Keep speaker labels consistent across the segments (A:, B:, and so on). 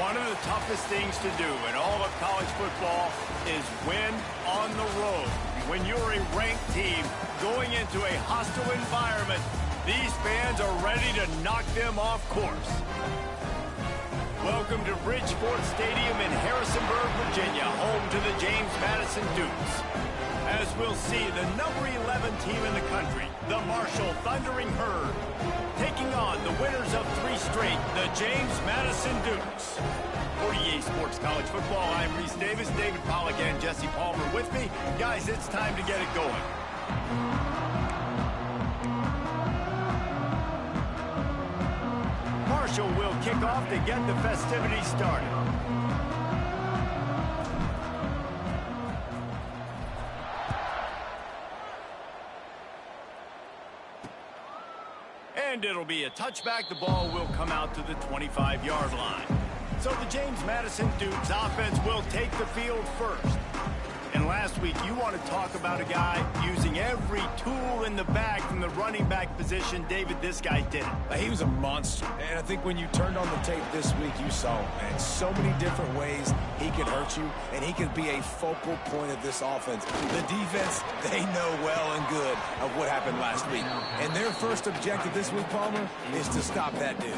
A: One of the toughest things to do in all of college football is win on the road. When you're a ranked team going into a hostile environment, these fans are ready to knock them off course. Welcome to Bridgeport Stadium in Harrisonburg, Virginia, home to the James Madison Dukes. As we'll see, the number 11 team in the country, the Marshall Thundering Herd, taking on the winners of 3 straight, the James Madison Dukes. For EA Sports College Football, I'm Reese Davis, David Pollack and Jesse Palmer with me. Guys, it's time to get it going. Marshall will kick off to get the festivities started. And it'll be a touchback. The ball will come out to the 25-yard line. So the James Madison Dukes offense will take the field first. And last week, you want to talk about a guy using every tool in the bag from the running back position. David, this guy did it.
B: He was a monster. And I think when you turned on the tape this week, you saw him, man. So many different ways he could hurt you, and he could be a focal point of this offense. The defense, they know well and good of what happened last week. And their first objective this week, Palmer, is to stop that dude.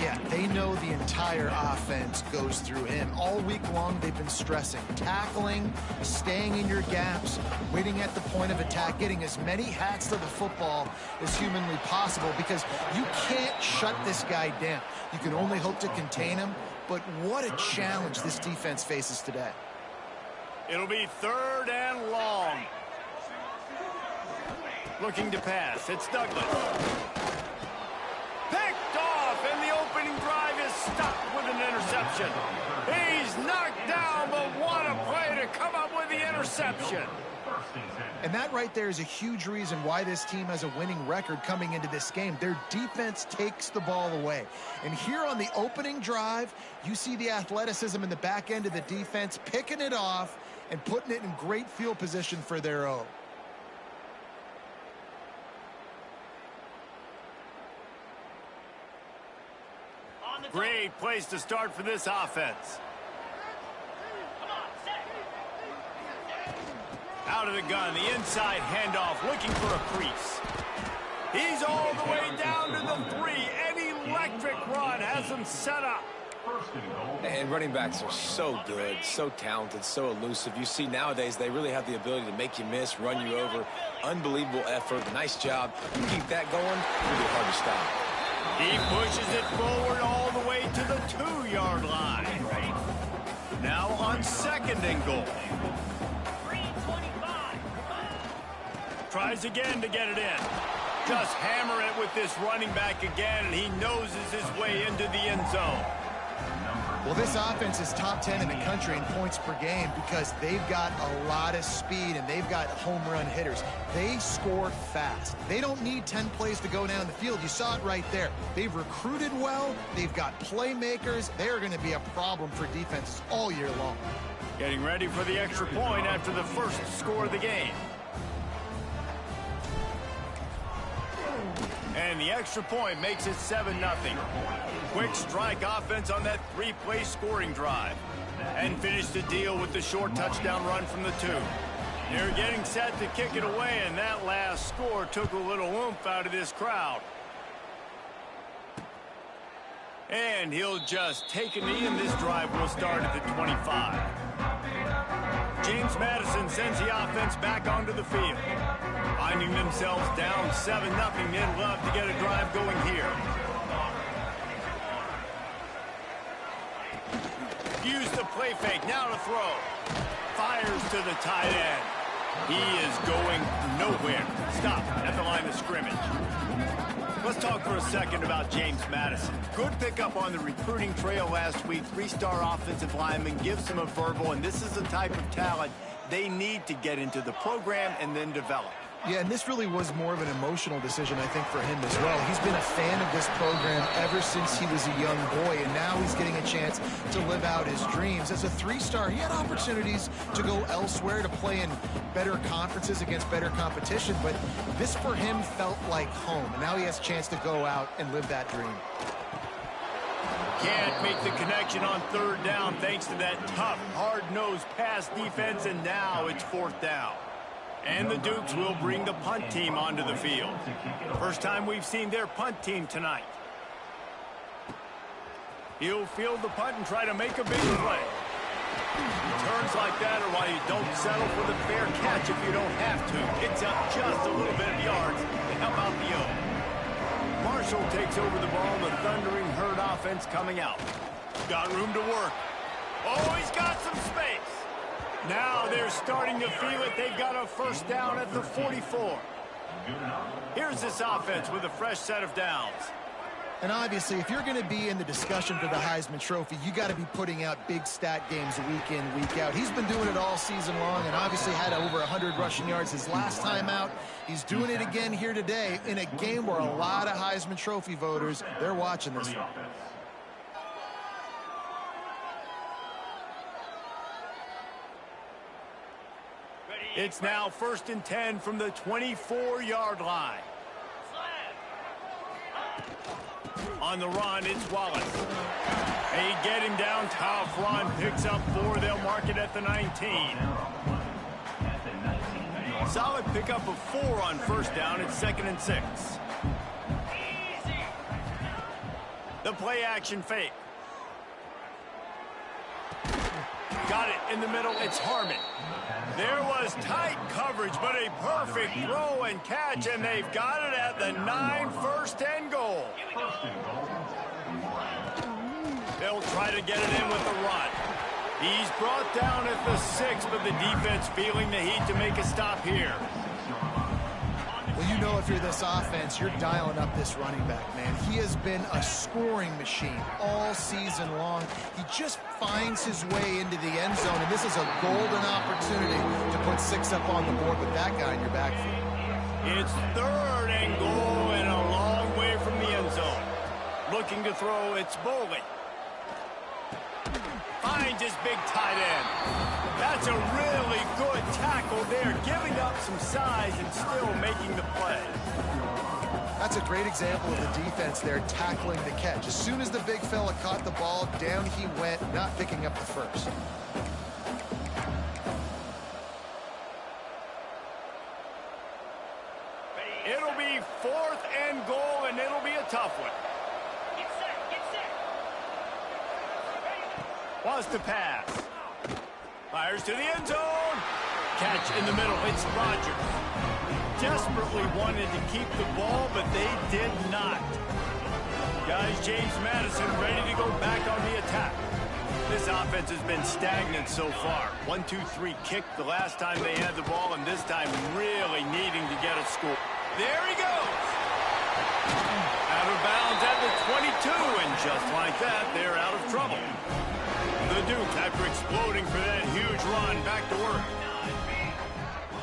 C: Yeah, they know the entire offense goes through him. All week long, they've been stressing, tackling, staying in your gaps, waiting at the point of attack, getting as many hats to the football as humanly possible, because you can't shut this guy down. You can only hope to contain him, but what a challenge this defense faces today.
A: It'll be 3rd and long. Looking to pass. It's Douglas. Picked off, and the opening drive is stopped with an interception. He's knocked down, but what a play to come up with the interception.
C: And that right there is a huge reason why this team has a winning record coming into this game. Their defense takes the ball away. And here on the opening drive, you see the athleticism in the back end of the defense, picking it off and putting it in great field position for their own.
A: Great place to start for this offense. Out of the gun, the inside handoff, looking for a crease. He's all the way down to the 3. An electric run has him set up.
B: And running backs are so good, so talented, so elusive. You see nowadays they really have the ability to make you miss, run you over. Unbelievable effort. Nice job. You keep that going, it'll be hard to stop.
A: He pushes it forward all the way to the 2-yard line. Now on 2nd and goal. Tries again to get it in. Just hammer it with this running back again, and he noses his way into the end zone.
C: Well, this offense is top 10 in the country in points per game because they've got a lot of speed and they've got home run hitters. They score fast. They don't need 10 plays to go down the field. You saw it right there. They've recruited well. They've got playmakers. They're going to be a problem for defenses all year long.
A: Getting ready for the extra point after the first score of the game. And the extra point makes it 7-0. Quick strike offense on that 3-play scoring drive. And finish the deal with the short touchdown run from the 2. They're getting set to kick it away, and that last score took a little oomph out of this crowd. And he'll just take a knee, and this drive will start at the 25. James Madison sends the offense back onto the field. Finding themselves down 7-0, they'd love to get a drive going here. Use the play fake, now to throw. Fires to the tight end. He is going nowhere. Stop at the line of scrimmage. Let's talk for a second about James Madison. Good pickup on the recruiting trail last week. 3-star offensive lineman gives him a verbal, and this is the type of talent they need to get into the program and then develop.
C: Yeah, and this really was more of an emotional decision, I think, for him as well. He's been a fan of this program ever since he was a young boy, and now he's getting a chance to live out his dreams. As a 3-star, he had opportunities to go elsewhere, to play in better conferences against better competition, but this for him felt like home, and now he has a chance to go out and live that dream.
A: can't make the connection on third down thanks to that tough, hard-nosed pass defense, and now it's fourth down. And the Dukes will bring the punt team onto the field. First time we've seen their punt team tonight. He'll field the punt and try to make a big play. Turns like that are why you don't settle for the fair catch if you don't have to. Picks up just a little bit of yards to help out the O. Marshall takes over the ball. The Thundering Herd offense coming out. Got room to work. Oh, he's got some space. Now they're starting to feel it. They've got a first down at the 44. Here's this offense with a fresh set of downs.
C: And obviously, if you're going to be in the discussion for the Heisman Trophy, you got to be putting out big stat games week in, week out. He's been doing it all season long and obviously had over 100 rushing yards his last time out. He's doing it again here today in a game where a lot of Heisman Trophy voters, they're watching this one.
A: It's now 1st and 10 from the 24-yard line. On the run, it's Wallace. They get him down. Tough run. Picks up 4. They'll mark it at the 19. Solid pickup of 4 on first down. It's 2nd and 6. The play action fake. Got it in the middle. It's Harmon. There was tight coverage, but a perfect throw and catch, and they've got it at the 9, 1st and goal. They'll try to get it in with the run. He's brought down at the 6, but the defense feeling the heat to make a stop here.
C: Well, you know if you're this offense, you're dialing up this running back, man. He has been a scoring machine all season long. He just finds his way into the end zone, and this is a golden opportunity to put 6 up on the board with that guy in your backfield.
A: It's 3rd and goal and a long way from the end zone. Looking to throw, it's Boley. Finds his big tight end. That's a really good tackle there, giving up some size and still making the play.
C: That's a great example of the defense there tackling the catch. As soon as the big fella caught the ball, down he went, not picking up the first.
A: It'll be 4th and goal, and it'll be a tough one. Get set. Wants to pass. Fires to the end zone. Catch in the middle. It's Rodgers. Desperately wanted to keep the ball, but they did not. Guys, James Madison ready to go back on the attack. This offense has been stagnant so far. 1-2-3 kick the last time they had the ball, and this time really needing to get a score. There he goes. Out of bounds at the 22, and just like that, they're out of trouble. The Dukes, after exploding for that huge run, back to work.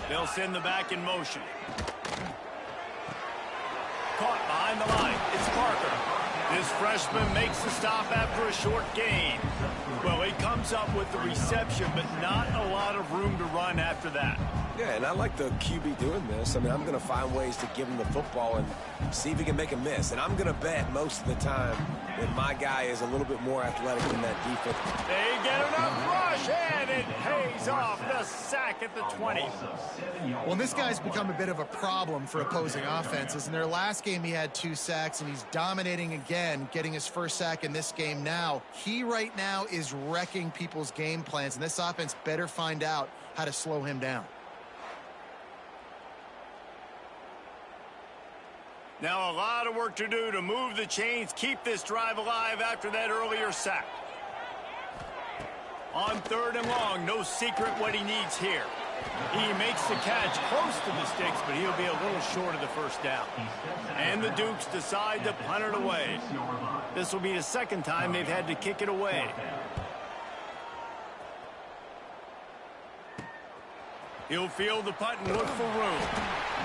A: They'll send the back in motion. Caught behind the line. It's Parker. This freshman makes the stop after a short gain. Well, he comes up with the reception, but not a lot of room to run after that.
B: Yeah, and I like the QB doing this. I mean, I'm going to find ways to give him the football and see if he can make a miss. And I'm going to bet most of the time that my guy is a little bit more athletic than that defense.
A: They get enough rush, and it pays off. The sack at the 20.
C: Well, this guy's become a bit of a problem for opposing offenses. In their last game, he had 2 sacks, and he's dominating again, getting his first sack in this game now. He right now is wrecking people's game plans, and this offense better find out how to slow him down.
A: Now a lot of work to do to move the chains, keep this drive alive after that earlier sack. On 3rd and long, no secret what he needs here. He makes the catch close to the sticks, but he'll be a little short of the first down. And the Dukes decide to punt it away. This will be the 2nd time they've had to kick it away. He'll field the punt and look for room.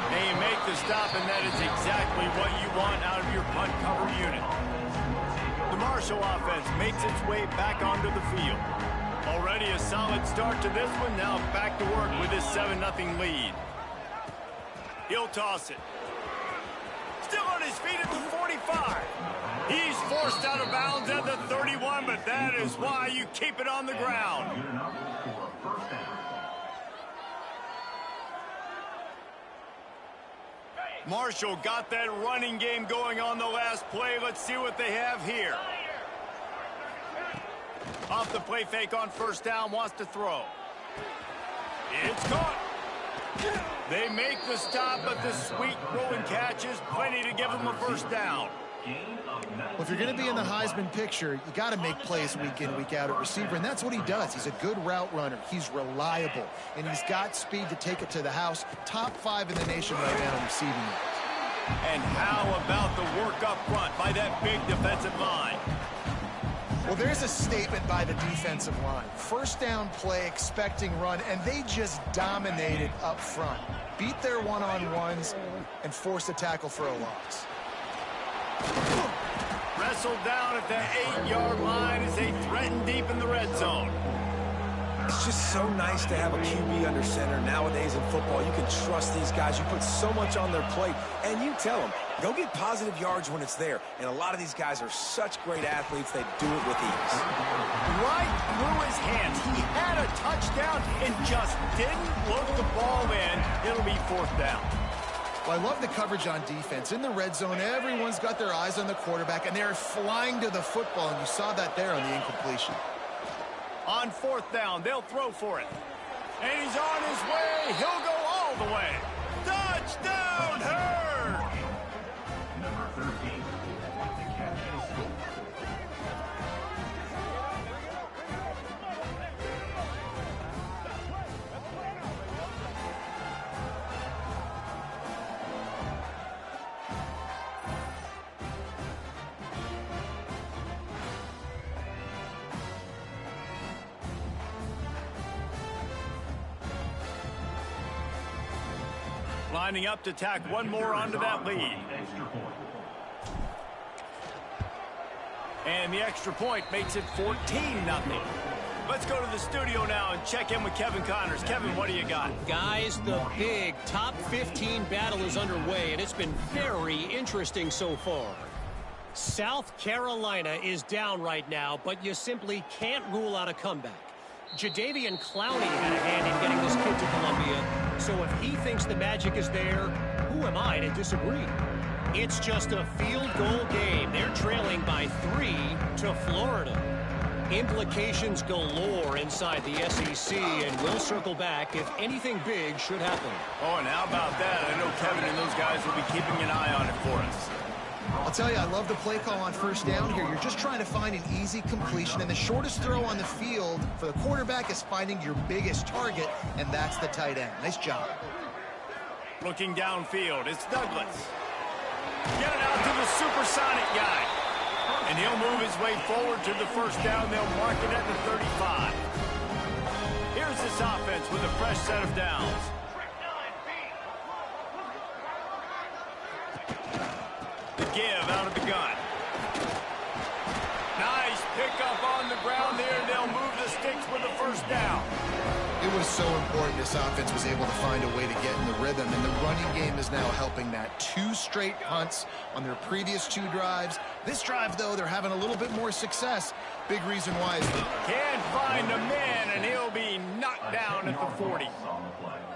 A: They make the stop, and that is exactly what you want out of your punt cover unit. The Marshall offense makes its way back onto the field. Already a solid start to this one. Now back to work with his 7-0 lead. He'll toss it. Still on his feet at the 45. He's forced out of bounds at the 31, but that is why you keep it on the ground. Marshall got that running game going on the last play. Let's see what they have here. Off the play fake on first down, wants to throw. It's caught. They make the stop, but the sweet rolling catch is plenty to give them a first down.
C: Well, if you're going to be in the Heisman picture, you got to make plays week in, week out at receiver, and that's what he does. He's a good route runner. He's reliable, and he's got speed to take it to the house. Top 5 in the nation right now in receiving yards.
A: And how about the work up front by that big defensive line?
C: Well, there's a statement by the defensive line. First down play, expecting run, and they just dominated up front. Beat their one-on-ones and forced a tackle for a loss.
A: Wrestled down at the 8-yard line as they threaten deep in the red zone.
B: It's just so nice to have a QB under center. Nowadays in football, you can trust these guys. You put so much on their plate, and you tell them, go get positive yards when it's there. And a lot of these guys are such great athletes, they do it with ease.
A: Right through his hands. He had a touchdown and just didn't look the ball in. It'll be fourth down.
C: Well, I love the coverage on defense. In the red zone, everyone's got their eyes on the quarterback, and they're flying to the football, and you saw that there on the incompletion.
A: On fourth down, they'll throw for it. And he's on his way. He'll go all the way. Touchdown, Hurd!
D: Number 13, the catch and score.
A: Lining up to tack one more onto that lead. And the extra point makes it 14-0. Let's go to the studio now and check in with Kevin Connors. Kevin, what do you got?
E: Guys, the big top 15 battle is underway, and it's been very interesting so far. South Carolina is down right now, but you simply can't rule out a comeback. Jadeveon Clowney had a hand in getting this kid to Columbia, so if he thinks the magic is there, who am I to disagree? It's just a field goal game. They're trailing by 3 to Florida. Implications galore inside the SEC, and we'll circle back if anything big should happen.
A: Oh, and how about that? I know Kevin and those guys will be keeping an eye on it for us.
C: I'll tell you, I love the play call on first down here. You're just trying to find an easy completion, and the shortest throw on the field for the quarterback is finding your biggest target, and that's the tight end. Nice job.
A: Looking downfield, it's Douglas. Get it out to the supersonic guy. And he'll move his way forward to the first down. They'll mark it at the 35. Here's this offense with a fresh set of downs. The give out of the gun. Nice pickup on the ground there. They'll move the sticks with the first down.
C: It was so important this offense was able to find a way to get in the rhythm, and the running game is now helping that. 2 straight punts on their previous 2 drives. This drive, though, they're having a little bit more success. Big reason why is
A: can't find a man, and he'll be knocked down at the 40.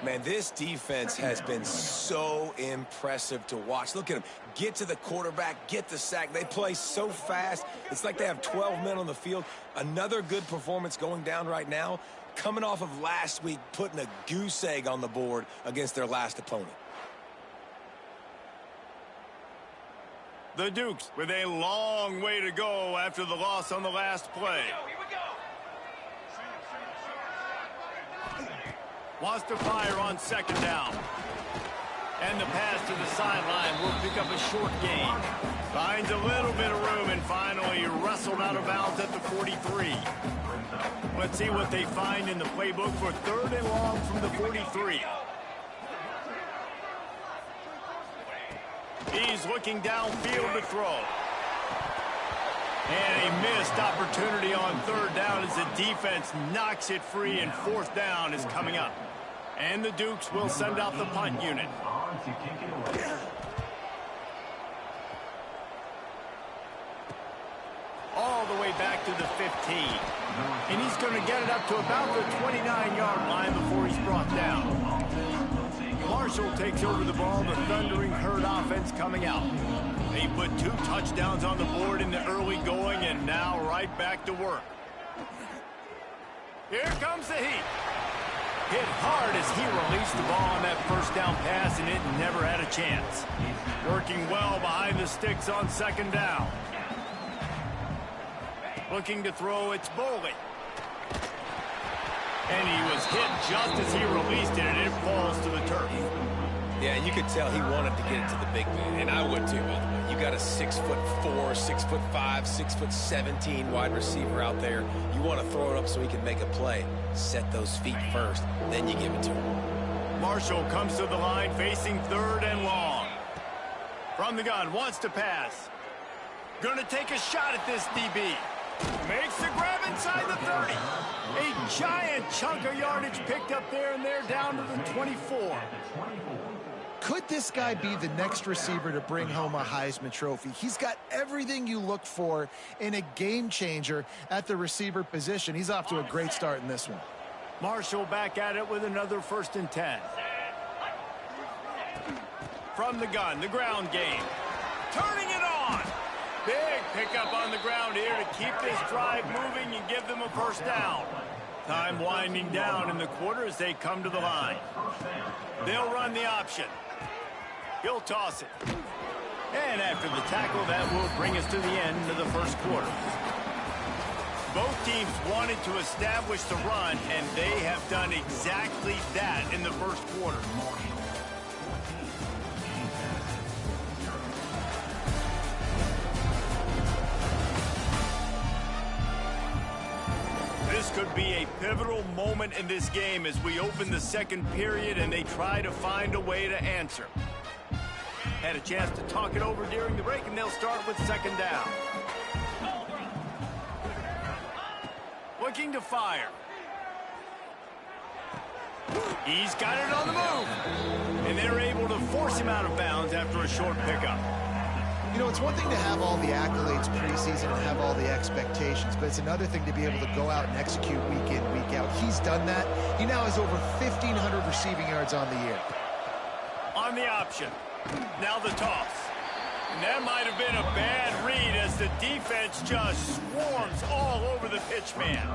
B: Man, this defense has been so impressive to watch. Look at them. Get to the quarterback, get the sack. They play so fast. It's like they have 12 men on the field. Another good performance going down right now. Coming off of last week, putting a goose egg on the board against their last opponent.
A: The Dukes with a long way to go after the loss on the last play. Wants to fire on second down. And the pass to the sideline will pick up a short gain. Finds a little bit of room and finally wrestled out of bounds at the 43. Let's see what they find in the playbook for 3rd and long from the 43. He's looking downfield to throw. And a missed opportunity on 3rd down as the defense knocks it free, and 4th down is coming up. And the Dukes will send out the punt unit. back to the 15. And he's going to get it up to about the 29-yard line before he's brought down. Marshall takes over the ball, the Thundering Herd offense coming out. They put 2 touchdowns on the board in the early going, and now right back to work. Here comes the heat. Hit hard as he released the ball on that first down pass, and it never had a chance. Working well behind the sticks on second down. Looking to throw, it's Boley. And he was hit just as he released it, and it falls to the turf.
B: Yeah, you could tell he wanted to get it to the big man, and I would too, by the way. You got a 6'4", 6'5", 6'17" wide receiver out there. You want to throw it up so he can make a play. Set those feet first, then you give it to him.
A: Marshall comes to the line facing 3rd and long. From the gun, wants to pass. Gonna take a shot at this DB. Makes the grab inside the 30. A giant chunk of yardage picked up there, and they're down to the 24.
C: Could this guy be the next receiver to bring home a Heisman Trophy? He's got everything you look for in a game changer at the receiver position. He's off to a great start in this one.
A: Marshall back at it with another 1st and 10. From the gun, the ground game. Turning it on. Big pickup on the ground here to keep this drive moving and give them a 1st down. Time winding down in the quarter as they come to the line. They'll run the option. He'll toss it. And after the tackle, that will bring us to the end of the 1st quarter. Both teams wanted to establish the run, and they have done exactly that in the 1st quarter. This could be a pivotal moment in this game as we open the 2nd period and they try to find a way to answer. Had a chance to talk it over during the break, and they'll start with 2nd down. Looking to fire. He's got it on the move. And they're able to force him out of bounds after a short pickup.
C: You know, it's one thing to have all the accolades preseason and have all the expectations, but it's another thing to be able to go out and execute week in, week out. He's done that. He now has over 1,500 receiving yards on the year.
A: On the option. Now the toss. And that might have been a bad read as the defense just swarms all over the pitch man.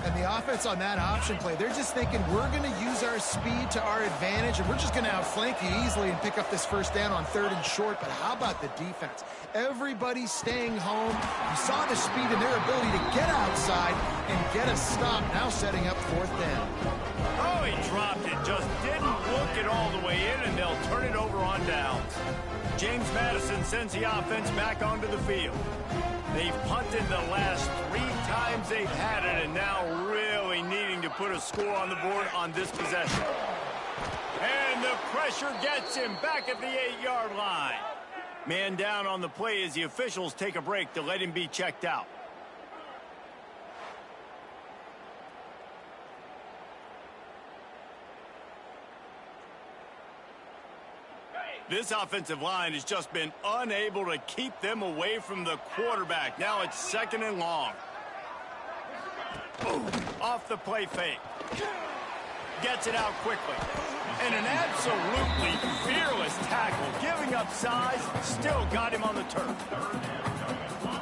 C: And the offense on that option play, they're just thinking we're going to use our speed to our advantage, and we're just going to outflank you easily and pick up this 1st down on 3rd and short. But how about the defense? Everybody's staying home. You saw the speed and their ability to get outside and get a stop, now setting up 4th down.
A: Oh, he dropped it. Just didn't look it all the way in, and they'll turn it over on downs. James Madison sends the offense back onto the field. They've punted the last 3 times they've had it, and now really needing to put a score on the board on this possession. And the pressure gets him back at the 8-yard line. Man down on the play as the officials take a break to let him be checked out. This offensive line has just been unable to keep them away from the quarterback. Now it's 2nd and long. Off the play fake. Gets it out quickly. And an absolutely fearless tackle. Giving up size, still got him on the turf.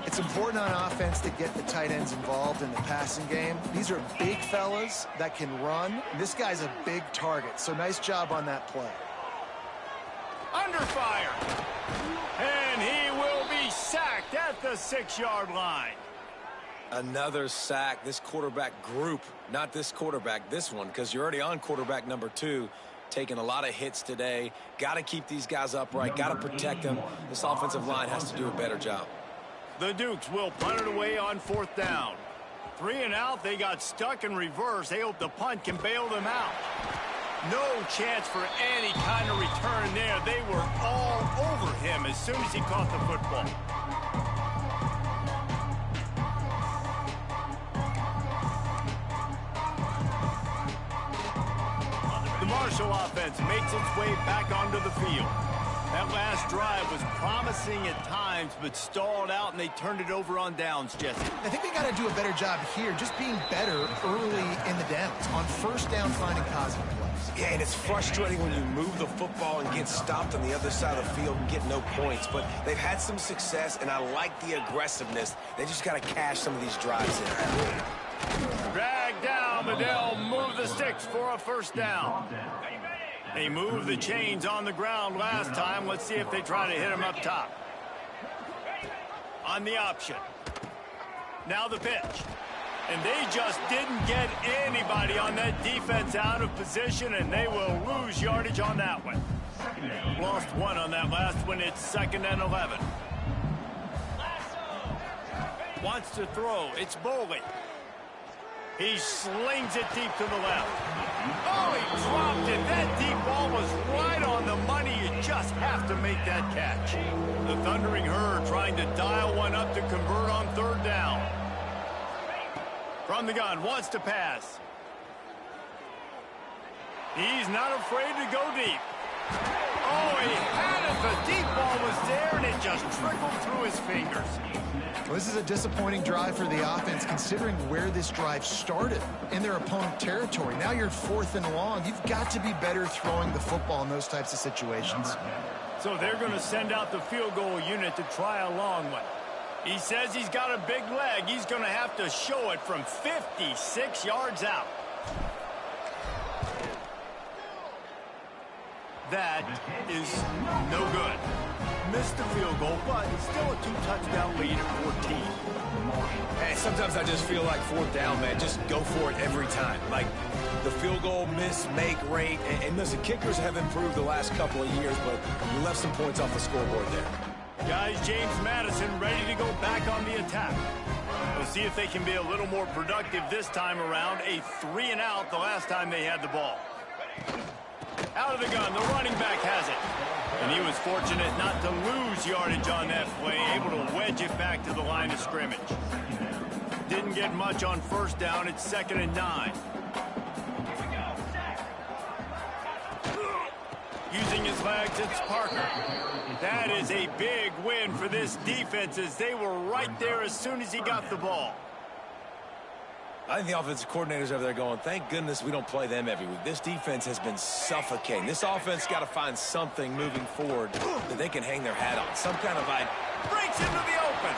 C: It's important on offense to get the tight ends involved in the passing game. These are big fellas that can run. This guy's a big target, so nice job on that play.
A: Under fire. And he will be sacked at the 6-yard line.
B: Another sack. This quarterback group, not this quarterback, this one, because you're already on quarterback number 2, taking a lot of hits today. Got to keep these guys upright, got to protect them. This offensive line has to do a better job.
A: The Dukes will punt it away on 4th down. 3 and out, they got stuck in reverse. They hope the punt can bail them out. No chance for any kind of return there. They were all over him as soon as he caught the football. The Marshall offense makes its way back onto the field. That last drive was promising at times, but stalled out, and they turned it over on downs, Jesse.
C: I think they got to do a better job here, just being better early in the downs, on first down, finding positive plays.
B: Yeah, and it's frustrating when you move the football and get stopped on the other side of the field and get no points. But they've had some success, and I like the aggressiveness. They just got to cash some of these drives in.
A: Drag down, but they'll move the sticks for a first down. They moved the chains on the ground last time. Let's see if they try to hit him up top. On the option. Now the pitch. And they just didn't get anybody on that defense out of position, and they will lose yardage on that one. Lost one on that last one. It's 2nd and 11. Wants to throw. It's Boley. He slings it deep to the left. Oh, he dropped it. That deep ball was right on the money. You just have to make that catch. The Thundering Herd trying to dial one up to convert on 3rd down. From the gun, wants to pass. He's not afraid to go deep. Oh, he had it. The deep ball was there, and it just trickled through his fingers.
C: Well, this is a disappointing drive for the offense, considering where this drive started, in their opponent territory. Now you're 4th and long. You've got to be better throwing the football in those types of situations.
A: So they're going to send out the field goal unit to try a long one. He says he's got a big leg. He's going to have to show it from 56 yards out. That is no good. Missed the field goal, but still a 2-touchdown lead at 14.
B: Hey, sometimes I just feel like 4th down, man. Just go for it every time. Like the field goal miss-make rate. And listen, kickers have improved the last couple of years, but you left some points off the scoreboard there.
A: Guys, James Madison ready to go back on the attack. We'll see if they can be a little more productive this time around. A 3-and-out the last time they had the ball. Out of the gun, the running back has it. And he was fortunate not to lose yardage on that play, able to wedge it back to the line of scrimmage. Didn't get much on 1st down. It's 2nd and 9. Using his legs, it's Parker. That is a big win for this defense, as they were right there as soon as he got the ball.
B: I think the offensive coordinators over there going, thank goodness we don't play them every week. This defense has been suffocating. This offense got to find something moving forward that they can hang their hat on. Some kind of
A: breaks into the open.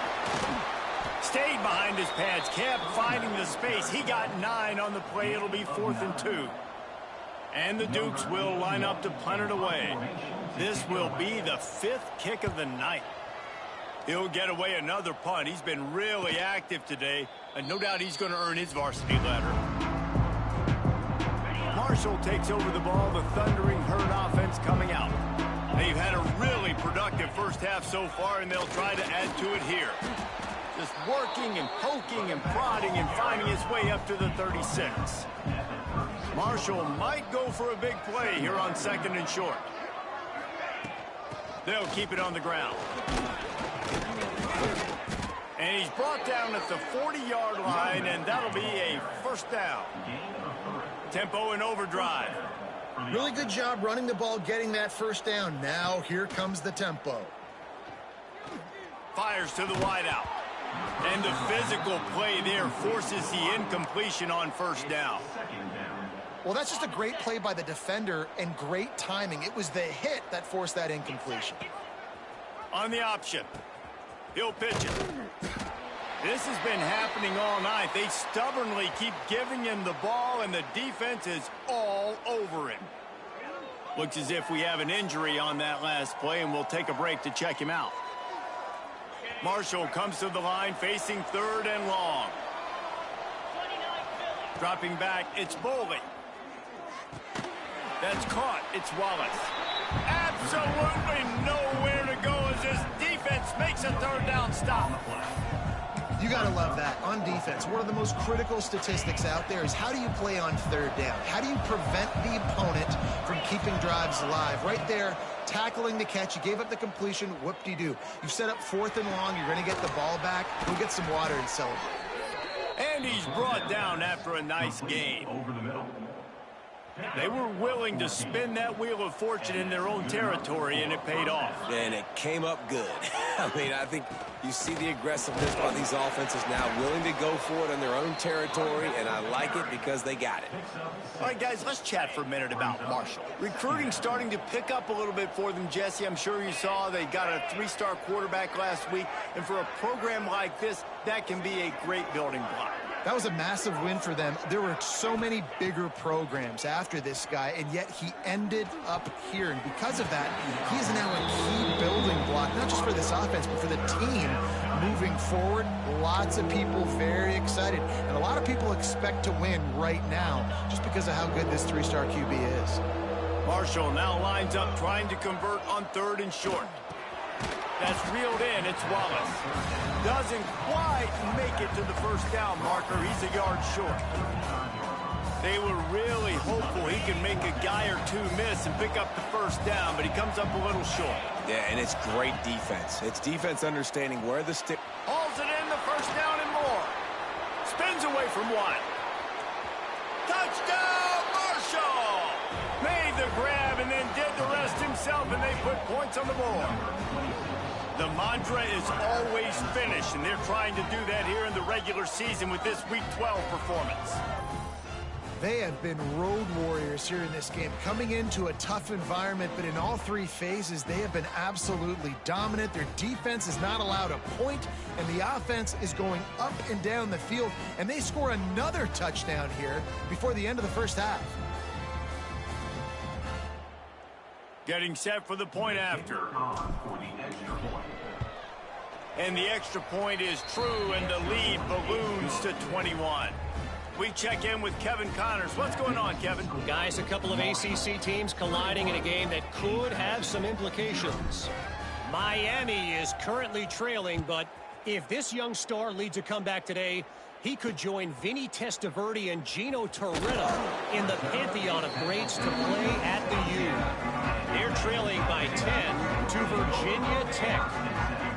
A: Stayed behind his pads, kept finding the space. He got 9 on the play. It'll be 4th and 2. And the Dukes will line up to punt it away. This will be the 5th kick of the night. He'll get away another punt. He's been really active today, and no doubt he's going to earn his varsity letter. Marshall takes over the ball. The Thundering Herd offense coming out. They've had a really productive first half so far, and they'll try to add to it here. Just working and poking and prodding and finding his way up to the 36. Marshall might go for a big play here on 2nd and short. They'll keep it on the ground. And he's brought down at the 40-yard line, and that'll be a 1st down. Tempo and overdrive.
C: Really good job running the ball, getting that 1st down. Now here comes the tempo.
A: Fires to the wideout. And the physical play there forces the incompletion on 1st down.
C: Well, that's just a great play by the defender and great timing. It was the hit that forced that incompletion.
A: On the option. He'll pitch it. This has been happening all night. They stubbornly keep giving him the ball, and the defense is all over him. Looks as if we have an injury on that last play, and we'll take a break to check him out. Marshall comes to the line facing 3rd and long. Dropping back, it's Boley. That's caught. It's Wallace. Absolutely nowhere to go as this defense makes a 3rd down stop.
C: You got to love that. On defense, one of the most critical statistics out there is how do you play on 3rd down? How do you prevent the opponent from keeping drives alive? Right there, tackling the catch. You gave up the completion. Whoop-de-doo. You've set up 4th and long. You're going to get the ball back. Go get some water and celebrate.
A: And he's brought down after a nice gain.
D: Over the middle.
A: They were willing to spin that wheel of fortune in their own territory, and it paid off.
B: And it came up good. I mean, I think you see the aggressiveness by these offenses now, willing to go for it in their own territory, and I like it because they got it.
A: All right, guys, let's chat for a minute about Marshall. Recruiting starting to pick up a little bit for them, Jesse. I'm sure you saw they got a 3-star quarterback last week, and for a program like this, that can be a great building block.
C: That was a massive win for them. There were so many bigger programs after this guy, and yet he ended up here. And because of that, he is now a key building block, not just for this offense, but for the team moving forward. Lots of people very excited. And a lot of people expect to win right now just because of how good this 3-star QB is.
A: Marshall now lines up trying to convert on 3rd and short. That's reeled in. It's Wallace. Doesn't quite make it to the first down marker. He's a yard short. They were really hopeful he could make a guy or two miss and pick up the first down, but he comes up a little short.
B: Yeah, and it's great defense. It's defense understanding where the stick...
A: Hauls it in, the first down and more. Spins away from one. Touchdown, Marshall! Made the grab and then did the rest himself, and they put points on the board. The mantra is always finish, and they're trying to do that here in the regular season with this Week 12 performance.
C: They have been road warriors here in this game, coming into a tough environment, but in all 3 phases, they have been absolutely dominant. Their defense is not allowed a point, and the offense is going up and down the field, and they score another touchdown here before the end of the first half.
A: Getting set for the point after. And the extra point is true, and the lead balloons to 21. We check in with Kevin Connors. What's going on, Kevin?
E: Guys, a couple of ACC teams colliding in a game that could have some implications. Miami is currently trailing, but if this young star leads a comeback today, he could join Vinny Testaverde and Gino Torretta in the pantheon of greats to play at the U. They're trailing by 10 to Virginia Tech.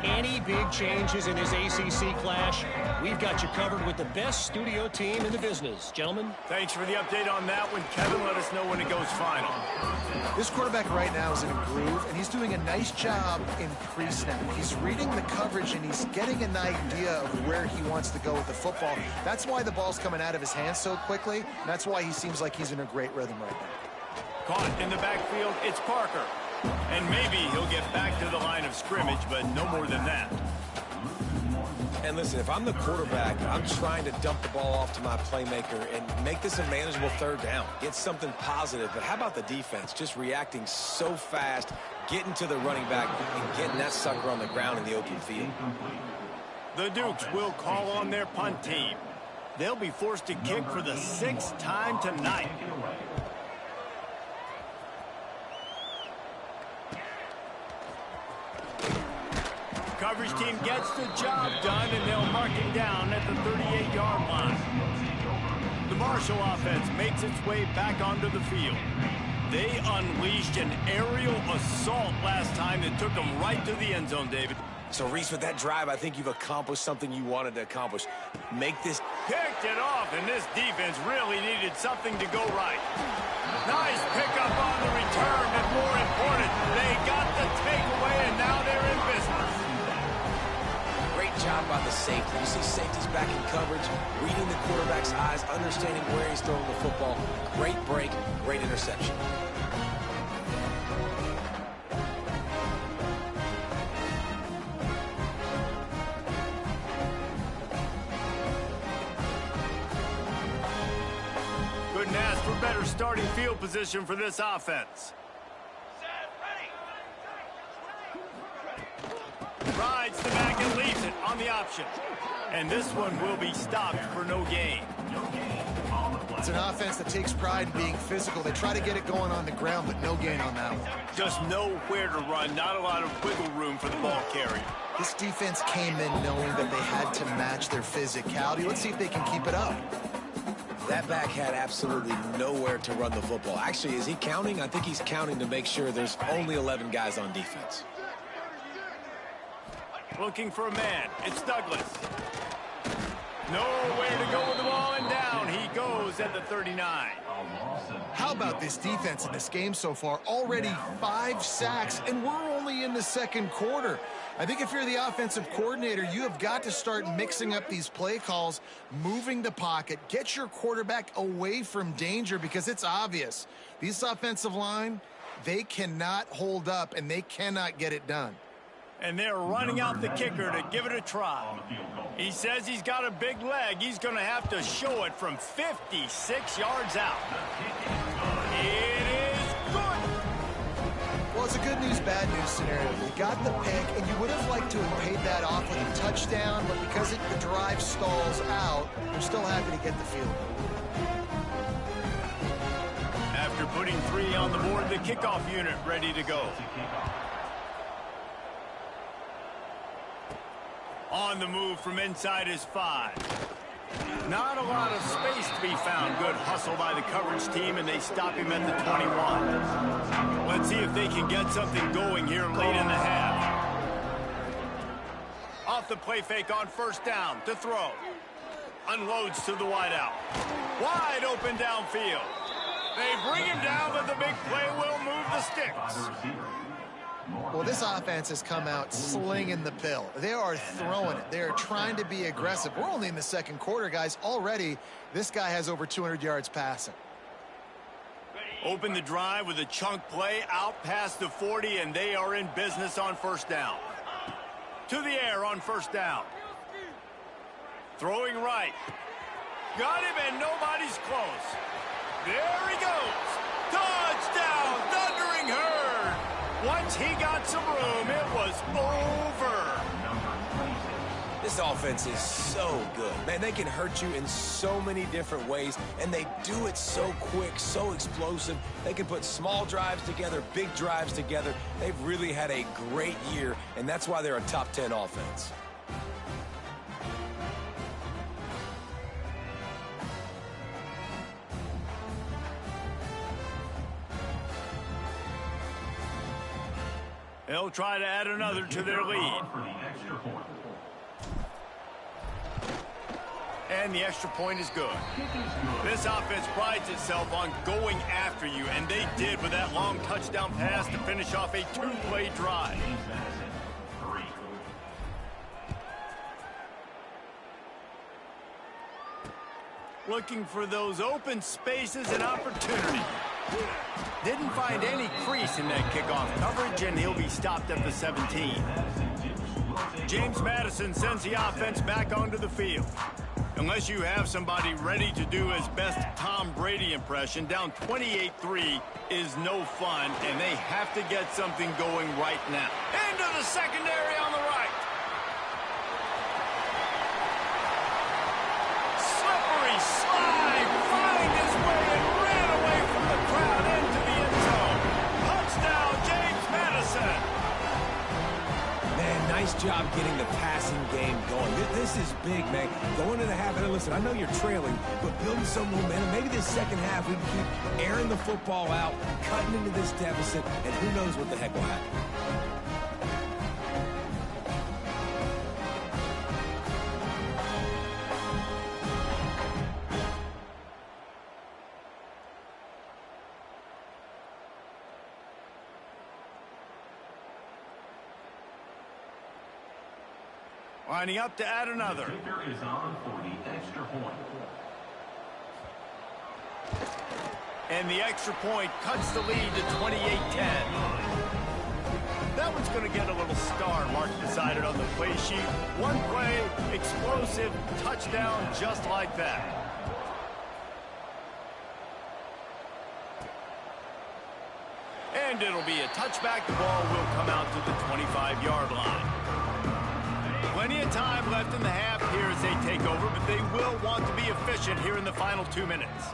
E: Any big changes in this ACC clash, we've got you covered with the best studio team in the business. Gentlemen.
A: Thanks for the update on that one, Kevin. Let us know when it goes final.
C: This quarterback right now is in a groove, and he's doing a nice job in pre-snap. He's reading the coverage, and he's getting an idea of where he wants to go with the football. That's why the ball's coming out of his hands so quickly, and that's why he seems like he's in a great rhythm right now.
A: Caught in the backfield, it's Parker. And maybe he'll get back to the line of scrimmage, but no more than that.
B: And listen, if I'm the quarterback, I'm trying to dump the ball off to my playmaker and make this a manageable 3rd down. Get something positive. But how about the defense? Just reacting so fast, getting to the running back, and getting that sucker on the ground in the open field.
A: The Dukes will call on their punt team. They'll be forced to kick for the 6th time tonight. Coverage team gets the job done, and they'll mark it down at the 38-yard line. The Marshall offense makes its way back onto the field. They unleashed an aerial assault last time that took them right to the end zone, David.
B: So, Reese, with that drive, I think you've accomplished something you wanted to accomplish. Make this...
A: Picked it off, and this defense really needed something to go right. Nice pickup on the return, but more important, they got the takeaway, and now they're in business.
B: Great job by the safety. You see safeties back in coverage, reading the quarterback's eyes, understanding where he's throwing the football. Great break, great interception.
A: Couldn't ask for better starting field position for this offense. Rides the back and leaves it on the option. And this one will be stopped for no gain.
C: It's an offense that takes pride in being physical. They try to get it going on the ground, but no gain on that one.
A: Just nowhere to run, not a lot of wiggle room for the ball carrier.
C: This defense came in knowing that they had to match their physicality. Let's see if they can keep it up.
B: That back had absolutely nowhere to run the football. Actually, is he counting? I think he's counting to make sure there's only 11 guys on defense.
A: Looking for a man. It's Douglas. Nowhere to go with the ball, and down he goes at the 39.
C: How about this defense in this game so far? Already 5 sacks, and we're only in the second quarter. I think if you're the offensive coordinator, you have got to start mixing up these play calls, moving the pocket, get your quarterback away from danger, because it's obvious. These offensive line, they cannot hold up, and they cannot get it done.
A: And they're running out the kicker to give it a try. He says he's got a big leg. He's going to have to show it from 56 yards out. It is good.
C: Well, it's a good news, bad news scenario. You got the pick, and you would have liked to have paid that off with a touchdown, but because the drive stalls out, you're still happy to get the field goal.
A: After putting 3 on the board, the kickoff unit ready to go. On the move from inside his 5. Not a lot of space to be found. Good hustle by the coverage team, and they stop him at the 21. Let's see if they can get something going here late in the half. Off the play fake on first down to throw. Unloads to the wideout. Wide open downfield. They bring him down, but the big play will move the sticks.
C: Well, this offense has come out slinging the pill. They are throwing it. They are trying to be aggressive. We're only in the second quarter, guys. Already, this guy has over 200 yards passing.
A: Open the drive with a chunk play out past the 40, and they are in business on first down. To the air on first down. Throwing right. Got him, and nobody's close. There he goes. Touchdown, Thundering Herd. Once he got some room, it was over.
B: This offense is so good. Man, they can hurt you in so many different ways, and they do it so quick, so explosive. They can put small drives together, big drives together. They've really had a great year, and that's why they're a top 10 offense.
A: They'll try to add another to their lead. And the extra point is good. This offense prides itself on going after you, and they did with that long touchdown pass to finish off a 2-play drive. Looking for those open spaces and opportunity. Didn't find any crease in that kickoff coverage, and he'll be stopped at the 17. James Madison sends the offense back onto the field. Unless you have somebody ready to do his best Tom Brady impression, down 28-3 is no fun, and they have to get something going right now. Into the secondary on the right. Slippery slide, find his way and ran away from the crowd into the end zone. Touchdown, James Madison.
B: Man, nice job getting the passing game going. This is big, man. Going into the half, and listen, I know you're trailing, but building some momentum. Maybe this second half we can keep airing the football out, cutting into this deficit, and who knows what the heck will happen.
A: Lining up to add another.
D: Kicker is on for the extra point.
A: And the extra point cuts the lead to 28-10. That one's going to get a little star mark decided on the play sheet. One play, explosive, touchdown, just like that. And it'll be a touchback. The ball will come out to the 25-yard line. Plenty of time left in the half here as they take over, but they will want to be efficient here in the final 2 minutes.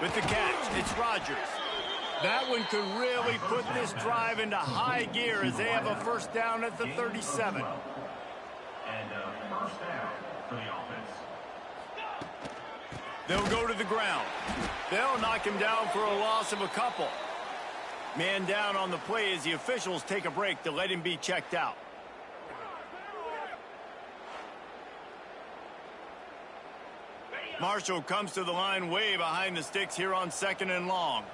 A: With the catch, it's Rodgers. That one could really put this drive into high gear as they have a first down at the 37.
D: And first down for the offense.
A: They'll go to the ground. They'll knock him down for a loss of a couple. Man down on the play as the officials take a break to let him be checked out. Marshall comes to the line way behind the sticks here on 2nd and long.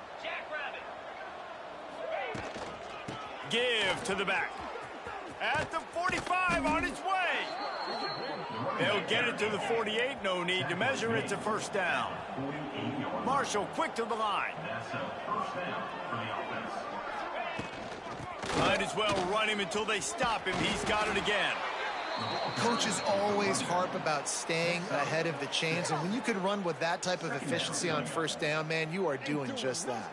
A: Give to the back. At the 45, on its way. They'll get it to the 48. No need to measure. It's a first down. Marshall quick to the line. Might as well run him until they stop him. He's got it again.
C: Coaches always harp about staying ahead of the chains, and when you can run with that type of efficiency on first down, man, you are doing just that.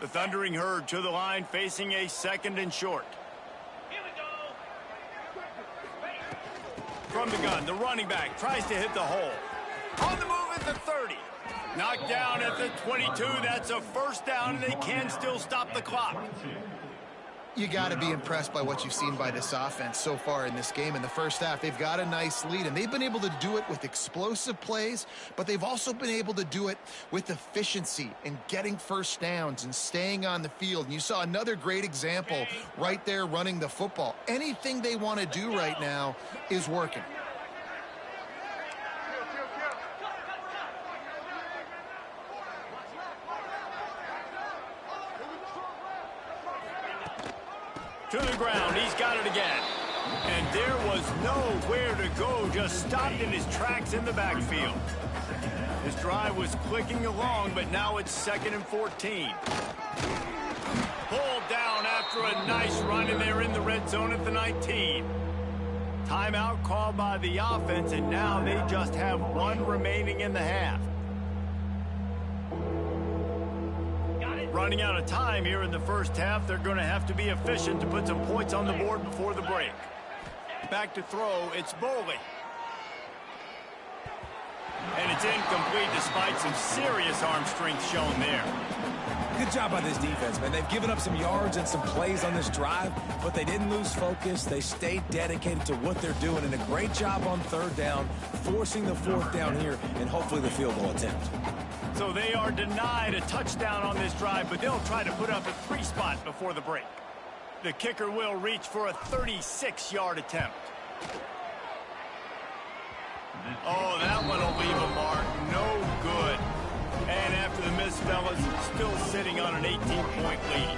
A: The Thundering Herd to the line, facing a 2nd and short. From the gun, the running back tries to hit the hole. On the move at the 30. Knocked down at the 22. That's a first down, and they can still stop the clock.
C: You got to be impressed by what you've seen by this offense so far in this game. In the first half, they've got a nice lead, and they've been able to do it with explosive plays, but they've also been able to do it with efficiency and getting first downs and staying on the field. And you saw another great example right there running the football. Anything they want to do right now is working.
A: To the ground, he's got it again. And there was nowhere to go, just stopped in his tracks in the backfield. His drive was clicking along, but now it's 2nd and 14. Pulled down after a nice run, and they're in the red zone at the 19. Timeout called by the offense, and now they just have one remaining in the half. Running out of time here in the first half. They're going to have to be efficient to put some points on the board before the break. Back to throw, it's Bowley. And it's incomplete despite some serious arm strength shown there.
B: Good job by this defense, man. They've given up some yards and some plays on this drive, but they didn't lose focus. They stayed dedicated to what they're doing, and a great job on 3rd down, forcing the 4th down here, and hopefully the field goal attempt.
A: So they are denied a touchdown on this drive, but they'll try to put up a 3 spot before the break. The kicker will reach for a 36-yard attempt. Oh, that one will leave a mark. No good. And after the miss, fellas, still sitting on an 18-point lead.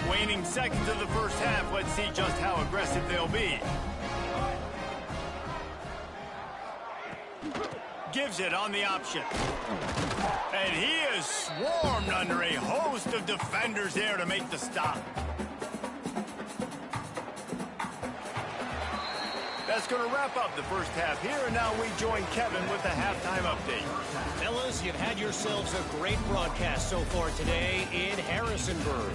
A: Waning seconds of the first half. Let's see just how aggressive they'll be. Gives it on the option. And he is swarmed under a host of defenders there to make the stop. That's going to wrap up the first half here, and now we join Kevin with the halftime update.
E: Fellas, you've had yourselves a great broadcast so far today in Harrisonburg.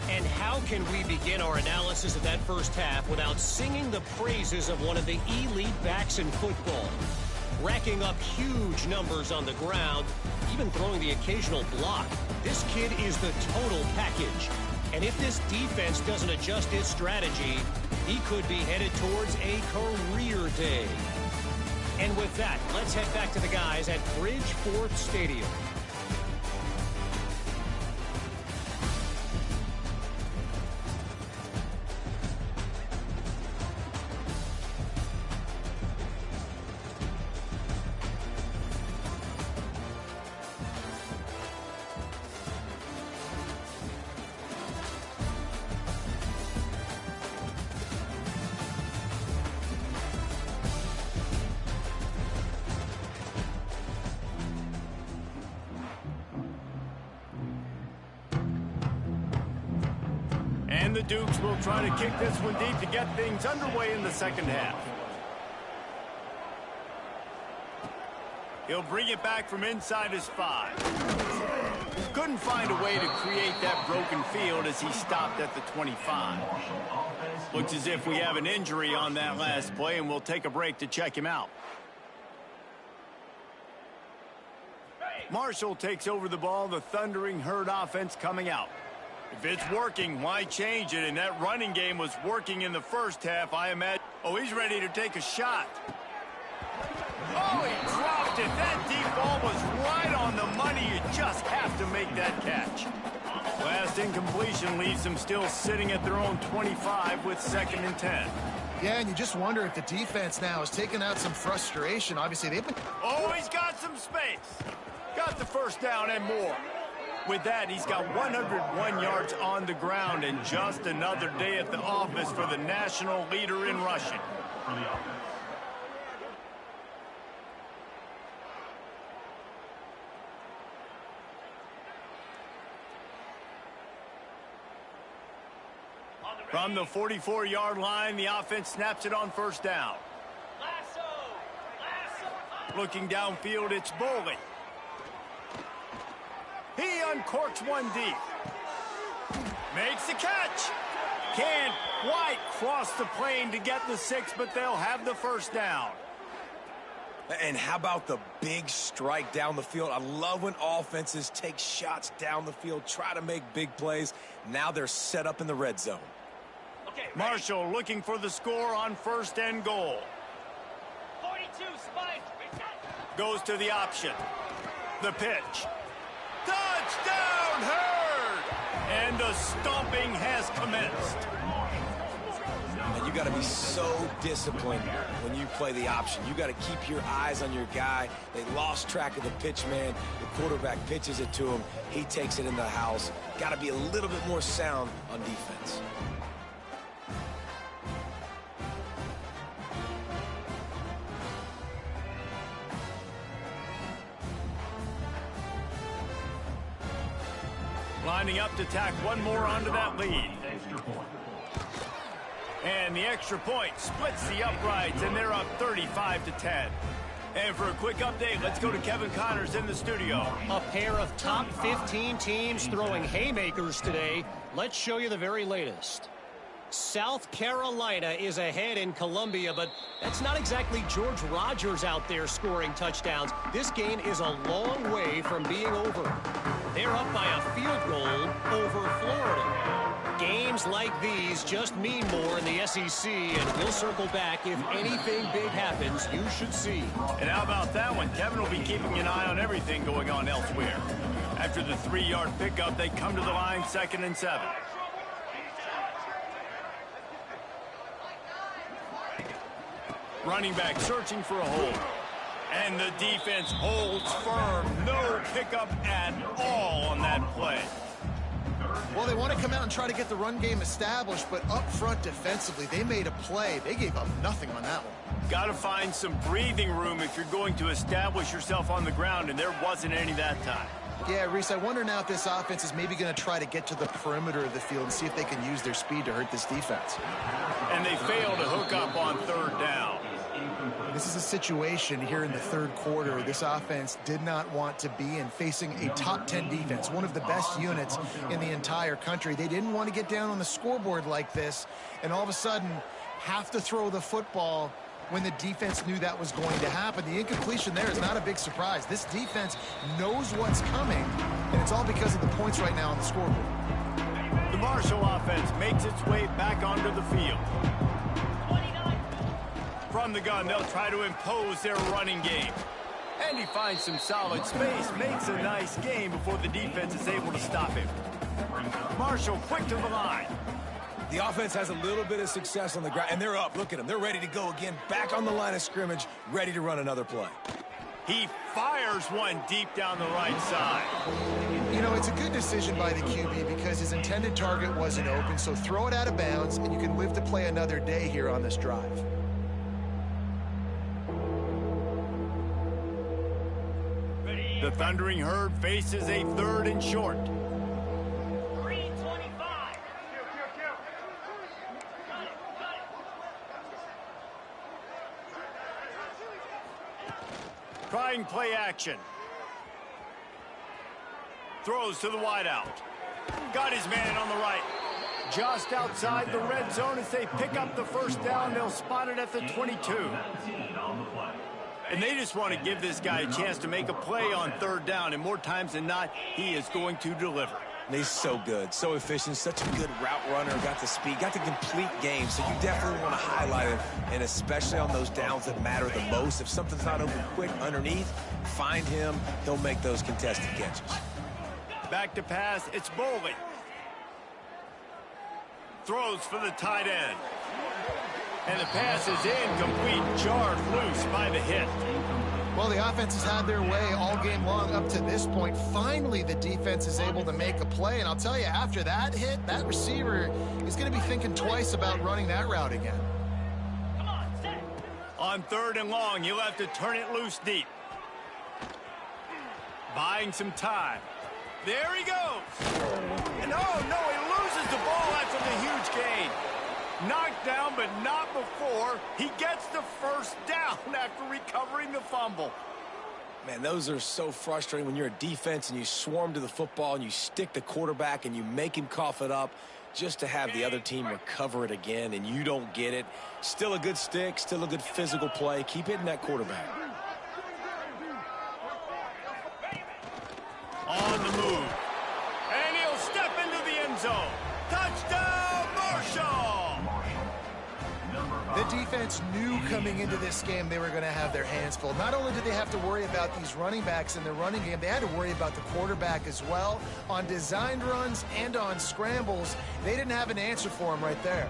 E: And how can we begin our analysis of that first half without singing the praises of one of the elite backs in football? Racking up huge numbers on the ground, even throwing the occasional block. This kid is the total package. And if this defense doesn't adjust its strategy, he could be headed towards a career day. And with that, let's head back to the guys at Bridgeforth Stadium.
A: And the Dukes will try to kick this one deep to get things underway in the second half. He'll bring it back from inside his 5. Couldn't find a way to create that broken field as he stopped at the 25. Looks as if we have an injury on that last play, and we'll take a break to check him out. Marshall takes over the ball, the Thundering Herd offense coming out. If it's working, why change it? And that running game was working in the first half, I imagine. Oh, he's ready to take a shot. Oh, he dropped it. That deep ball was right on the money. You just have to make that catch. Last incompletion leaves them still sitting at their own 25 with 2nd and 10.
C: Yeah, and you just wonder if the defense now is taking out some frustration. Obviously, they've been...
A: Oh, he's got some space. Got the first down and more. With that, he's got 101 yards on the ground and just another day at the office for the national leader in rushing. From the 44-yard line, the offense snaps it on 1st down. Looking downfield, it's Boley. He uncorks one deep. Makes the catch. Can't quite cross the plane to get the 6, but they'll have the 1st down.
B: And how about the big strike down the field? I love when offenses take shots down the field, try to make big plays. Now they're set up in the red zone.
A: Marshall looking for the score on 1st and goal.
F: 42, Spike.
A: Goes to the option. The pitch. Touchdown, Herd! And the stomping has commenced.
B: And you got to be so disciplined when you play the option. You got to keep your eyes on your guy. They lost track of the pitch man. The quarterback pitches it to him. He takes it in the house. Got to be a little bit more sound on defense.
A: Lining up to tack one more onto that lead. And the extra point splits the uprights, and they're up 35-10. And for a quick update, let's go to Kevin Connors in the studio.
E: A pair of top 15 teams throwing haymakers today. Let's show you the very latest. South Carolina is ahead in Columbia, but that's not exactly George Rogers out there scoring touchdowns. This game is a long way from being over. They're up by a field goal over Florida. Games like these just mean more in the SEC, and we'll circle back if anything big happens you should see.
A: And how about that one? Kevin will be keeping an eye on everything going on elsewhere. After the 3-yard pickup, they come to the line 2nd and 7. Running back searching for a hole. And the defense holds firm. No pickup at all on that play.
C: Well, they want to come out and try to get the run game established, but up front defensively, they made a play. They gave up nothing on that one.
A: Got to find some breathing room if you're going to establish yourself on the ground, and there wasn't any that time.
C: Yeah, Reese, I wonder now if this offense is maybe going to try to get to the perimeter of the field and see if they can use their speed to hurt this defense.
A: And they fail to hook up on 3rd down.
C: This is a situation here in the 3rd quarter this offense did not want to be in, facing a top 10 defense, one of the best units in the entire country. They didn't want to get down on the scoreboard like this and all of a sudden have to throw the football when the defense knew that was going to happen. The incompletion there is not a big surprise. This defense knows what's coming, and it's all because of the points right now on the scoreboard.
A: The Marshall offense makes its way back onto the field. From the gun, they'll try to impose their running game. And he finds some solid space, makes a nice game before the defense is able to stop him. Marshall quick to the line.
B: The offense has a little bit of success on the ground, and they're up. Look at them. They're ready to go again, back on the line of scrimmage, ready to run another play.
A: He fires one deep down the right side.
C: You know, it's a good decision by the QB because his intended target wasn't open, so throw it out of bounds, and you can live to play another day here on this drive.
A: The Thundering Herd faces a 3rd and short.
F: 325.
A: Trying play action. Throws to the wideout. Got his man on the right. Just outside the red zone as they pick up the 1st down. They'll spot it at the 22. And they just want to give this guy a chance to make a play on 3rd down, and more times than not, he is going to deliver.
B: And he's so good, so efficient, such a good route runner, got the speed, got the complete game. So you definitely want to highlight him, and especially on those downs that matter the most. If something's not open quick underneath, find him. He'll make those contested catches.
A: Back to pass, it's Bowling. Throws for the tight end. And the pass is incomplete, jarred loose by the hit.
C: Well, the offense has had their way all game long up to this point. Finally, the defense is able to make a play. And I'll tell you, after that hit, that receiver is going to be thinking twice about running that route again.
F: Come on, set.
A: On 3rd and long, you'll have to turn it loose deep. Buying some time. There he goes. And oh, no, he loses the ball after the huge gain. Knocked down, but not before. He gets the first down after recovering the fumble.
B: Man, those are so frustrating when you're a defense and you swarm to the football and you stick the quarterback and you make him cough it up just to have the other team recover it again and you don't get it. Still a good stick, still a good physical play. Keep hitting that quarterback.
A: On the move. And he'll step into the end zone. Touchdown, Marshall!
C: The defense knew coming into this game they were going to have their hands full. Not only did they have to worry about these running backs in the running game, they had to worry about the quarterback as well. On designed runs and on scrambles, they didn't have an answer for him right there.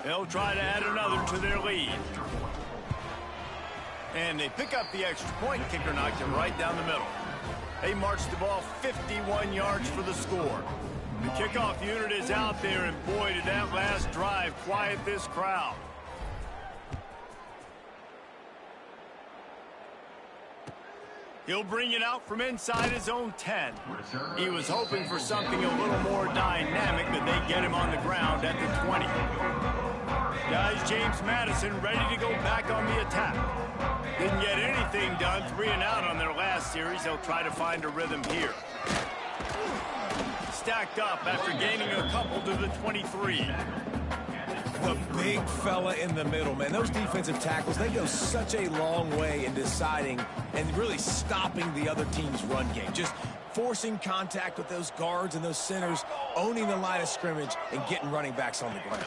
A: They'll try to add another to their lead. And they pick up the extra point. Kicker knocked it right down the middle. They marched the ball 51 yards for the score. The kickoff unit is out there, and boy, did that last drive quiet this crowd. He'll bring it out from inside his own 10. He was hoping for something a little more dynamic, but they get him on the ground at the 20. Guys, James Madison ready to go back on the attack. Didn't get anything done, 3 and out on their last series. They'll try to find a rhythm here. Stacked up after gaining a couple to the 23.
B: The big fella in the middle, man. Those defensive tackles, they go such a long way in deciding and really stopping the other team's run game. Just forcing contact with those guards and those centers, owning the line of scrimmage, and getting running backs on the ground.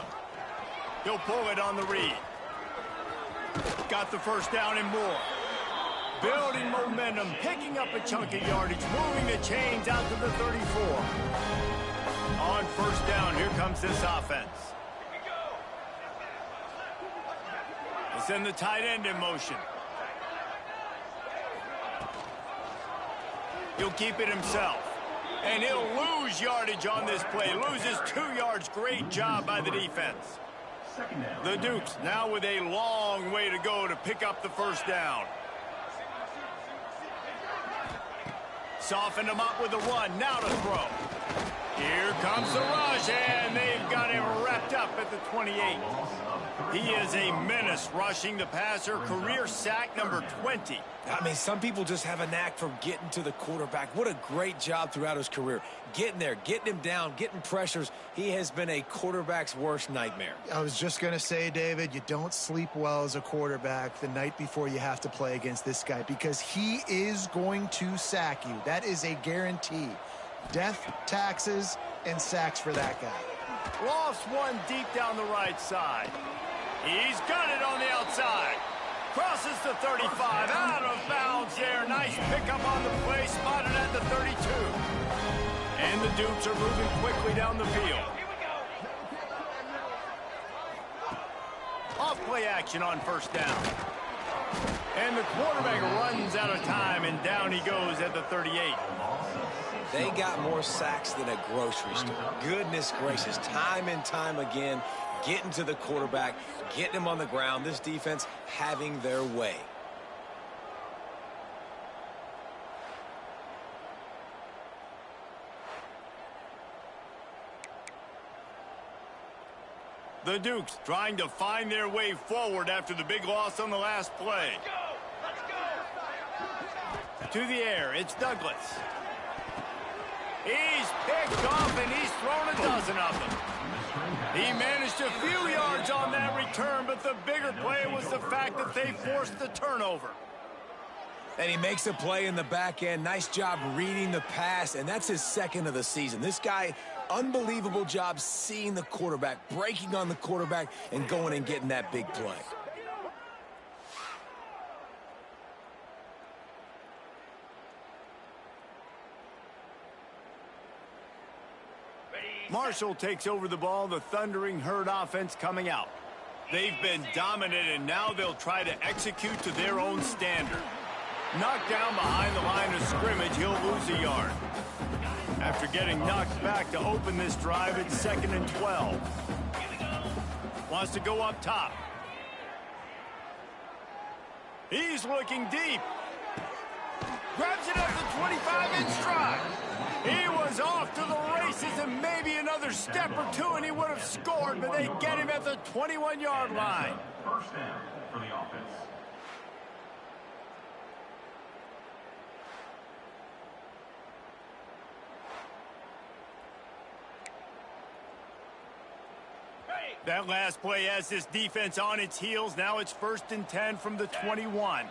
A: He'll pull it on the read. Got the first down and more. Building momentum, picking up a chunk of yardage, moving the chains out to the 34. On first down, here comes this offense. They send the tight end in motion. He'll keep it himself. And he'll lose yardage on this play. Loses 2 yards. Great job by the defense. The Dukes now with a long way to go to pick up the first down. Soften them up with the run. Now to throw. Here comes the rush, and they've got him wrapped up at the 28. He is a menace rushing the passer. Career sack number 20.
B: I mean, some people just have a knack for getting to the quarterback. What a great job throughout his career. Getting there, getting him down, getting pressures. He has been a quarterback's worst nightmare.
C: I was just going to say, David, you don't sleep well as a quarterback the night before you have to play against this guy because he is going to sack you. That is a guarantee. Death, taxes, and sacks for that guy.
A: Lost one deep down the right side. He's got it on the outside. Crosses the 35, out of bounds there. Nice pickup on the play, spotted at the 32. And the Dukes are moving quickly down the field. Off play action on first down. And the quarterback runs out of time, and down he goes at the 38.
B: They got more sacks than a grocery store. Goodness gracious, time and time again, getting to the quarterback, getting him on the ground. This defense having their way.
A: The Dukes trying to find their way forward after the big loss on the last play.
F: Let's go.
A: To the air, it's Douglas. He's picked off, and he's thrown a dozen of them. He managed a few yards on that return, but the bigger play was the fact that they forced the turnover.
B: And he makes a play in the back end. Nice job reading the pass, and that's his second of the season. This guy, unbelievable job seeing the quarterback, breaking on the quarterback, and going and getting that big play.
A: Marshall takes over the ball. The Thundering Herd offense coming out. They've been dominant, and now they'll try to execute to their own standard. Knocked down behind the line of scrimmage, he'll lose a yard. After getting knocked back to open this drive, it's 2nd and 12. Wants to go up top. He's looking deep. Grabs it at the 25-inch stride. He was off to the races, and maybe another step or two and he would have scored, but they get him at the 21-yard line.
D: First down for the offense.
A: That last play has this defense on its heels. Now it's 1st and 10 from the 21.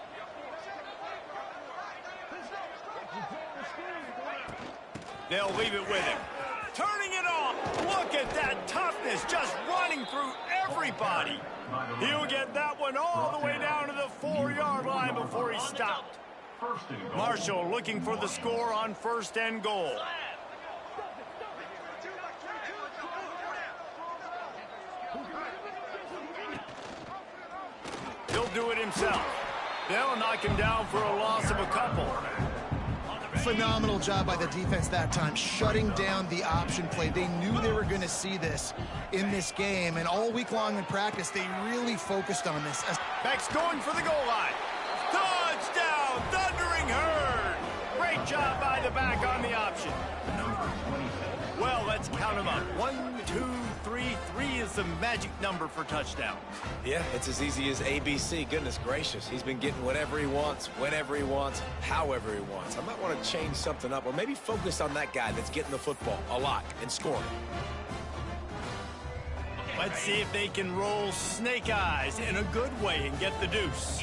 A: They'll leave it with him. Turning it off. Look at that toughness, just running through everybody. He'll get that one all the way down to the 4-yard line before he stopped. Marshall looking for the score on 1st and goal. He'll do it himself. They'll knock him down for a loss of a couple.
C: Phenomenal job by the defense that time, shutting down the option play. They knew they were going to see this in this game, and all week long in practice, they really focused on this.
A: Beck's going for the goal line. Touchdown, Thundering Herd. Great job by the back on the option. Well, let's count them up. 1, 2, 3. 3 is the magic number for touchdown.
B: Yeah, it's as easy as ABC. Goodness gracious. He's been getting whatever he wants, whenever he wants, however he wants. I might want to change something up or maybe focus on that guy that's getting the football a lot and scoring.
A: Let's see if they can roll snake eyes in a good way and get the deuce.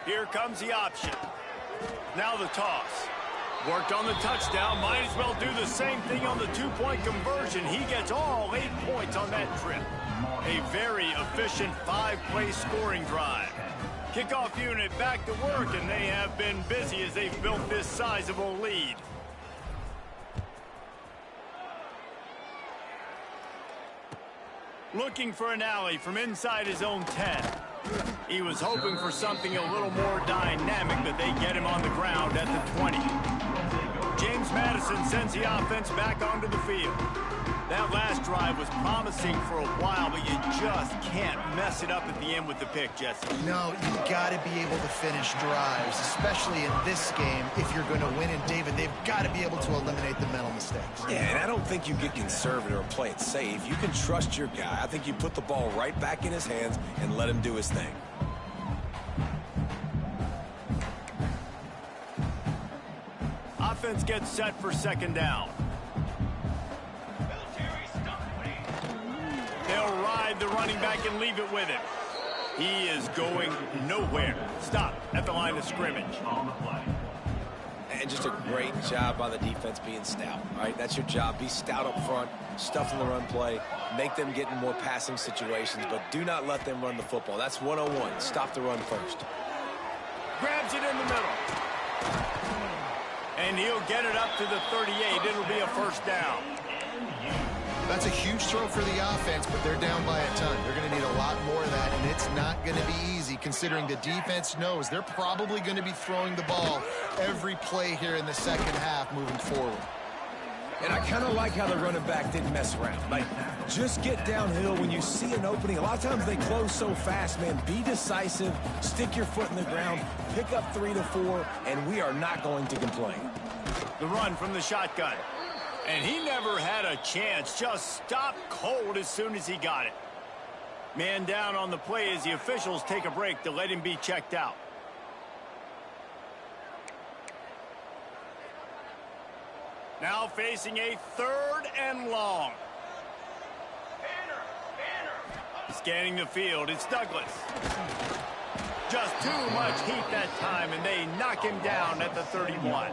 A: Here comes the option. Now the toss. Worked on the touchdown, might as well do the same thing on the 2-point conversion. He gets all 8 points on that trip. A very efficient 5-play scoring drive. Kickoff unit back to work, and they have been busy as they've built this sizable lead. Looking for an alley from inside his own 10. He was hoping for something a little more dynamic, but they get him on the ground at the 20. James Madison sends the offense back onto the field. That last drive was promising for a while, but you just can't mess it up at the end with the pick, Jesse.
C: No, you got to be able to finish drives, especially in this game. If you're going to win, and David, they've got to be able to eliminate the mental mistakes.
B: Yeah, and I don't think you get conservative or play it safe. You can trust your guy. I think you put the ball right back in his hands and let him do his thing.
A: Offense gets set for 2nd down. They'll ride the running back and leave it with him. He is going nowhere. Stop at the line of scrimmage.
B: And just a great job by the defense being stout, right? That's your job. Be stout up front, stuff in the run play, make them get in more passing situations, but do not let them run the football. That's 101. Stop the run first.
A: Grabs it in the middle. And he'll get it up to the 38. It'll be a 1st down.
C: That's a huge throw for the offense, but they're down by a ton. They're going to need a lot more of that, and it's not going to be easy considering the defense knows they're probably going to be throwing the ball every play here in the 2nd half moving forward.
B: And I kind of like how the running back didn't mess around. Like, just get downhill when you see an opening. A lot of times they close so fast, man. Be decisive, stick your foot in the ground, pick up 3 to 4, and we are not going to complain.
A: The run from the shotgun. And he never had a chance. Just stopped cold as soon as he got it. Man down on the play as the officials take a break to let him be checked out. Now facing a 3rd and long. Scanning the field, it's Douglas. Just too much heat that time, and they knock him down at the 31.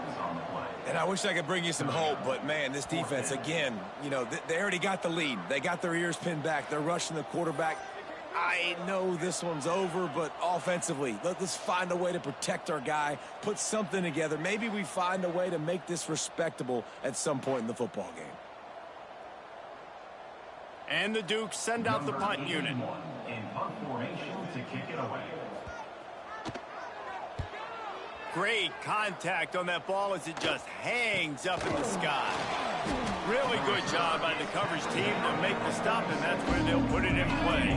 B: And I wish I could bring you some hope, but, man, this defense, again, you know, they already got the lead. They got their ears pinned back. They're rushing the quarterback. I know this one's over, but offensively, let's find a way to protect our guy, put something together. Maybe we find a way to make this respectable at some point in the football game.
A: And the Dukes send out the punt unit.
D: In punt formation to kick it away.
A: Great contact on that ball as it just hangs up in the sky. Really good job by the coverage team to make the stop, and that's where they'll put it in play.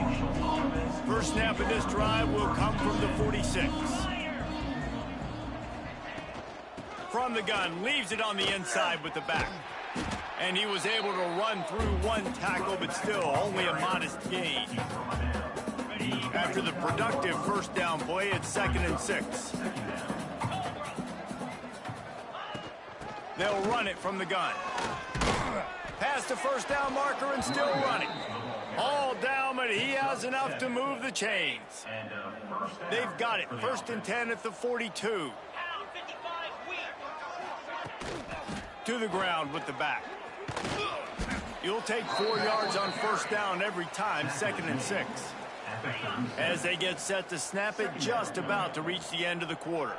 A: First snap of this drive will come from the 46. From the gun, leaves it on the inside with the back. And he was able to run through one tackle, but still only a modest gain. After the productive first down play, it's 2nd and 6. They'll run it from the gun. Past the first down marker and still running. All down, but he has enough to move the chains. They've got it. 1st and 10 at the 42. To the ground with the back. You'll take 4 yards on first down every time, 2nd and 6. As they get set to snap it, just about to reach the end of the quarter.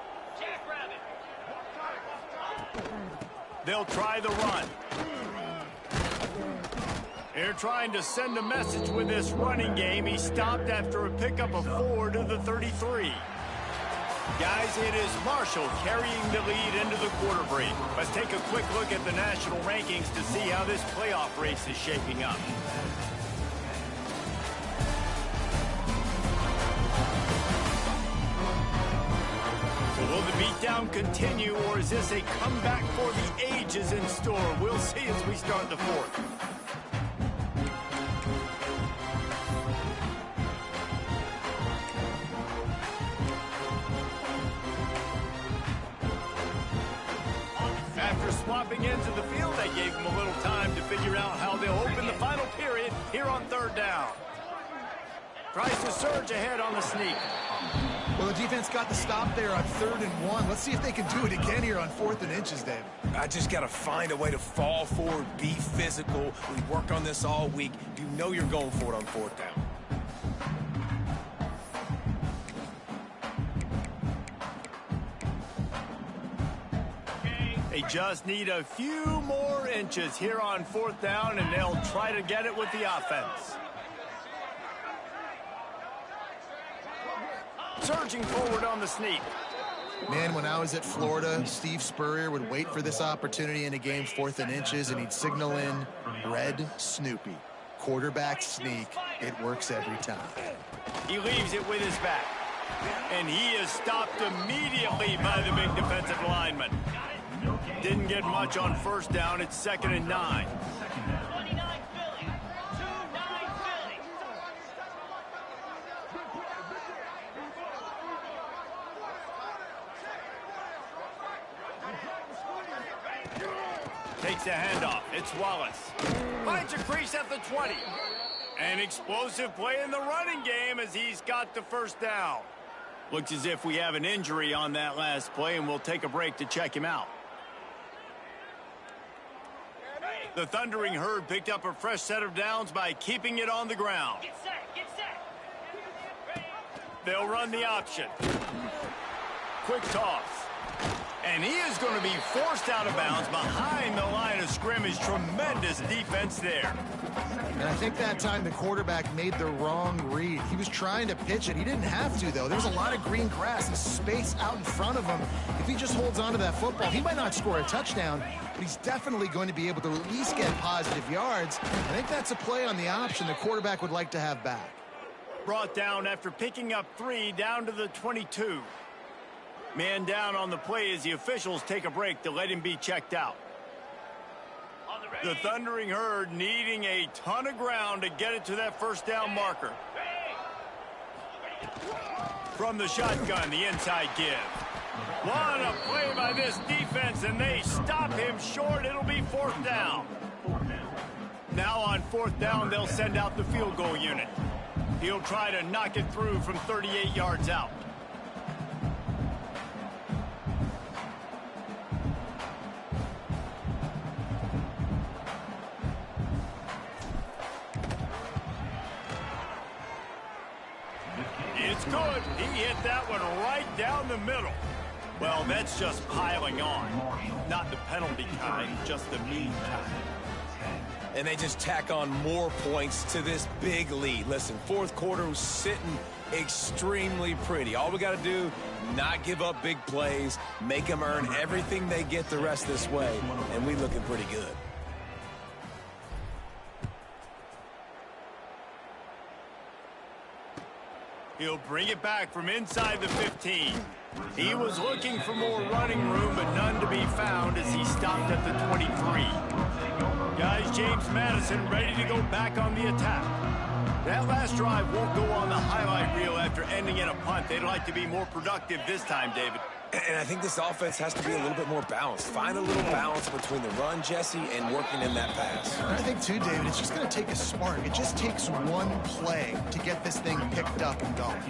A: They'll try the run. They're trying to send a message with this running game. He stopped after a pickup of 4 to the 33. Guys, it is Marshall carrying the lead into the quarter break. Let's take a quick look at the national rankings to see how this playoff race is shaping up. Will the beatdown continue, or is this a comeback for the ages in store? We'll see as we start the 4th. After swapping into the field, they gave him a little time to figure out how they'll open the final period here on 3rd down. Tries to surge ahead on the sneak.
C: Well, the defense got the stop there on 3rd and 1. Let's see if they can do it again here on 4th and inches, Dave.
B: I just got to find a way to fall forward, be physical. We work on this all week. You know you're going for it on 4th down.
A: They just need a few more inches here on 4th down, and they'll try to get it with the offense. Surging forward on the sneak.
C: Man, when I was at Florida, Steve Spurrier would wait for this opportunity in a game, 4th and inches, and he'd signal in red Snoopy. Quarterback sneak. It works every time.
A: He leaves it with his back. And he is stopped immediately by the big defensive lineman. Didn't get much on first down. It's 2nd and 9. Takes a handoff. It's Wallace. Finds a crease at the 20. An explosive play in the running game as he's got the first down. Looks as if we have an injury on that last play, and we'll take a break to check him out. The Thundering Herd picked up a fresh set of downs by keeping it on the ground.
F: Get set, get set.
A: They'll run the option. Quick toss. And he is going to be forced out of bounds behind the line of scrimmage. Tremendous defense there.
C: And I think that time the quarterback made the wrong read. He was trying to pitch it. He didn't have to, though. There's a lot of green grass and space out in front of him. If he just holds on to that football, he might not score a touchdown, but he's definitely going to be able to at least get positive yards. I think that's a play on the option the quarterback would like to have back.
A: Brought down after picking up 3 down to the 22. Man down on the play as the officials take a break to let him be checked out. The Thundering Herd needing a ton of ground to get it to that first down marker. From the shotgun, the inside give. What a play by this defense, and they stop him short. It'll be 4th down. Now on 4th down, they'll send out the field goal unit. He'll try to knock it through from 38 yards out. That's good. He hit that one right down the middle. Well, that's just piling on. Not the penalty kind, just the mean kind.
B: And they just tack on more points to this big lead. Listen, fourth quarter was sitting extremely pretty. All we got to do, not give up big plays, make them earn everything they get the rest this way, and we looking pretty good.
A: He'll bring it back from inside the 15. He was looking for more running room, but none to be found as he stopped at the 23. Guys, James Madison ready to go back on the attack. That last drive won't go on the highlight reel after ending in a punt. They'd like to be more productive this time, David.
B: And I think this offense has to be a little bit more balanced. Find a little balance between the run, Jesse, and working in that pass.
C: I think, too, David, it's just going to take a spark. It just takes one play to get this thing picked up and going.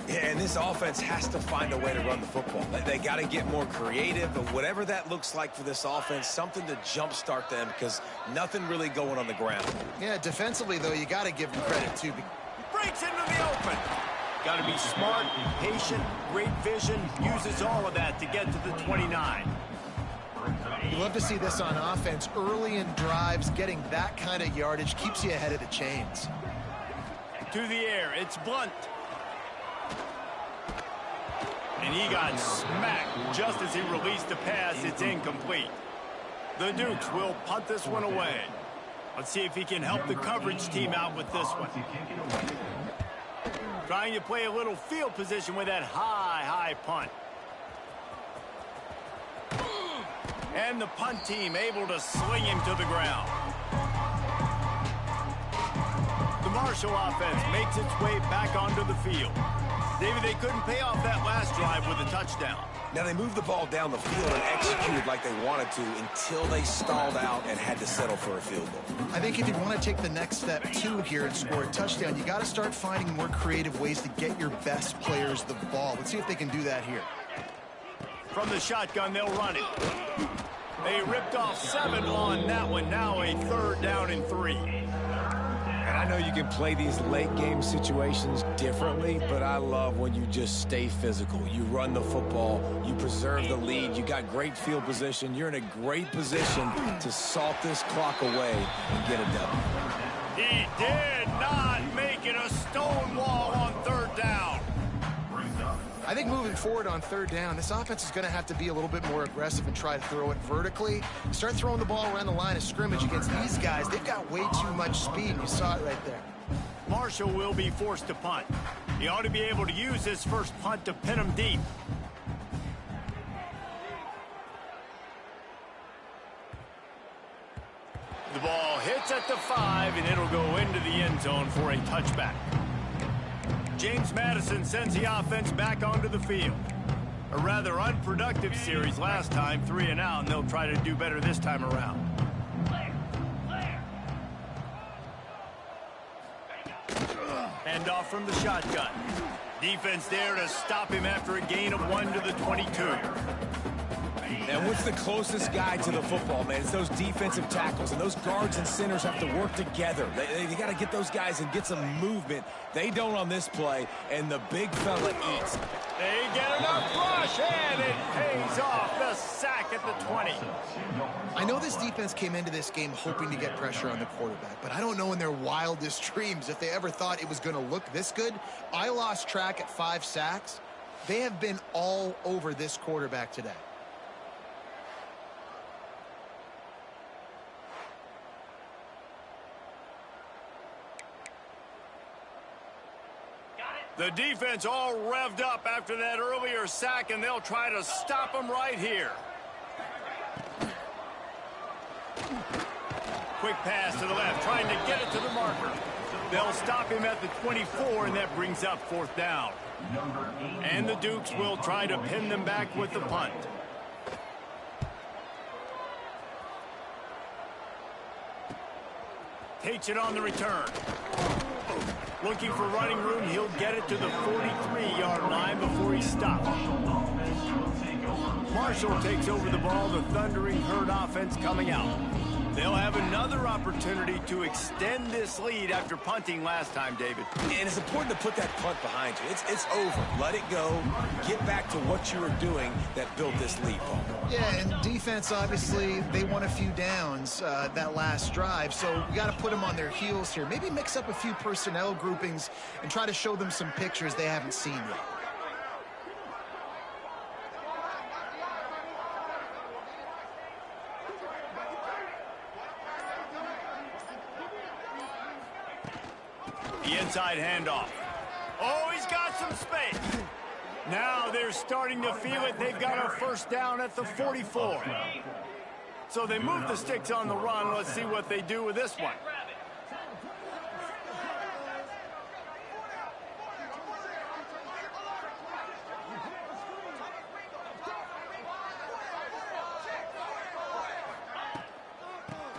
B: Yeah, and this offense has to find a way to run the football. They got to get more creative, but whatever that looks like for this offense, something to jumpstart them because nothing really going on the ground.
C: Yeah, defensively, though, you got to give them credit, too.
A: Breaks into the open. Got to be smart, patient, great vision, uses all of that to get to the 29.
C: You love to see this on offense. Early in drives, getting that kind of yardage keeps you ahead of the chains.
A: To the air, it's Blunt. And he got smacked just as he released the pass. It's incomplete. The Dukes will punt this one away. Let's see if he can help the coverage team out with this one. Trying to play a little field position with that high punt. And the punt team able to sling him to the ground. The Marshall offense makes its way back onto the field. David, they couldn't pay off that last drive with a touchdown.
B: Now, they moved the ball down the field and executed like they wanted to until they stalled out and had to settle for a field goal.
C: I think if you want to take the next step, too, here and score a touchdown, you got to start finding more creative ways to get your best players the ball. Let's see if they can do that here.
A: From the shotgun, they'll run it. They ripped off 7 on that one. Now a 3rd down and 3.
B: And I know you can play these late game situations differently, but I love when you just stay physical. You run the football, you preserve the lead, you got great field position, you're in a great position to salt this clock away and get a W.
A: He did not make it a stone wall on 3rd down.
C: I think moving forward on 3rd down, this offense is going to have to be a little bit more aggressive and try to throw it vertically. Start throwing the ball around the line of scrimmage against these guys. They've got way too much speed. You saw it right there.
A: Marshall will be forced to punt. He ought to be able to use his first punt to pin him deep. The ball hits at the 5, and it'll go into the end zone for a touchback. James Madison sends the offense back onto the field. A rather unproductive series last time, 3 and out, and they'll try to do better this time around. Hand off from the shotgun. Defense there to stop him after a gain of 1 to the 22.
B: And what's the closest guy to the football, man? It's those defensive tackles, and those guards and centers have to work together. They got to get those guys and get some movement. They don't on this play, and the big fella eats.
A: They get enough rush, and it pays off. The sack at the 20.
C: I know this defense came into this game hoping to get pressure on the quarterback, but I don't know in their wildest dreams if they ever thought it was going to look this good. I lost track at 5 sacks. They have been all over this quarterback today.
A: The defense all revved up after that earlier sack, and they'll try to stop him right here. Quick pass to the left, trying to get it to the marker. They'll stop him at the 24, and that brings up 4th down. And the Dukes will try to pin them back with the punt. Takes it on the return. Looking for running room, he'll get it to the 43-yard line before he stops. Marshall takes over the ball, the Thundering Herd offense coming out. They'll have another opportunity to extend this lead after punting last time, David.
B: And it's important to put that punt behind you. It's over. Let it go. Get back to what you were doing that built this lead, Paul.
C: Yeah, and defense, obviously, they won a few downs that last drive, so we got to put them on their heels here. Maybe mix up a few personnel groupings and try to show them some pictures they haven't seen yet.
A: The inside handoff. Oh, he's got some space. Now they're starting to feel it. They've got a first down at the 44. So they move the sticks on the run. Let's see what they do with this one.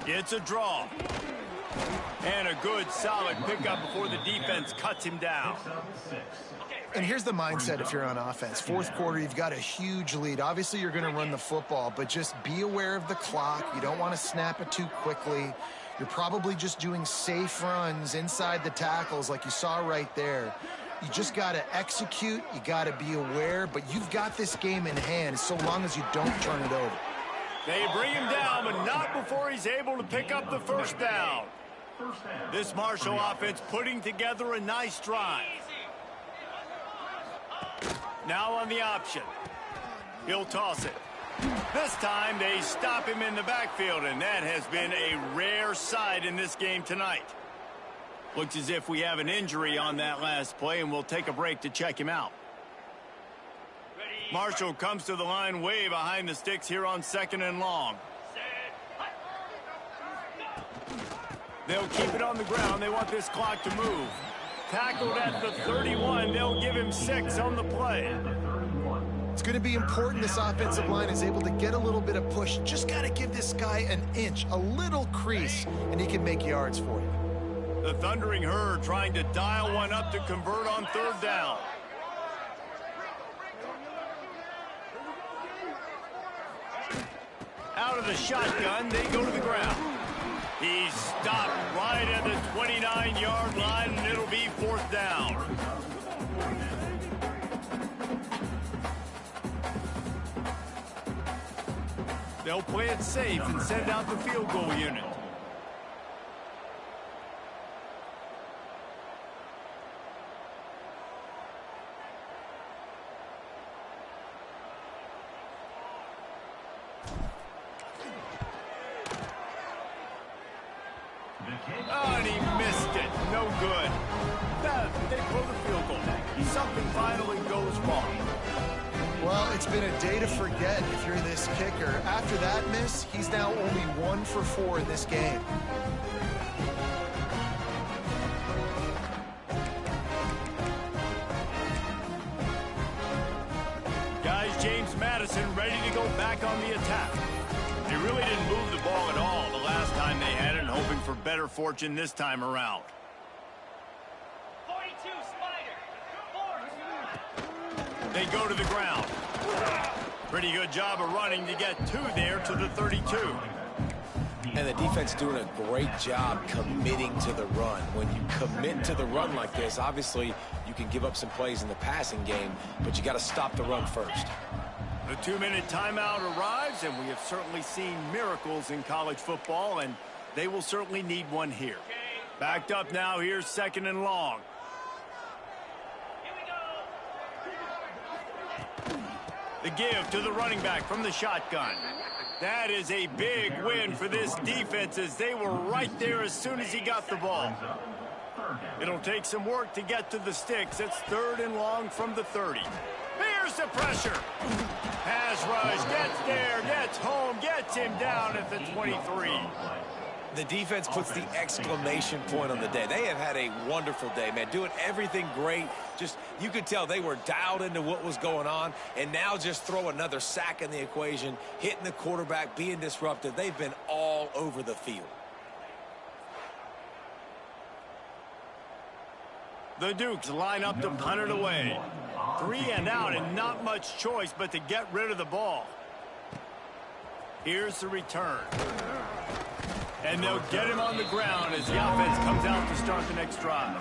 A: It's a draw. And a good, solid pickup before the defense cuts him down.
C: And here's the mindset if you're on offense. Fourth quarter, you've got a huge lead. Obviously, you're going to run the football, but just be aware of the clock. You don't want to snap it too quickly. You're probably just doing safe runs inside the tackles like you saw right there. You just got to execute. You got to be aware, but you've got this game in hand so long as you don't turn it over.
A: They bring him down, but not before he's able to pick up the first down. This Marshall offense putting together a nice drive. Now on the option. He'll toss it. This time they stop him in the backfield, and that has been a rare sight in this game tonight. Looks as if we have an injury on that last play, and we'll take a break to check him out. Marshall comes to the line way behind the sticks here on 2nd and long. They'll keep it on the ground. They want this clock to move. Tackled at the 31. They'll give him 6 on the play.
C: It's going to be important this offensive line is able to get a little bit of push. Just got to give this guy an inch, a little crease, and he can make yards for you.
A: The Thundering Herd trying to dial one up to convert on 3rd down. Out of the shotgun, they go to the ground. He's stopped right at the 29-yard line, and it'll be 4th down. They'll play it safe and send out the field goal unit. Oh, and he missed it. No good. They pull the field goal. Something finally goes wrong.
C: Well, it's been a day to forget if you're this kicker. After that miss, he's now only 1 for 4 in this game.
A: Guys, James Madison ready to go back on the attack. They really didn't move the ball at all the last time they had it, and hoping for better fortune this time around.
F: 42, Spider.
A: They go to the ground. Pretty good job of running to get 2 there to the 32.
B: And the defense doing a great job committing to the run. When you commit to the run like this, obviously you can give up some plays in the passing game, but you got to stop the run first.
A: The 2-minute timeout arrives, and we have certainly seen miracles in college football, and they will certainly need one here. Backed up now, here's 2nd and long. The give to the running back from the shotgun. That is a big win for this defense, as they were right there as soon as he got the ball. It'll take some work to get to the sticks. It's 3rd and long from the 30. Here's the pressure. Pass rush, gets there, gets home, gets him down at the 23.
B: The defense puts the exclamation point on the day. They have had a wonderful day, man, doing everything great. Just, you could tell they were dialed into what was going on, and now just throw another sack in the equation, hitting the quarterback, being disruptive. They've been all over the field.
A: The Dukes line up to punt it away. 3 and out, and not much choice but to get rid of the ball. Here's the return. And they'll get him on the ground as the offense comes out to start the next drive.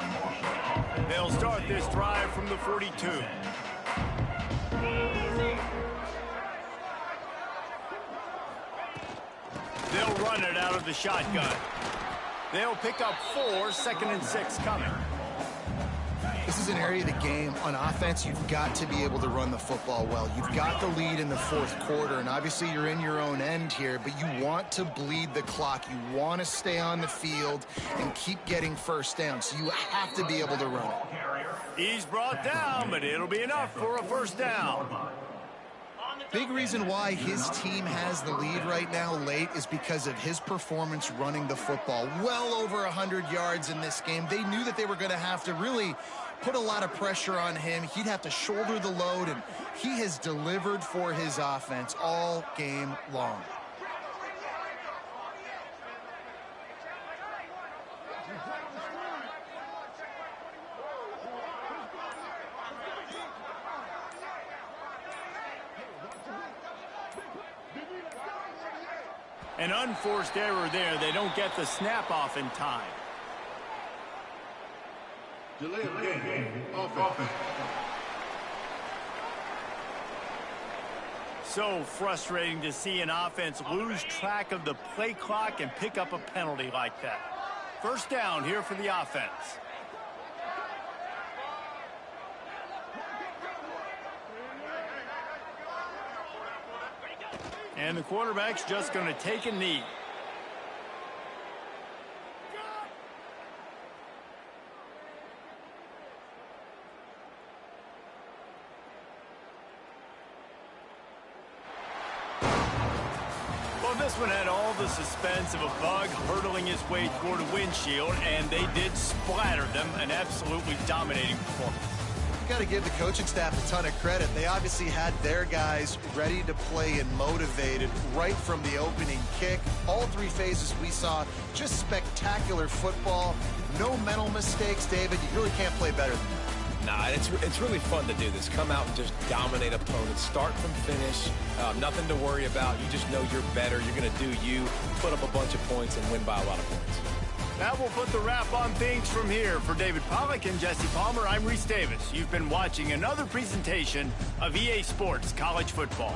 A: They'll start this drive from the 42. They'll run it out of the shotgun. They'll pick up 4, 2nd and 6 coming.
C: This is an area of the game on offense you've got to be able to run the football well. You've got the lead in the 4th quarter, and obviously you're in your own end here, but you want to bleed the clock. You want to stay on the field and keep getting first down, so you have to be able to run it.
A: He's brought down, but it'll be enough for a first down.
C: Big reason why his team has the lead right now late is because of his performance running the football. Well over 100 yards in this game. They knew that they were going to have to really put a lot of pressure on him. He'd have to shoulder the load, and he has delivered for his offense all game long.
A: An unforced error there. They don't get the snap off in time.
D: Delay of game. Offense.
A: So frustrating to see an offense lose track of the play clock and pick up a penalty like that. First down here for the offense. And the quarterback's just going to take a knee. Well, this one had all the suspense of a bug hurtling his way toward a windshield, and they did splatter them. An absolutely dominating performance.
C: Got to give the coaching staff a ton of credit. They obviously had their guys ready to play and motivated right from the opening kick. All 3 phases we saw, just spectacular football. No mental mistakes, David. You really can't play better than that.
B: Nah, it's really fun to do this. Come out and just dominate opponents, start from finish. Nothing to worry about. You just know you're better. You're going to do you, put up a bunch of points, and win by a lot of points.
A: That will put the wrap on things from here. For David Pollack and Jesse Palmer, I'm Reese Davis. You've been watching another presentation of EA Sports College Football.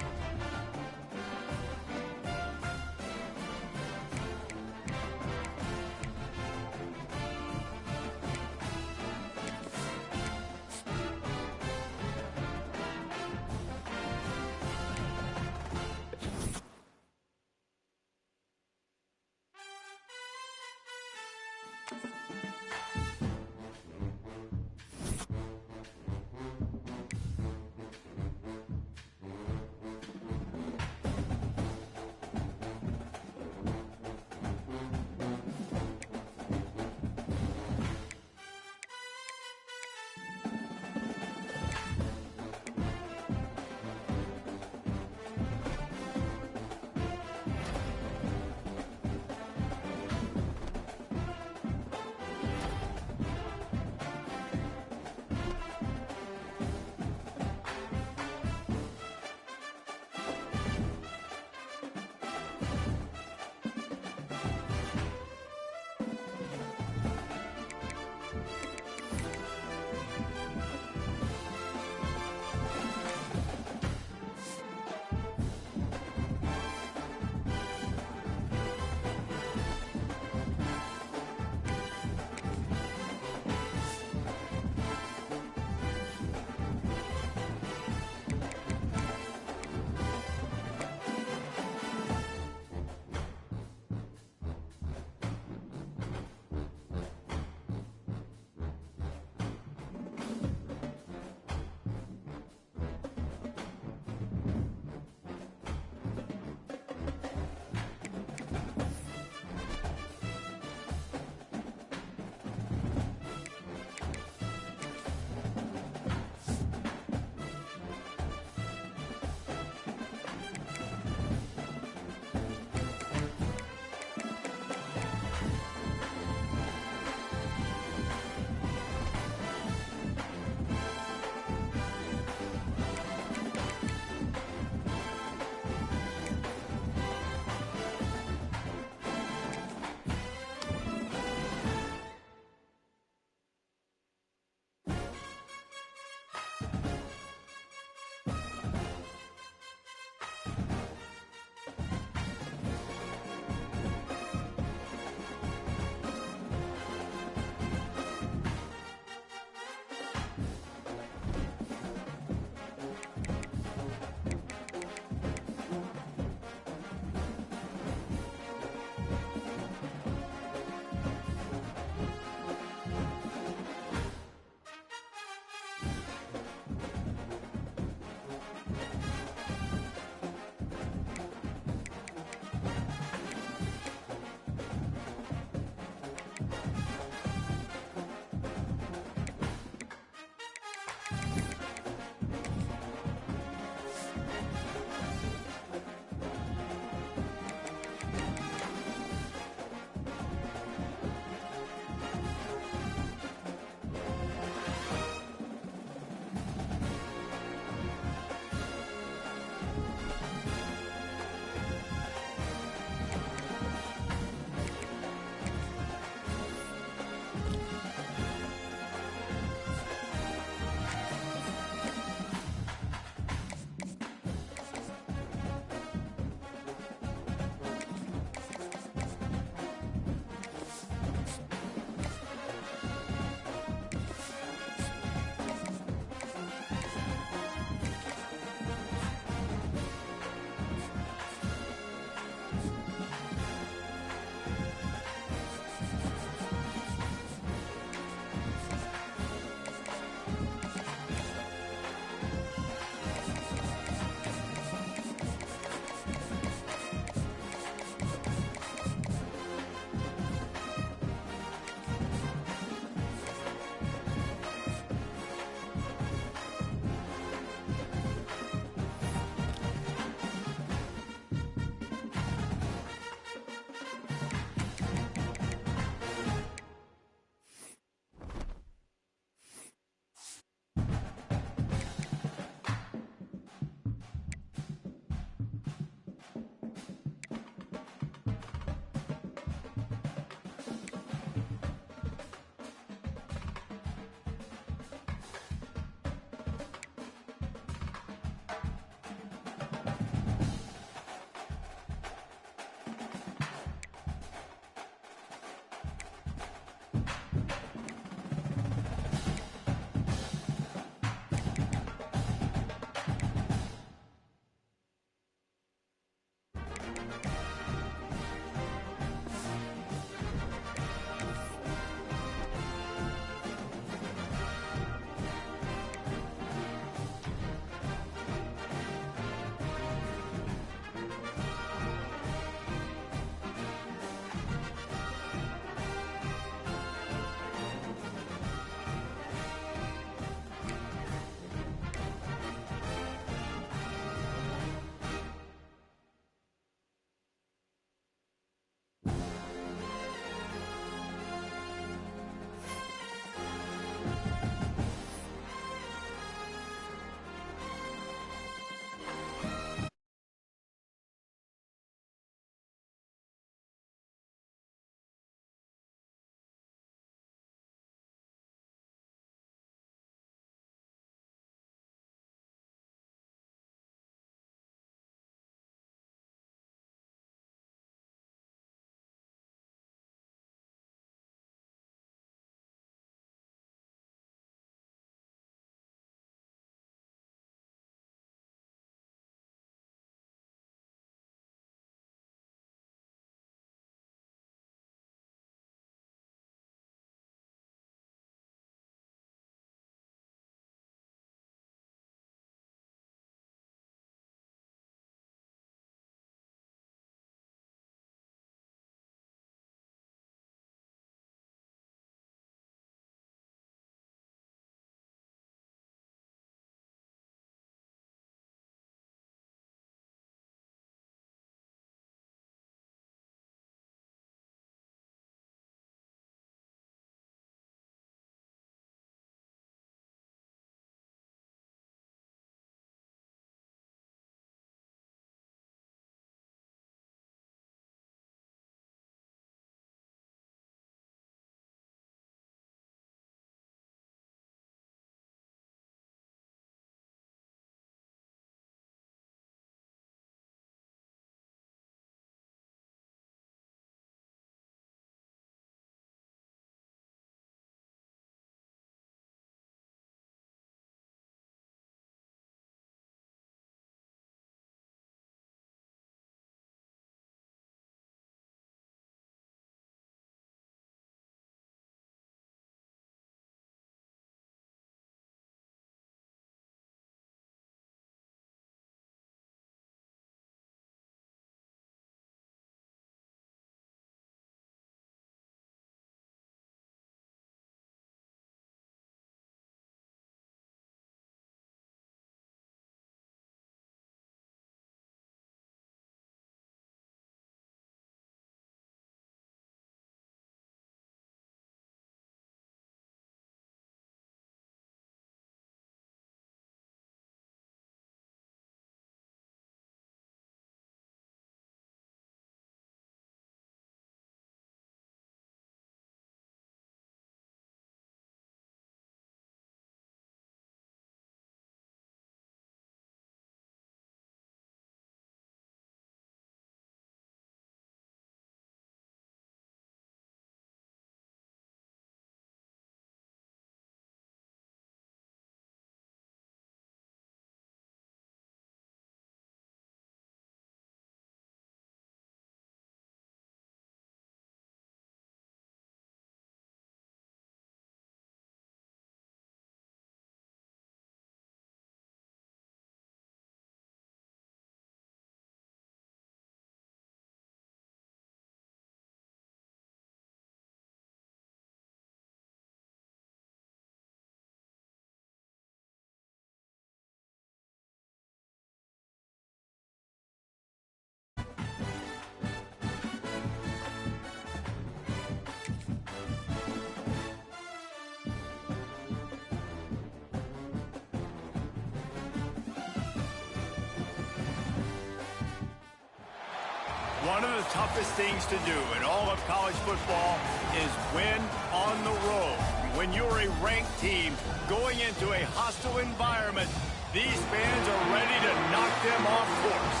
A: One of the toughest things to do in all of college football is win on the road. When you're a ranked team going into a hostile environment, these fans are ready to knock them off course.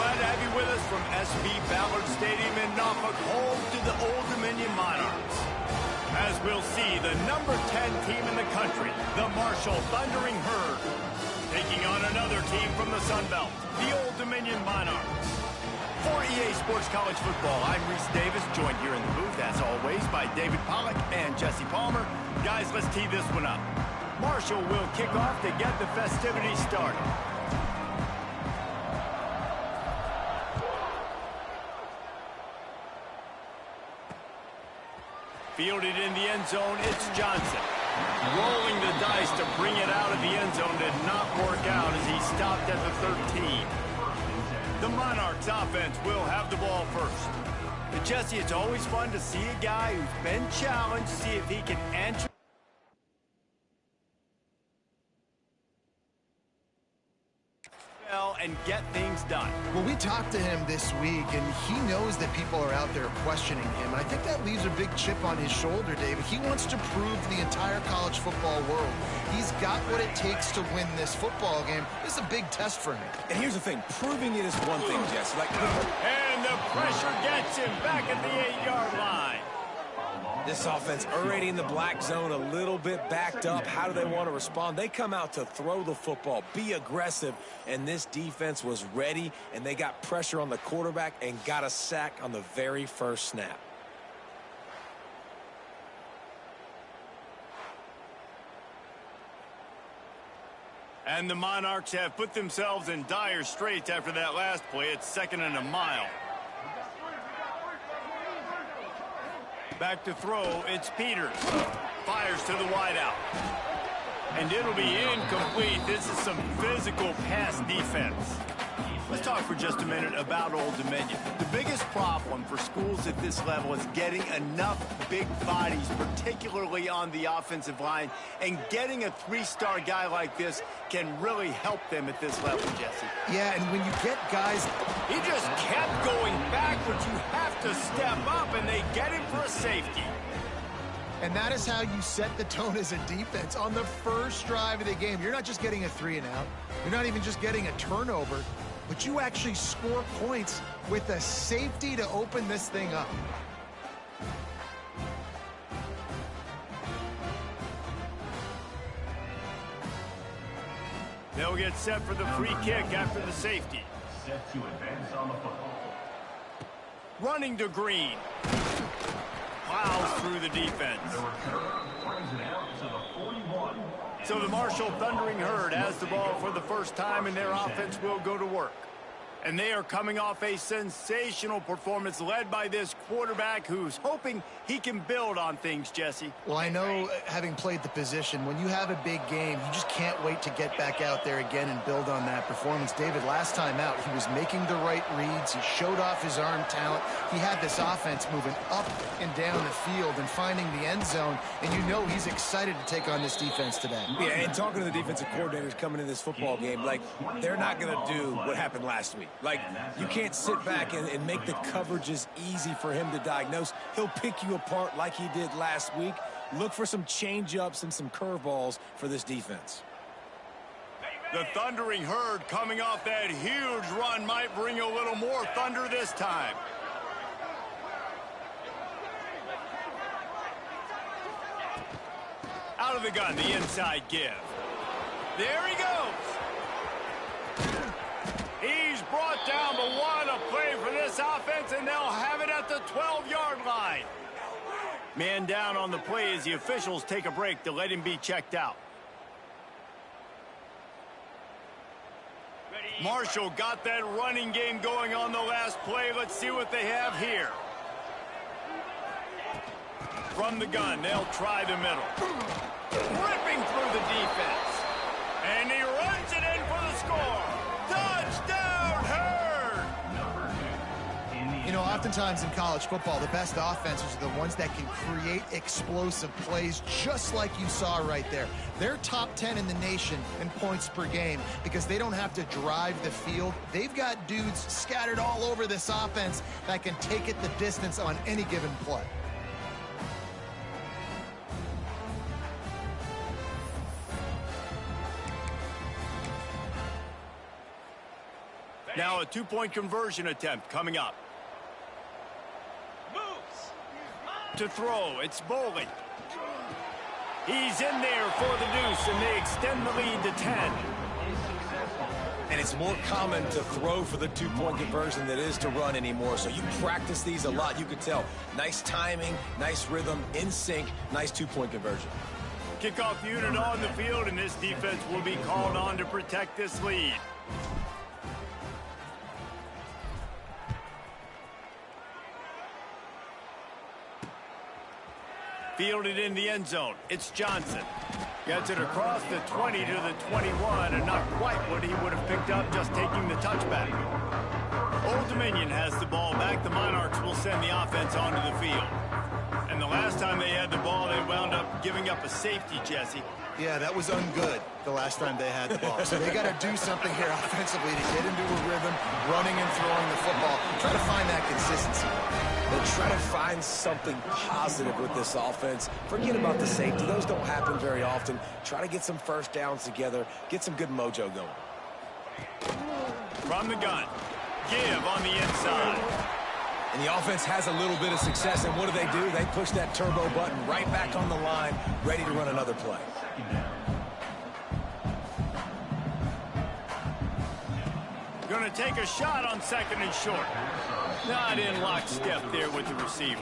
A: Glad to have you with us from SB Ballard Stadium in Norfolk, home to the Old Dominion Monarchs. As we'll see, the number 10 team in the country, the Marshall Thundering Herd, taking on another team from the Sun Belt, the Old Dominion Monarchs. For EA Sports College Football, I'm Reese Davis, joined here in the booth, as always, by David Pollack and Jesse Palmer. Guys, let's tee this one up. Marshall will kick off to get the festivities started. Fielded in the end zone, it's Johnson. Rolling the dice to bring it out of the end zone did not work out as he stopped at the 13. The Monarchs offense will have the ball first. But Jesse, it's always fun to see a guy who's been challenged, see if he can answer and get things done.
C: Well, we talked to him this week, and he knows that people are out there questioning him. And I think that leaves a big chip on his shoulder, David. He wants to prove to the entire college football world he's got what it takes to win this football game. This is a big test for him.
B: And here's the thing, proving it is one thing, Jesse.
A: And the pressure gets him back at the 8-yard line.
B: This offense already in the black zone, a little bit backed up. How do they want to respond? They come out to throw the football, be aggressive, and this defense was ready, and they got pressure on the quarterback and got a sack on the very first snap.
A: And the Monarchs have put themselves in dire straits after that last play. It's 2nd and a mile. Back to throw, it's Peters. Fires to the wideout. And it'll be incomplete. This is some physical pass defense. Let's talk for just a minute about Old Dominion. The biggest problem for schools at this level is getting enough big bodies, particularly on the offensive line, and getting a 3-star guy like this can really help them at this level, Jesse.
C: Yeah, and when you get guys...
A: He just kept going backwards. You have to step up, and they get him for a safety.
C: And that is how you set the tone as a defense. On the first drive of the game, you're not just getting a 3-and-out. You're not even just getting a turnover. But you actually score points with a safety to open this thing up.
A: They'll get set for the free kick after the safety.
D: Set to advance on the football.
A: Running to Green. Plows through the defense.
D: The return brings it out to the 41.
A: So the Marshall Thundering Herd has the ball for the first time, and their offense will go to work. And they are coming off a sensational performance led by this quarterback who's hoping he can build on things, Jesse.
C: Well, I know, having played the position, when you have a big game, you just can't wait to get back out there again and build on that performance. David, last time out, he was making the right reads. He showed off his arm talent. He had this offense moving up and down the field and finding the end zone. And you know he's excited to take on this defense today.
B: Yeah, and talking to the defensive coordinators coming into this football game, like, they're not going to do what happened last week. Like, you can't sit back and make the coverages easy for him to diagnose. He'll pick you apart like he did last week. Look for some change-ups and some curveballs for this defense.
A: The Thundering Herd coming off that huge run might bring a little more thunder this time. Out of the gun, the inside give. There he goes. He's brought down, but what a play for this offense, and they'll have it at the 12-yard line. Man down on the play as the officials take a break to let him be checked out. Marshall got that running game going on the last play. Let's see what they have here. From the gun, they'll try the middle. Ripping through the defense. And he runs it in for the score. Touchdown, Herd!
C: You know, oftentimes in college football, the best offenses are the ones that can create explosive plays, just like you saw right there. They're top 10 in the nation in points per game because they don't have to drive the field. They've got dudes scattered all over this offense that can take it the distance on any given play.
A: Now a two-point conversion attempt coming up.
F: Moves.
A: To throw, it's Bowling. He's in there for the deuce, and they extend the lead to 10.
B: And it's more common to throw for the two-point conversion than it is to run anymore. So you practice these a lot. You could tell. Nice timing, nice rhythm, in sync, nice two-point conversion.
A: Kickoff unit on the field, and this defense will be called on to protect this lead. Fielded in the end zone. It's Johnson. Gets it across the 20 to the 21, and not quite what he would have picked up just taking the touchback. Old Dominion has the ball back. The Monarchs will send the offense onto the field. And the last time they had the ball, they wound up giving up a safety, Jesse.
C: Yeah, that was ungood the last time they had the ball. So they got to do something here offensively to get into a rhythm, running and throwing the football. Try to find that consistency.
B: They'll try to find something positive with this offense. Forget about the safety. Those don't happen very often. Try to get some first downs together. Get some good mojo going.
A: From the gun. Give on the inside.
B: And the offense has a little bit of success, and what do? They push that turbo button right back on the line, ready to run another play.
A: Going to take a shot on second and short. Not in lockstep there with the receiver.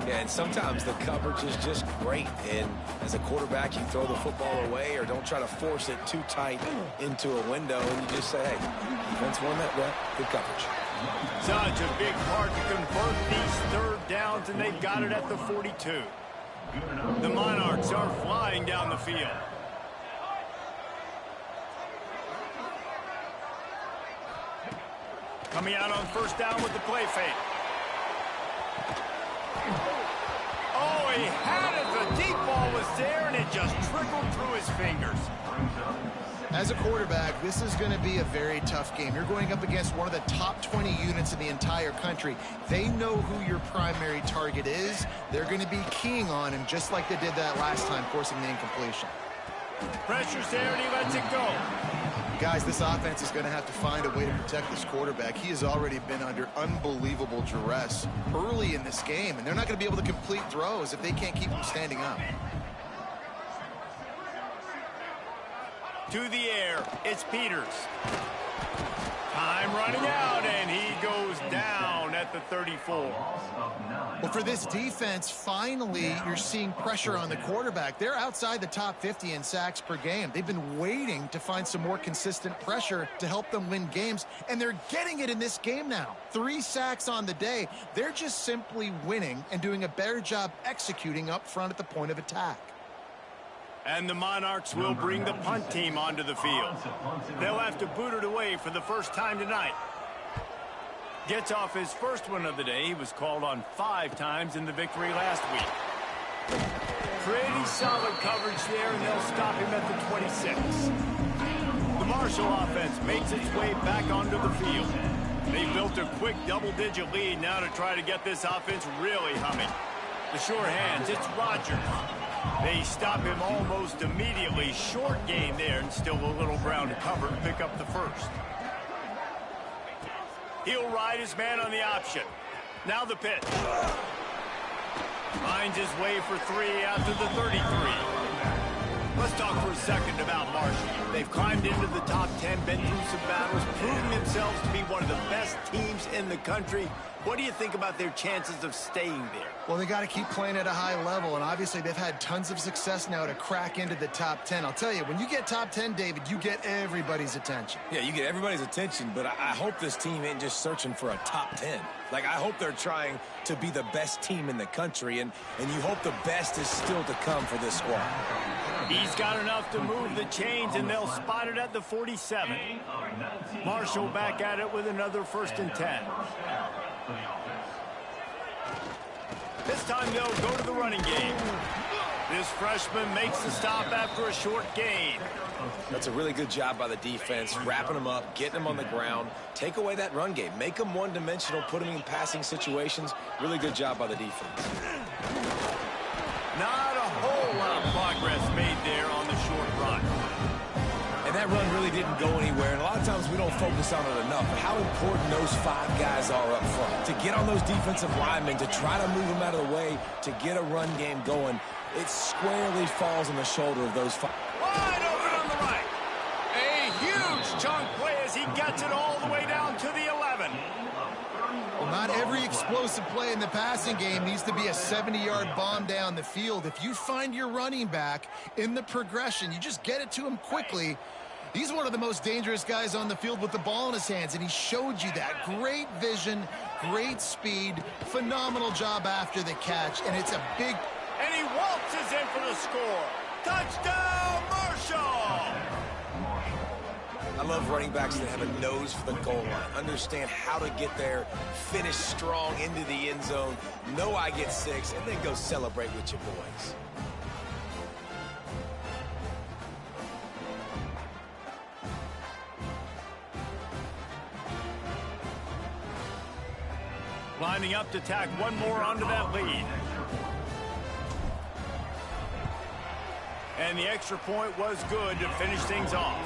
B: Yeah, and sometimes the coverage is just great. And as a quarterback, you throw the football away or don't try to force it too tight into a window, and you just say, hey, defense won that rep, good coverage.
A: Such a big part to convert these third downs, and they've got it at the 42. The Monarchs are flying down the field. Coming out on first down with the play fake. Oh, he had it. The deep ball was there, and it just trickled through his fingers.
C: As a quarterback, this is going to be a very tough game. You're going up against one of the top 20 units in the entire country. They know who your primary target is. They're going to be keying on him just like they did that last time, forcing the incompletion.
A: Pressure's there, and he lets it go.
C: Guys, this offense is going to have to find a way to protect this quarterback. He has already been under unbelievable duress early in this game, and they're not going to be able to complete throws if they can't keep him standing up.
A: To the air, it's Peters. Time running out, and he goes down at the 34.
C: Well, for this defense, finally, you're seeing pressure on the quarterback. They're outside the top 50 in sacks per game. They've been waiting to find some more consistent pressure to help them win games, and they're getting it in this game now. 3 sacks on the day. They're just simply winning and doing a better job executing up front at the point of attack.
A: And the Monarchs will bring the punt team onto the field. They'll have to boot it away for the first time tonight. Gets off his first one of the day. He was called on 5 times in the victory last week. Pretty solid coverage there, and they'll stop him at the 26. The Marshall offense makes its way back onto the field. They built a quick double-digit lead now to try to get this offense really humming. The sure hands, it's Rodgers. They stop him almost immediately. Short gain there, and still a little ground to cover to pick up the first. He'll ride his man on the option. Now the pitch. Finds his way for 3 out to the 33. Let's talk for a second about Marshall. They've climbed into the top 10, been through some battles, proven themselves to be one of the best teams in the country. What do you think about their chances of staying there?
C: Well, they got to keep playing at a high level, and obviously they've had tons of success now to crack into the top 10. I'll tell you, when you get top 10, David, you get everybody's attention.
B: Yeah, you get everybody's attention, but I hope this team ain't just searching for a top 10. Like, I hope they're trying to be the best team in the country, and you hope the best is still to come for this squad.
A: He's got enough to move the chains, and they'll spot it at the 47. Marshall back at it with another 1st and 10. This time they'll go to the running game. This freshman makes the stop after a short gain.
B: That's a really good job by the defense, wrapping them up, getting them on the ground. Take away that run game. Make them one-dimensional, put them in passing situations. Really good job by the defense.
A: Not a whole lot of progress made there on the short run.
B: And that run really didn't go anywhere. And a lot of times we don't focus on it enough. But how important those 5 guys are up front. To get on those defensive linemen, to try to move them out of the way, to get a run game going, it squarely falls on the shoulder of those 5.
A: Wide open on the right. A huge chunk play as he gets it all the way down to the 11.
C: Well, not every explosive play in the passing game needs to be a 70-yard bomb down the field. If you find your running back in the progression, you just get it to him quickly. He's one of the most dangerous guys on the field with the ball in his hands, and he showed you that. Great vision, great speed, phenomenal job after the catch, and it's a big...
A: And he waltzes in for the score. Touchdown, Marshall!
B: I love running backs that have a nose for the goal line, understand how to get there, finish strong into the end zone, know I get 6, and then go celebrate with your boys.
A: Lining up to tack one more onto that lead. And the extra point was good to finish things off.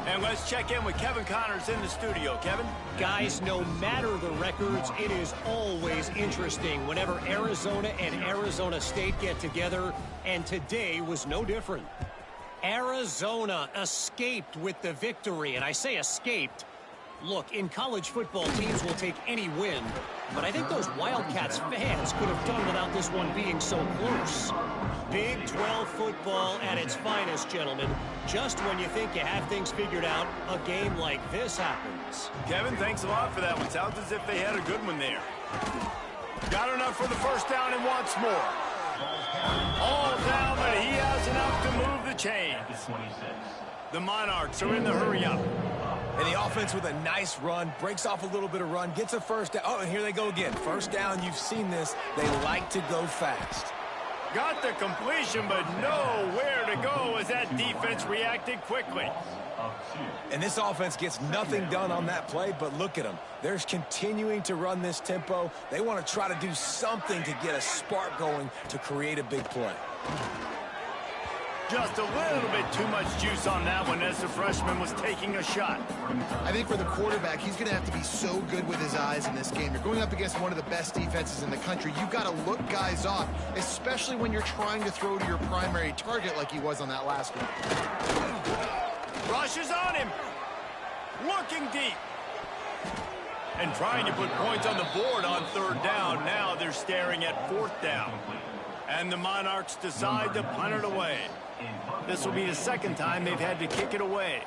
A: And let's check in with Kevin Connors in the studio. Kevin?
E: Guys, no matter the records, it is always interesting whenever Arizona and Arizona State get together, and today was no different. Arizona escaped with the victory, and I say escaped. Look, in college football, teams will take any win, but I think those Wildcats fans could have done without this one being so close. Big 12 football at its finest, gentlemen. Just when you think you have things figured out, a game like this happens.
A: Kevin, thanks a lot for that one. Sounds as if they had a good one there. Got enough for the 1st down and wants more. All down, but he has enough to move the chains. The Monarchs are in the hurry-up.
B: And the offense with a nice run, breaks off a little bit of run, gets a 1st down. Oh, and here they go again. 1st down, you've seen this. They like to go fast.
A: Got the completion, but nowhere to go as that defense reacted quickly.
B: And this offense gets nothing done on that play, but look at them. They're continuing to run this tempo. They want to try to do something to get a spark going to create a big play.
A: Just a little bit too much juice on that one as the freshman was taking a shot.
C: I think for the quarterback, he's going to have to be so good with his eyes in this game. You're going up against one of the best defenses in the country. You've got to look guys off, especially when you're trying to throw to your primary target like he was on that last one.
A: Rushes on him. Looking deep. And trying to put points on the board on 3rd down. Now they're staring at 4th down. And the Monarchs decide to punt it away. This will be the 2nd time they've had to kick it away.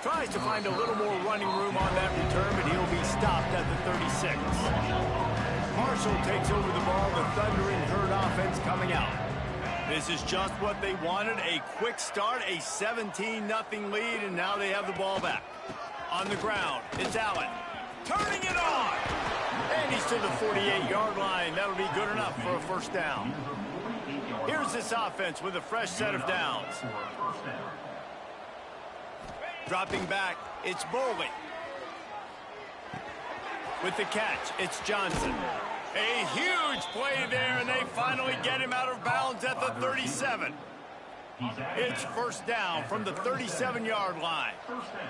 A: Tries to find a little more running room on that return, but he'll be stopped at the 36. Marshall takes over the ball, the Thundering Herd offense coming out. This is just what they wanted, a quick start, a 17-0 lead, and now they have the ball back. On the ground, it's Allen. Turning it on! And he's to the 48-yard line. That'll be good enough for a 1st down. Here's this offense with a fresh set of downs. Dropping back, it's Bowley. With the catch, it's Johnson. A huge play there, and they finally get him out of bounds at the 37. It's 1st down from the 37-yard line.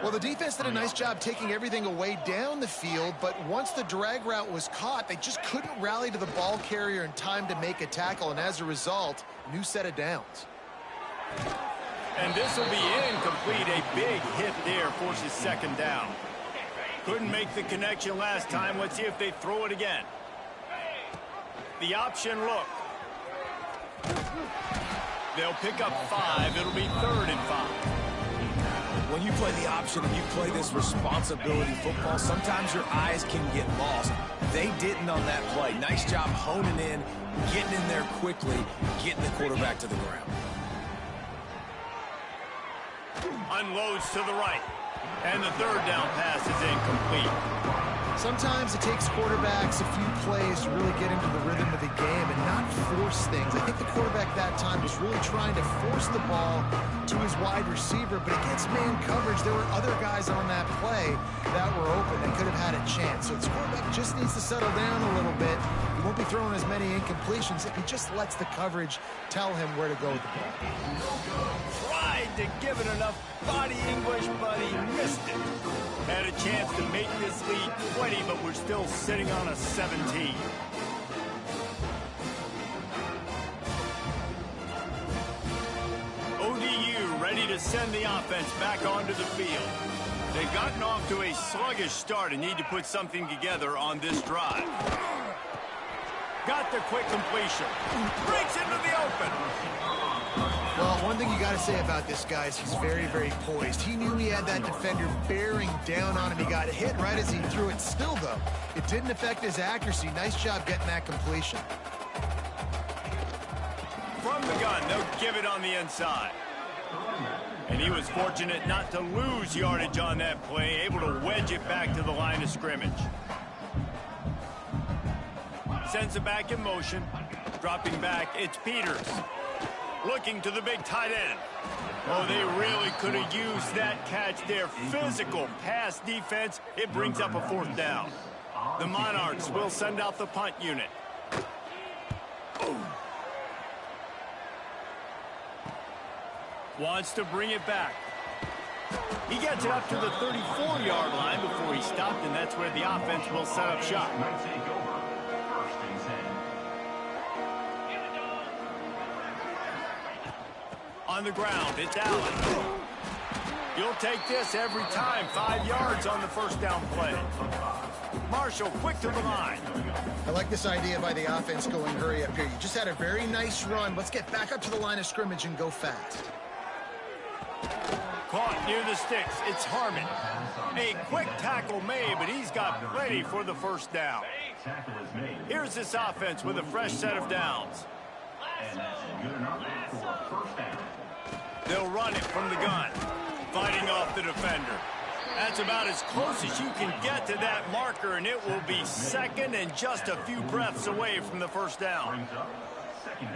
C: Well, the defense did a nice job taking everything away down the field, but once the drag route was caught, they just couldn't rally to the ball carrier in time to make a tackle, and as a result, new set of downs.
A: And this will be incomplete. A big hit there forces 2nd down. Couldn't make the connection last time. Let's see if they throw it again. The option look. They'll pick up 5. It'll be 3rd and 5.
B: When you play the option and you play this responsibility football, sometimes your eyes can get lost. They didn't on that play. Nice job honing in, getting in there quickly, getting the quarterback to the ground.
A: Unloads to the right. And the third down pass is incomplete.
C: Sometimes it takes quarterbacks a few plays to really get into the rhythm of the game and not force things. I think the quarterback that time was really trying to force the ball to his wide receiver, but against man coverage, there were other guys on that play that were open that could have had a chance. So this quarterback just needs to settle down a little bit. He won't be throwing as many incompletions if he just lets the coverage tell him where to go with the ball.
A: Tried to give it enough body English, but he missed it. Had a chance to make this lead 20, but we're still sitting on a 17. ODU ready to send the offense back onto the field. They've gotten off to a sluggish start and need to put something together on this drive. Got the quick completion. Breaks into the open.
C: Well, one thing you got to say about this guy is he's very, very poised. He knew he had that defender bearing down on him. He got hit right as he threw it. Still, though, it didn't affect his accuracy. Nice job getting that completion.
A: From the gun, they'll give it on the inside. And he was fortunate not to lose yardage on that play, able to wedge it back to the line of scrimmage. Sends it back in motion. Dropping back, it's Peters. Looking to the big tight end. Oh, they really could have used that catch there. Physical pass defense. It brings up a fourth down. The Monarchs will send out the punt unit. Wants to bring it back. He gets it up to the 34-yard line before he stopped, and that's where the offense will set up shop. On the ground, it's Allen. You'll take this every time. 5 yards on the first down play. Marshall quick to the line.
C: I like this idea by the offense going hurry up here. You just had a very nice run. Let's get back up to the line of scrimmage and go fast.
A: Caught near the sticks. It's Harmon. A quick tackle made, but he's got plenty for the first down. Here's this offense with a fresh set of downs. They'll run it from the gun, fighting off the defender. That's about as close as you can get to that marker, and it will be second and just a few breaths away from the first down.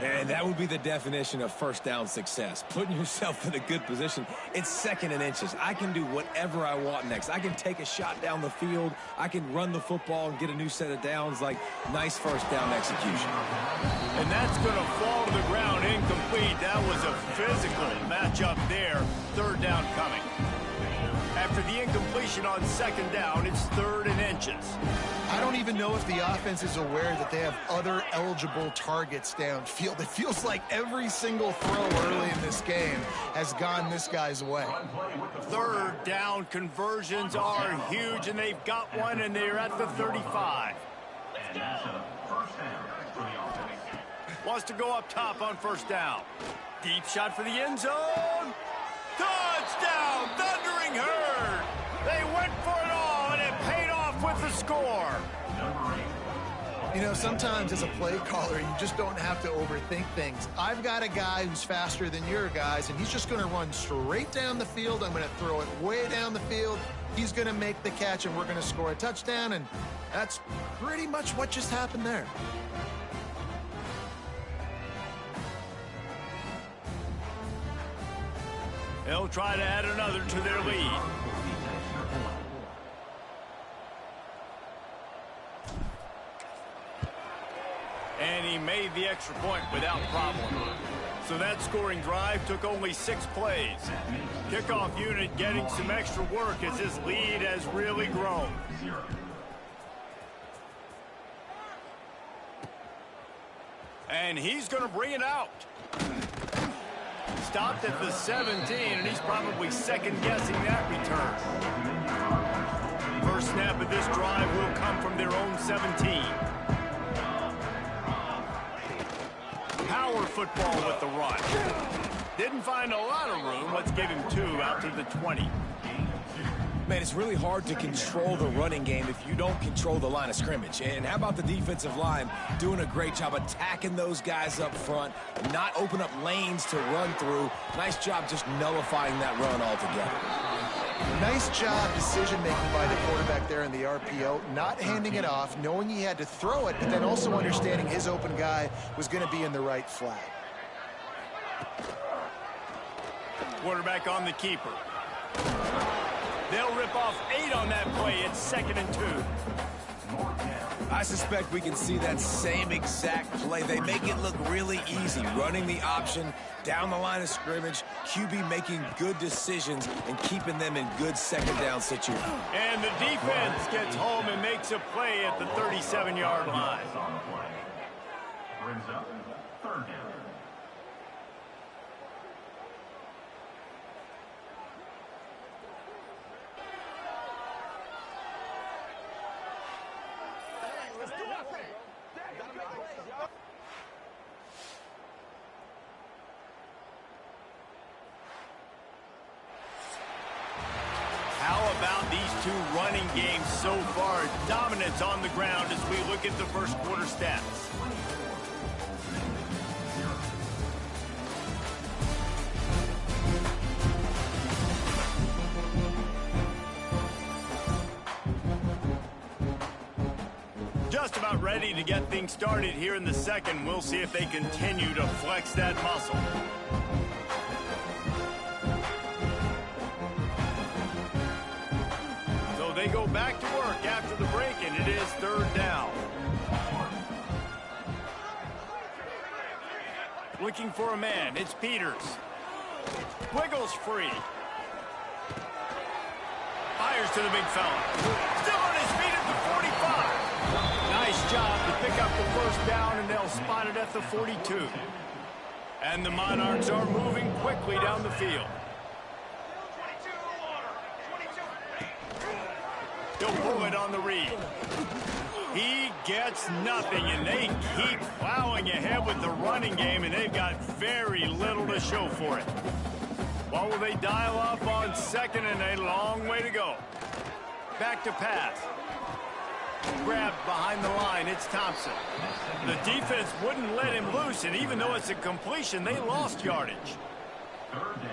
B: And that would be the definition of first down success. Putting yourself in a good position. It's second and inches. I can do whatever I want next. I can take a shot down the field. I can run the football and get a new set of downs. Like, nice first down execution.
A: And that's going to fall to the ground incomplete. That was a physical matchup there. Third down coming. After the incompletion on second down, it's 3rd and inches.
C: I don't even know if the offense is aware that they have other eligible targets downfield. It feels like every single throw early in this game has gone this guy's way.
A: Third down conversions are huge, and they've got one, and they're at the 35. Wants to go up top on first down. Deep shot for the end zone. Touchdown, Thundering Herd. They went for it all, and it paid off with the score.
C: You know, sometimes as a play caller, you just don't have to overthink things. I've got a guy who's faster than your guys, and he's just going to run straight down the field. I'm going to throw it way down the field. He's going to make the catch, and we're going to score a touchdown, and that's pretty much what just happened there.
A: They'll try to add another to their lead. And he made the extra point without problem. So that scoring drive took only 6 plays. Kickoff unit getting some extra work as this lead has really grown. And he's going to bring it out. Stopped at the 17, and he's probably second-guessing that return. First snap of this drive will come from their own 17. Power football with the run. Didn't find a lot of room. Let's give him 2 out to the 20.
B: Man, it's really hard to control the running game if you don't control the line of scrimmage. And how about the defensive line doing a great job attacking those guys up front, not open up lanes to run through. Nice job just nullifying that run altogether.
C: Nice job decision-making by the quarterback there in the RPO, not handing it off, knowing he had to throw it, but then also understanding his open guy was going to be in the right flat.
A: Quarterback on the keeper. They'll rip off 8 on that play. It's 2nd and 2.
B: I suspect we can see that same exact play. They make it look really easy, running the option down the line of scrimmage, QB making good decisions and keeping them in good second down situations.
A: And the defense gets home and makes a play at the 37-yard line.
D: Brings up 3rd down.
A: How about these 2 running games so far? Dominance on the ground as we look at the first quarter stats. Just about ready to get things started here in the second. We'll see if they continue to flex that muscle. They go back to work after the break, and it is 3rd down. Looking for a man. It's Peters. Wiggles free. Fires to the big fella. Still on his feet at the 45. Nice job to pick up the 1st down, and they'll spot it at the 42. And the Monarchs are moving quickly down the field. He'll pull it on the read. He gets nothing, and they keep plowing ahead with the running game, and they've got very little to show for it. What will they dial up on 2nd and a long way to go? Back to pass. Grabbed behind the line, it's Thompson. The defense wouldn't let him loose, and even though it's a completion, they lost yardage.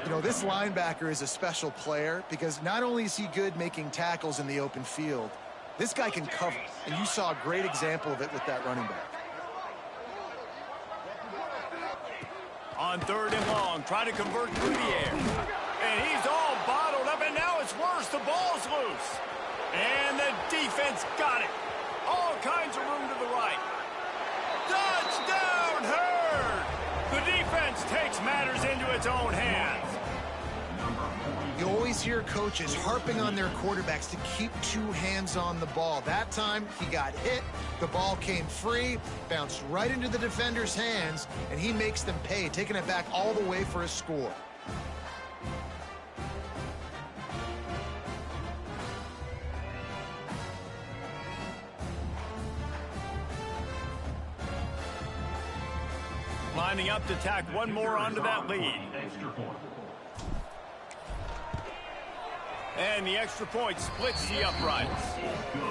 C: You know, this linebacker is a special player because not only is he good making tackles in the open field, this guy can cover, and you saw a great example of it with that running back.
A: On 3rd and long, try to convert through the air. And he's all bottled up, and now it's worse. The ball's loose. And the defense got it. All kinds of room to the right. Touchdown, Herd! The defense takes matters into its own hands.
C: You always hear coaches harping on their quarterbacks to keep 2 hands on the ball. That time, he got hit, the ball came free, bounced right into the defender's hands, and he makes them pay, taking it back all the way for a score.
A: Lining up to tack one more onto that lead. And the extra point splits the uprights.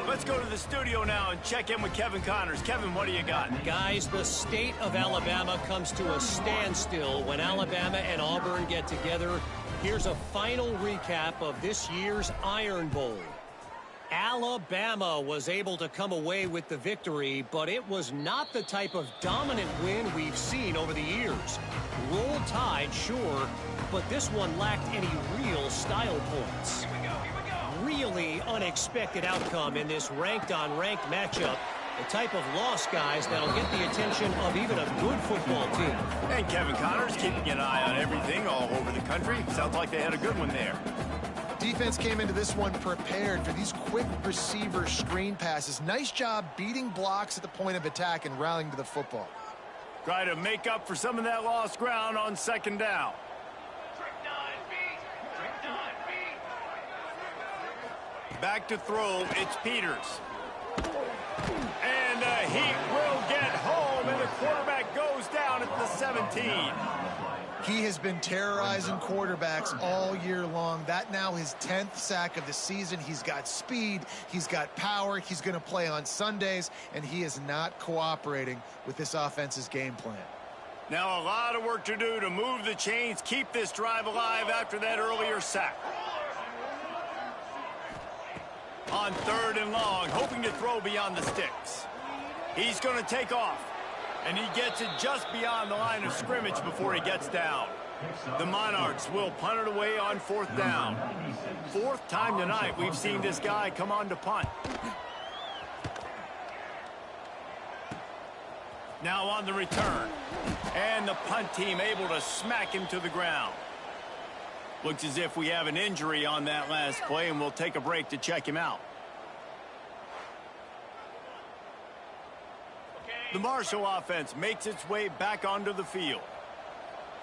A: Let's go to the studio now and check in with Kevin Connors. Kevin, what do you got?
E: Guys, the state of Alabama comes to a standstill when Alabama and Auburn get together. Here's a final recap of this year's Iron Bowl. Alabama was able to come away with the victory, but it was not the type of dominant win we've seen over the years. Roll Tide, sure, but this one lacked any real style points. Really unexpected outcome in this ranked-on-ranked matchup. The type of loss, guys, that'll get the attention of even a good football team.
A: And Kevin Connors keeping an eye on everything all over the country. Sounds like they had a good one there.
C: Defense came into this one prepared for these quick receiver screen passes. Nice job beating blocks at the point of attack and rallying to the football.
A: Try to make up for some of that lost ground on 2nd down. Back to throw, it's Peters. And he will get home, and the quarterback goes down at the 17.
C: He has been terrorizing quarterbacks all year long. That now his 10th sack of the season. He's got speed. He's got power. He's going to play on Sundays, and he is not cooperating with this offense's game plan.
A: Now a lot of work to do to move the chains, keep this drive alive after that earlier sack. On 3rd and long, hoping to throw beyond the sticks. He's going to take off. And he gets it just beyond the line of scrimmage before he gets down. The Monarchs will punt it away on 4th down. 4th time tonight we've seen this guy come on to punt. Now on the return. And the punt team able to smack him to the ground. Looks as if we have an injury on that last play, and we'll take a break to check him out. The Marshall offense makes its way back onto the field.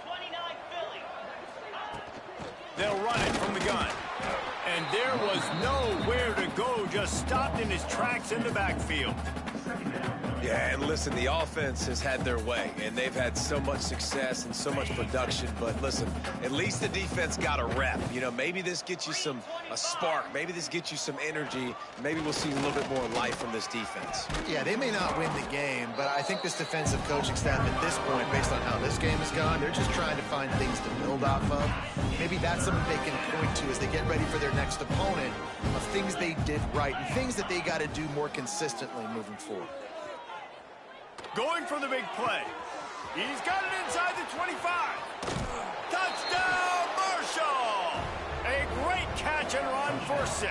F: 29 Philly.
A: They'll run it from the gun. And there was nowhere to go, just stopped in his tracks in the backfield.
B: Yeah, and listen, the offense has had their way, and they've had so much success and so much production. But listen, at least the defense got a rep. You know, maybe this gets you a spark. Maybe this gets you some energy. Maybe we'll see a little bit more life from this defense.
C: Yeah, they may not win the game, but I think this defensive coaching staff at this point, based on how this game has gone, they're just trying to find things to build off of. Maybe that's something they can point to as they get ready for their next opponent, of things they did right and things that they got to do more consistently moving forward.
A: Going for the big play. He's got it inside the 25. Touchdown, Marshall! A great catch and run for 6.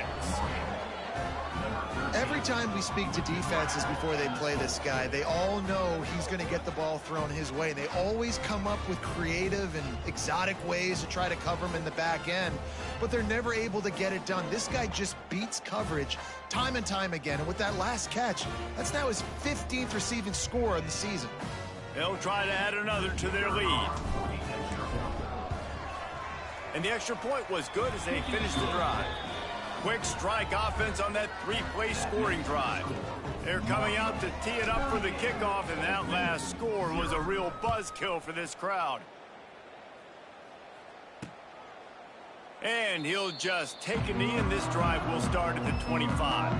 C: Every time we speak to defenses before they play this guy, they all know he's going to get the ball thrown his way. They always come up with creative and exotic ways to try to cover him in the back end, but they're never able to get it done. This guy just beats coverage time and time again, and with that last catch, that's now his 15th receiving score of the season.
A: They'll try to add another to their lead. And the extra point was good as they finished the drive. Quick strike offense on that 3-play scoring drive. They're coming out to tee it up for the kickoff, and that last score was a real buzzkill for this crowd. And he'll just take a knee, and this drive will start at the 25.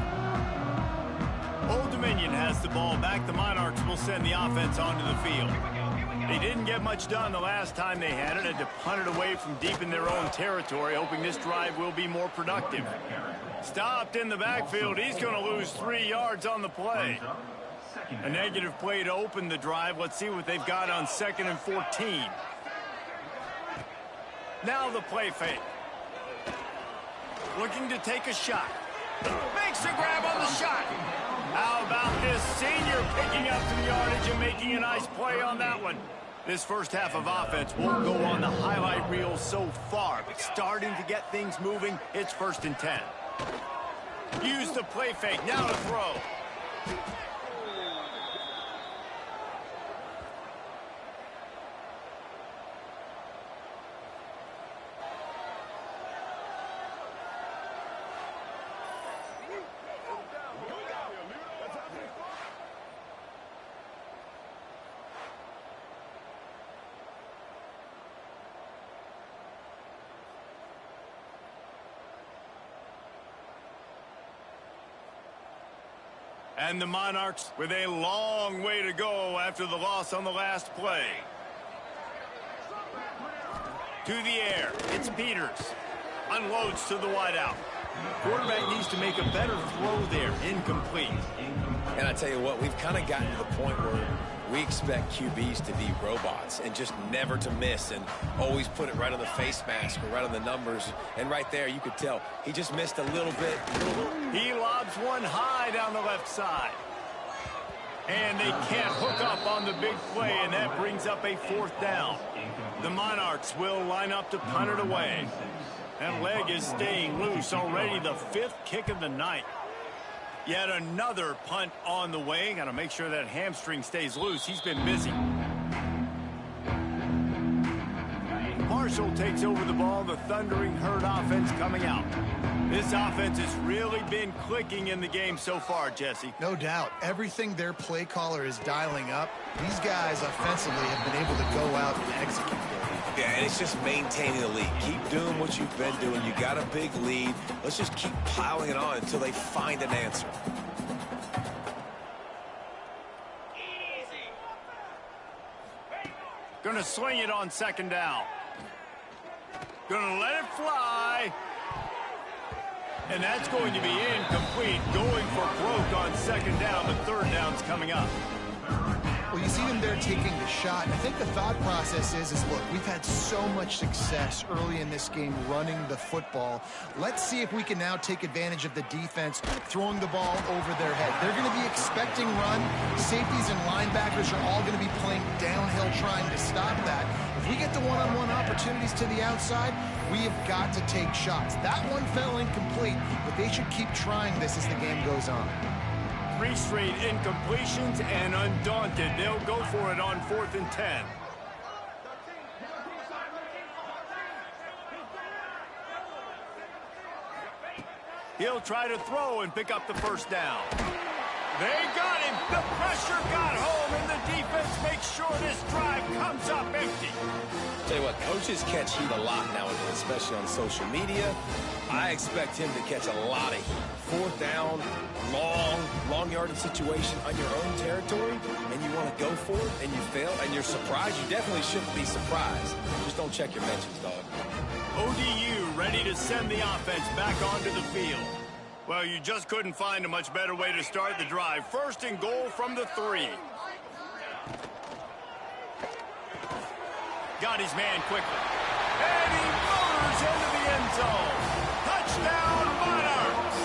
A: Old Dominion has the ball back. The Monarchs will send the offense onto the field. They didn't get much done the last time they had it. Had to punt it away from deep in their own territory, hoping this drive will be more productive. Stopped in the backfield. He's going to lose 3 yards on the play. A negative play to open the drive. Let's see what they've got on 2nd and 14. Now the play fake. Looking to take a shot. Makes a grab on the shot. How about this senior picking up some yardage and making a nice play on that one? This first half of offense won't go on the highlight reel so far, but starting to get things moving. It's 1st and 10. Use the play fake. Now to throw. And the Monarchs with a long way to go after the loss on the last play. To the air. It's Peters. Unloads to the wideout. Quarterback needs to make a better throw there. Incomplete.
B: And I tell you what, we've kind of gotten to the point where we expect QBs to be robots and just never to miss and always put it right on the face mask or right on the numbers. And right there, you could tell he just missed a little bit.
A: He lobs one high down the left side. And they can't hook up on the big play, and that brings up a 4th down. The Monarchs will line up to punt it away. That leg is staying loose. Already the 5th kick of the night. Yet another punt on the way. Got to make sure that hamstring stays loose. He's been busy. Marshall takes over the ball. The Thundering Herd offense coming out. This offense has really been clicking in the game so far, Jesse.
C: No doubt. Everything their play caller is dialing up, these guys offensively have been able to go out and execute.
B: Yeah, and it's just maintaining the lead. Keep doing what you've been doing. You got a big lead. Let's just keep piling it on until they find an answer.
A: Gonna swing it on second down. Gonna let it fly. And that's going to be incomplete. Going for broke on second down. The third down's coming up.
C: Well, you see them there taking the shot. I think the thought process is look, we've had so much success early in this game running the football. Let's see if we can now take advantage of the defense throwing the ball over their head. They're going to be expecting run. Safeties and linebackers are all going to be playing downhill trying to stop that. If we get the one-on-one opportunities to the outside, we have got to take shots. That one fell incomplete, but they should keep trying this as the game goes on.
A: 3 straight incompletions, and undaunted, they'll go for it on 4th and 10. He'll try to throw and pick up the first down. They got him. The pressure got home, and the defense makes sure this drive comes up empty.
B: Tell you what, coaches catch heat a lot nowadays, especially on social media. I expect him to catch a lot of heat. 4th down, long yardage situation on your own territory, and you want to go for it, and you fail, and you're surprised. You definitely shouldn't be surprised. Just don't check your mentions, dog.
A: ODU ready to send the offense back onto the field. Well, you just couldn't find a much better way to start the drive. 1st and goal from the 3. Got his man quickly. And he motors into the end zone. Touchdown, Monarchs!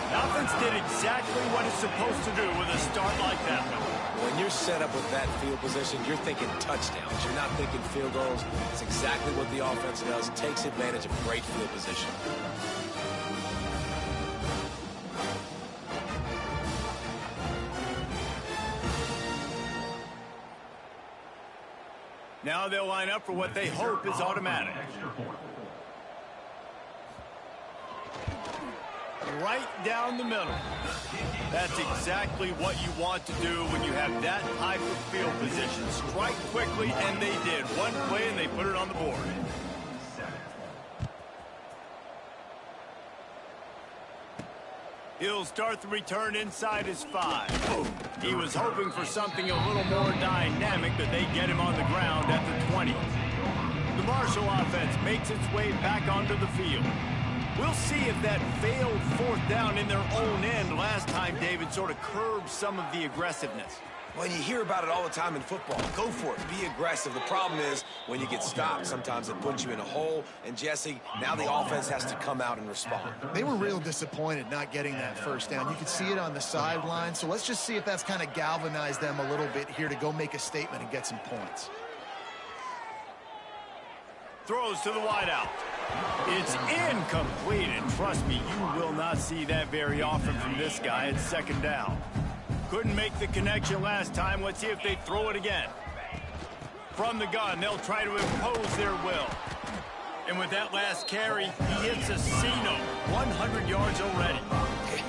A: The offense did exactly what it's supposed to do with a start like that one.
B: When you're set up with that field position, you're thinking touchdowns. You're not thinking field goals. It's exactly what the offense does. Takes advantage of great field position.
A: Now they'll line up for what they hope is automatic. Right down the middle. That's exactly what you want to do when you have that type of field position. Strike quickly, and they did. One play, and they put it on the board. He'll start the return inside his 5. He was hoping for something a little more dynamic, but they get him on the ground at the 20. The Marshall offense makes its way back onto the field. We'll see if that failed 4th down in their own end last time, David, sort of curbed some of the aggressiveness.
B: Well, you hear about it all the time in football. Go for it. Be aggressive. The problem is when you get stopped, sometimes it puts you in a hole. And, Jesse, now the offense has to come out and respond.
C: They were real disappointed not getting that 1st down. You could see it on the sideline. So let's just see if that's kind of galvanized them a little bit here to go make a statement and get some points.
A: Throws to the wideout. It's incomplete, and trust me, you will not see that very often from this guy at 2nd down. Couldn't make the connection last time. Let's see if they throw it again. From the gun, they'll try to impose their will. And with that last carry, he hits a C-note. 100 yards already.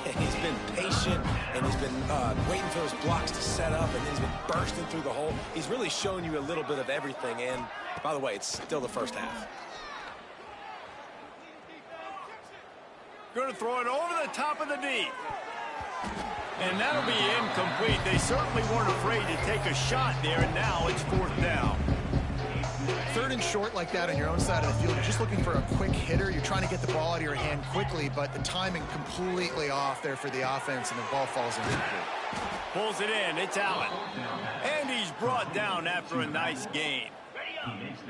B: He's been patient, and he's been waiting for his blocks to set up, and he's been bursting through the hole. He's really shown you a little bit of everything, and by the way, it's still the first half.
A: Going to throw it over the top of the D. And that'll be incomplete. They certainly weren't afraid to take a shot there, and now it's 4th down.
C: 3rd and short like that on your own side of the field, you're just looking for a quick hitter. You're trying to get the ball out of your hand quickly, but the timing completely off there for the offense, and the ball falls incomplete.
A: Pulls it in. It's Allen. And he's brought down after a nice gain.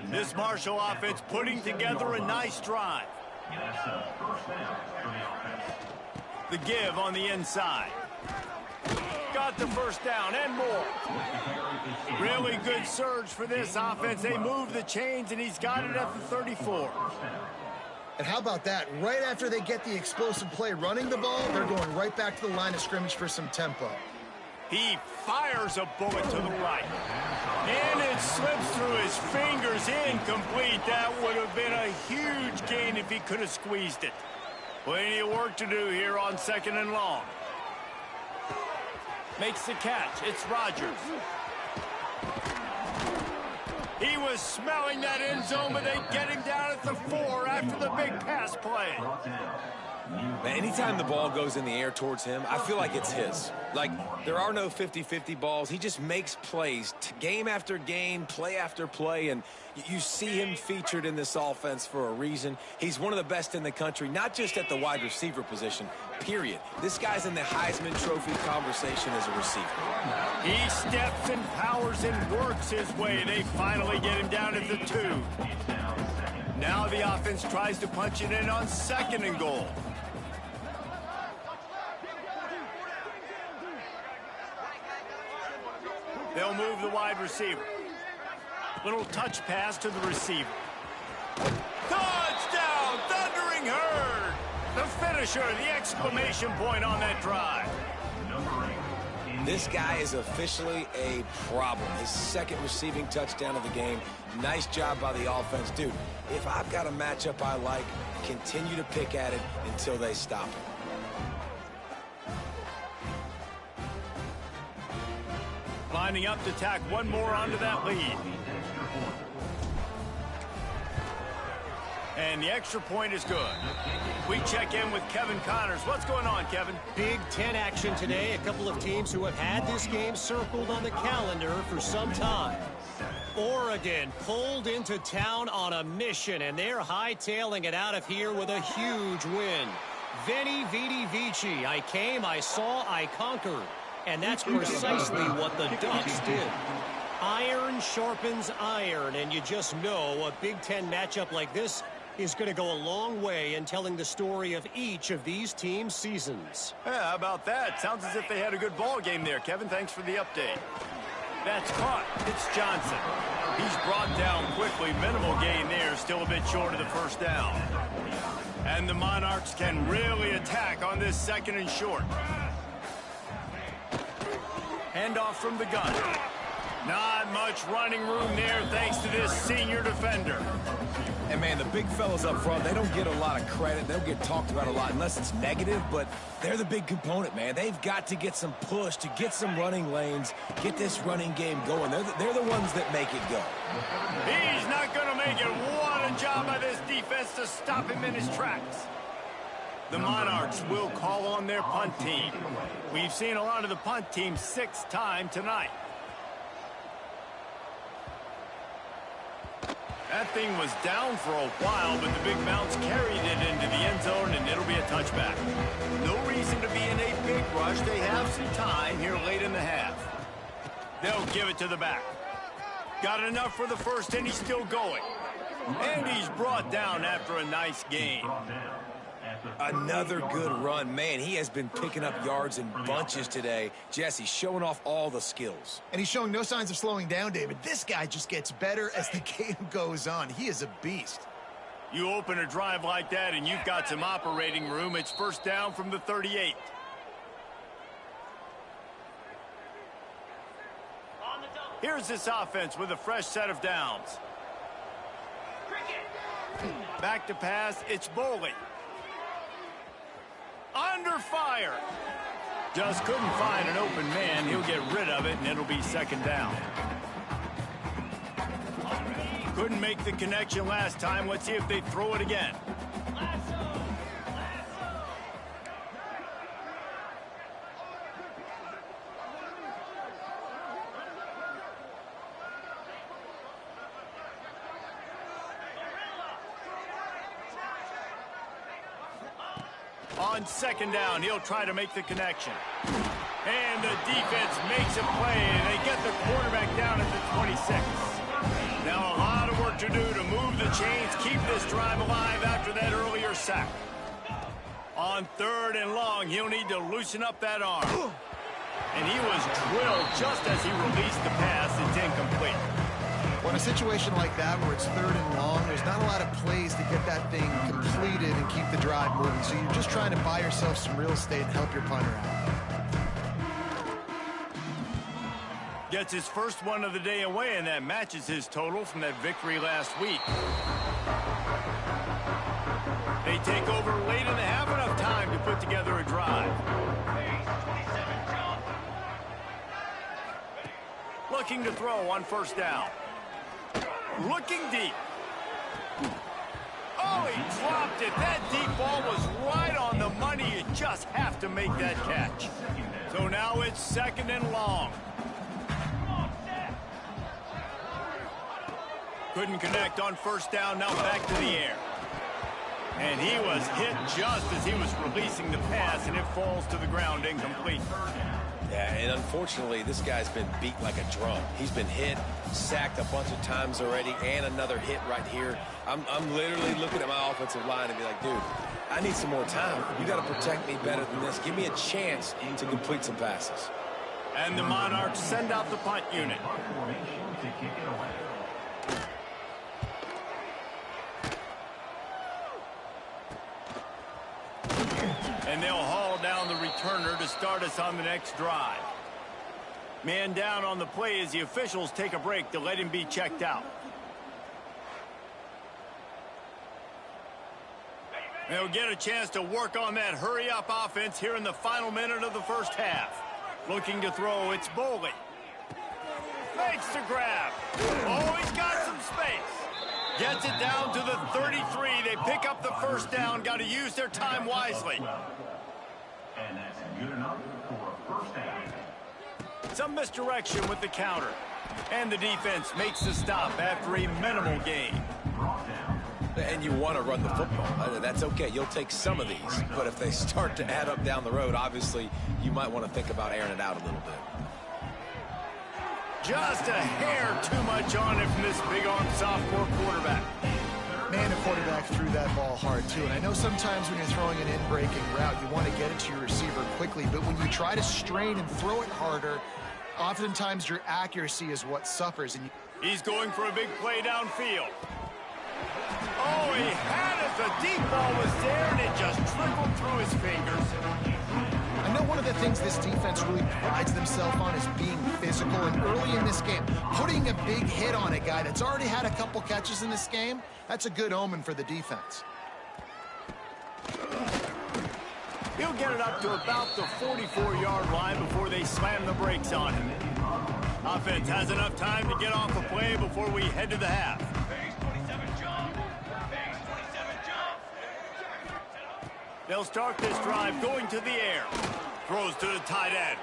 A: This Marshall offense putting together a nice drive. The give on the inside. Got the 1st down and more. Really good surge for this offense. They move the chains, and he's got it at the 34.
C: And how about that? Right after they get the explosive play running the ball, they're going right back to the line of scrimmage for some tempo.
A: He fires a bullet to the right. And it slips through his fingers incomplete. That would have been a huge gain if he could have squeezed it. Plenty of work to do here on 2nd and long. Makes the catch. It's Rodgers. He was smelling that end zone, but they get him down at the 4 after the big pass play.
B: Man, anytime the ball goes in the air towards him, I feel like it's his. Like, there are no 50-50 balls. He just makes plays, game after game, play after play, and you see him featured in this offense for a reason. He's one of the best in the country, not just at the wide receiver position, period. This guy's in the Heisman Trophy conversation as a receiver.
A: He steps and powers and works his way. They finally get him down at the 2. Now the offense tries to punch it in on 2nd and goal. They'll move the wide receiver. Little touch pass to the receiver. Touchdown, Thundering Herd! The finisher, the exclamation point on that drive.
B: This guy is officially a problem. His 2nd receiving touchdown of the game. Nice job by the offense. Dude, if I've got a matchup I like, continue to pick at it until they stop it.
A: Lining up to tack one more onto that lead. And the extra point is good. We check in with Kevin Connors. What's going on, Kevin?
E: Big 10 action today. A couple of teams who have had this game circled on the calendar for some time. Oregon pulled into town on a mission, and they're hightailing it out of here with a huge win. Veni, Vidi, Vici. I came, I saw, I conquered. And that's precisely what the Ducks did. Iron sharpens iron, and you just know a Big Ten matchup like this is going to go a long way in telling the story of each of these teams' seasons.
A: Yeah, how about that? Sounds as if they had a good ball game there, Kevin. Thanks for the update. That's caught. It's Johnson. He's brought down quickly. Minimal gain there. Still a bit short of the first down. And the Monarchs can really attack on this 2nd and short. Handoff from the gun. Not much running room there thanks to this senior defender.
B: And, man, the big fellas up front, they don't get a lot of credit. They don't get talked about a lot unless it's negative, but they're the big component, man. They've got to get some push, to get some running lanes, get this running game going. They're the ones that make it go.
A: He's not going to make it. What a job by this defense to stop him in his tracks. The Monarchs will call on their punt team. We've seen a lot of the punt team 6th time tonight. That thing was down for a while, but the big bounce carried it into the end zone, and it'll be a touchback. No reason to be in a big rush. They have some time here late in the half. They'll give it to the back. Got enough for the first, and he's still going. And he's brought down after a nice gain.
B: Another good run. Man, he has been picking up yards in bunches today. Jesse, showing off all the skills.
C: And he's showing no signs of slowing down, David. This guy just gets better as the game goes on. He is a beast.
A: You open a drive like that, and you've got some operating room. It's first down from the 38. Here's this offense with a fresh set of downs. Back to pass, it's Boley. Under fire. Just couldn't find an open man. He'll get rid of it, and it'll be 2nd down. Couldn't make the connection last time. Let's see if they throw it again. On 2nd down, he'll try to make the connection. And the defense makes a play, and they get the quarterback down at the 26. Now a lot of work to do to move the chains, keep this drive alive after that earlier sack. On 3rd and long, he'll need to loosen up that arm. And he was drilled just as he released the pass. It's incomplete.
C: Well, in a situation like that where it's 3rd and long, there's not a lot of plays to get that thing completed and keep the drive moving. So you're just trying to buy yourself some real estate and help your punter out.
A: Gets his first one of the day away, and that matches his total from that victory last week. They take over late and have enough time to put together a drive. Looking to throw on first down. Looking deep. Oh, he dropped it. That deep ball was right on the money. You just have to make that catch. So now it's second and long. Couldn't connect on first down. Now back to the air. And he was hit just as he was releasing the pass, and it falls to the ground incomplete.
B: Yeah, and unfortunately, this guy's been beat like a drum. He's been hit, sacked a bunch of times already, and another hit right here. I'm literally looking at my offensive line and be like, dude, I need some more time. You got to protect me better than this. Give me a chance to complete some passes.
A: And the Monarchs send out the punt unit. And they'll haul down the returner to start us on the next drive. Man down on the play as the officials take a break to let him be checked out. They'll get a chance to work on that hurry-up offense here in the final minute of the first half. Looking to throw, it's Boley. Makes the grab. Oh, he's got some space. Gets it down to the 33. They pick up the first down. Got to use their time wisely.
D: And that's good enough for a first down.
A: Some misdirection with the counter. And the defense makes the stop after a minimal gain.
B: And you want to run the football. That's okay. You'll take some of these. But if they start to add up down the road, obviously, you might want to think about airing it out a little bit.
A: Just a hair too much on it from this big-arm sophomore quarterback.
C: Man, the quarterback threw that ball hard, too. And I know sometimes when you're throwing an in-breaking route, you want to get it to your receiver quickly. But when you try to strain and throw it harder, oftentimes your accuracy is what suffers. And
A: He's going for a big play downfield. Oh, he had it. The deep ball was there, and it just trickled through his fingers.
C: I know one of the things this defense really prides themselves on is being physical, and early in this game, putting a big hit on a guy that's already had a couple catches in this game, that's a good omen for the defense.
A: He'll get it up to about the 44-yard line before they slam the brakes on him. Offense has enough time to get off a play before we head to the half. They'll start this drive going to the air. Throws to the tight end.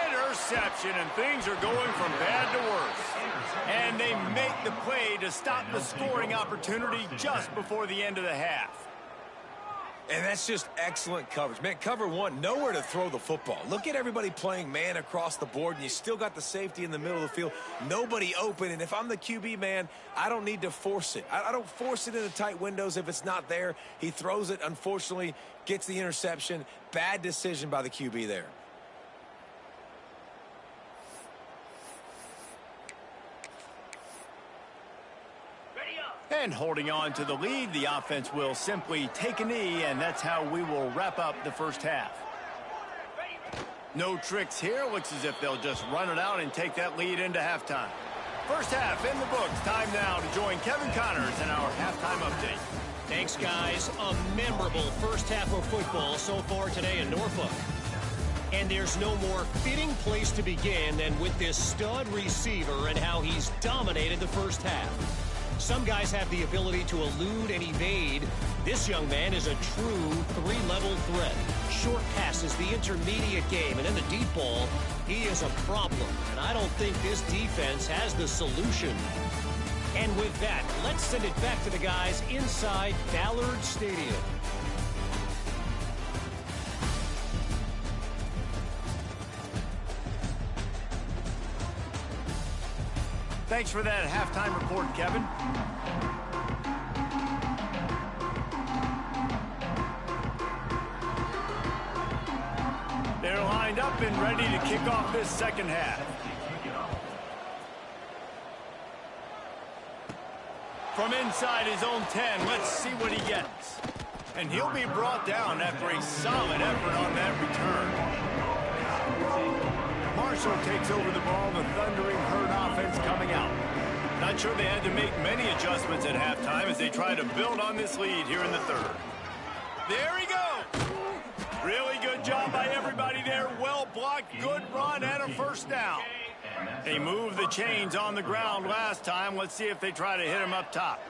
A: Interception, and things are going from bad to worse. And they make the play to stop the scoring opportunity just before the end of the half.
B: And that's just excellent coverage. Man, cover one, nowhere to throw the football. Look at everybody playing man across the board, and you still got the safety in the middle of the field. Nobody open, and if I'm the QB, man, I don't need to force it. I don't force it into tight windows if it's not there. He throws it, unfortunately, gets the interception. Bad decision by the QB there.
A: And holding on to the lead, the offense will simply take a knee, and that's how we will wrap up the first half. No tricks here. Looks as if they'll just run it out and take that lead into halftime. First half in the books. Time now to join Kevin Connors in our halftime update.
E: Thanks, guys. A memorable first half of football so far today in Norfolk. And there's no more fitting place to begin than with this stud receiver and how he's dominated the first half. Some guys have the ability to elude and evade. This young man is a true three-level threat. Short passes, the intermediate game, and in the deep ball, he is a problem. And I don't think this defense has the solution. And with that, let's send it back to the guys inside Ballard Stadium.
A: Thanks for that halftime report, Kevin. They're lined up and ready to kick off this second half. From inside his own 10, let's see what he gets. And he'll be brought down after a solid effort on that return. Marshall takes over the ball, the Thundering Herd offense coming out. Not sure they had to make many adjustments at halftime as they try to build on this lead here in the third. There he goes. Really good job by everybody there. Well blocked, good run, and a first down. They moved the chains on the ground last time. Let's see if they try to hit him up top.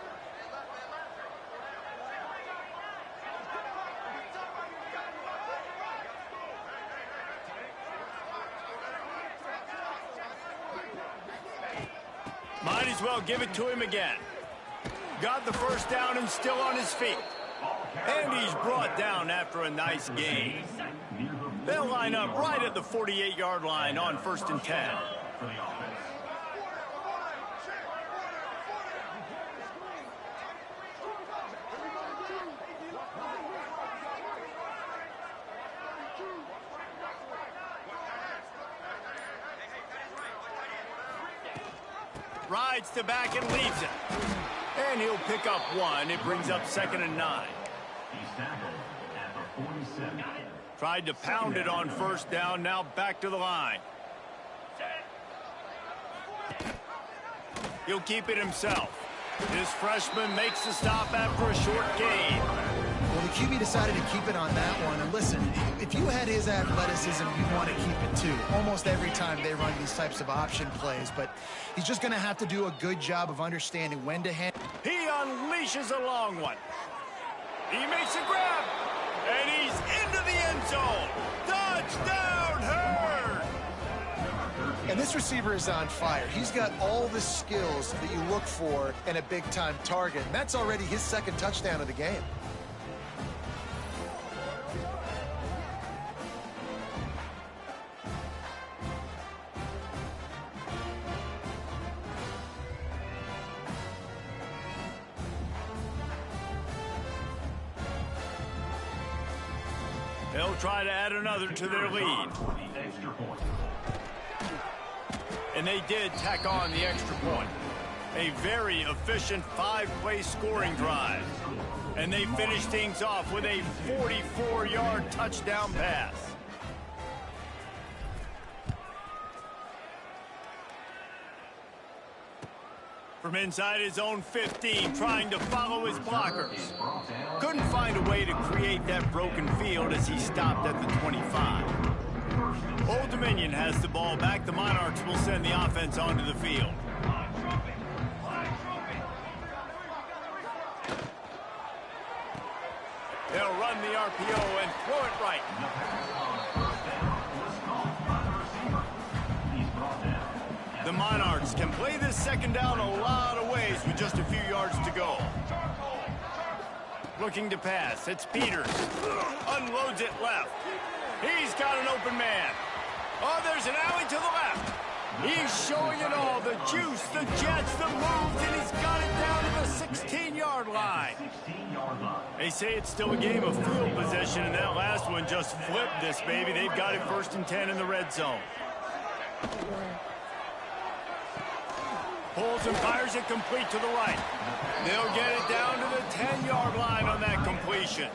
A: Might as well give it to him again. Got the first down and still on his feet. And he's brought down after a nice gain. They'll line up right at the 48-yard line on 1st and 10. Rides the back and leaves it. And he'll pick up one. It brings up 2nd and 9. Tried to pound it on 1st down. Now back to the line. He'll keep it himself. This freshman makes the stop after a short gain.
C: Well, the QB decided to keep it on that one. And listen, if you had his athleticism, you'd want to keep it too. Almost every time they run these types of option plays. But he's just going to have to do a good job of understanding when to hand.
A: He unleashes a long one. He makes a grab. And he's into the end zone. Touchdown, Herd!
C: And this receiver is on fire. He's got all the skills that you look for in a big-time target. And that's already his 2nd touchdown of the game.
A: They'll try to add another to their lead. And they did tack on the extra point. A very efficient 5-play scoring drive. And they finish things off with a 44-yard touchdown pass. From inside his own 15, trying to follow his blockers. Couldn't find a way to create that broken field as he stopped at the 25. Old Dominion has the ball back. The Monarchs will send the offense onto the field. They'll run the RPO and throw it right. The Monarchs can play this 2nd down a lot of ways with just a few yards to go. Looking to pass. It's Peters. Unloads it left. He's got an open man. Oh, there's an alley to the left. He's showing it all. The juice, the jets, the moves, and he's got it down to the 16-yard line. They say it's still a game of field possession, and that last one just flipped this baby. They've got it 1st and 10 in the red zone. Pulls and fires it complete to the right. They'll get it down to the 10-yard line on that completion.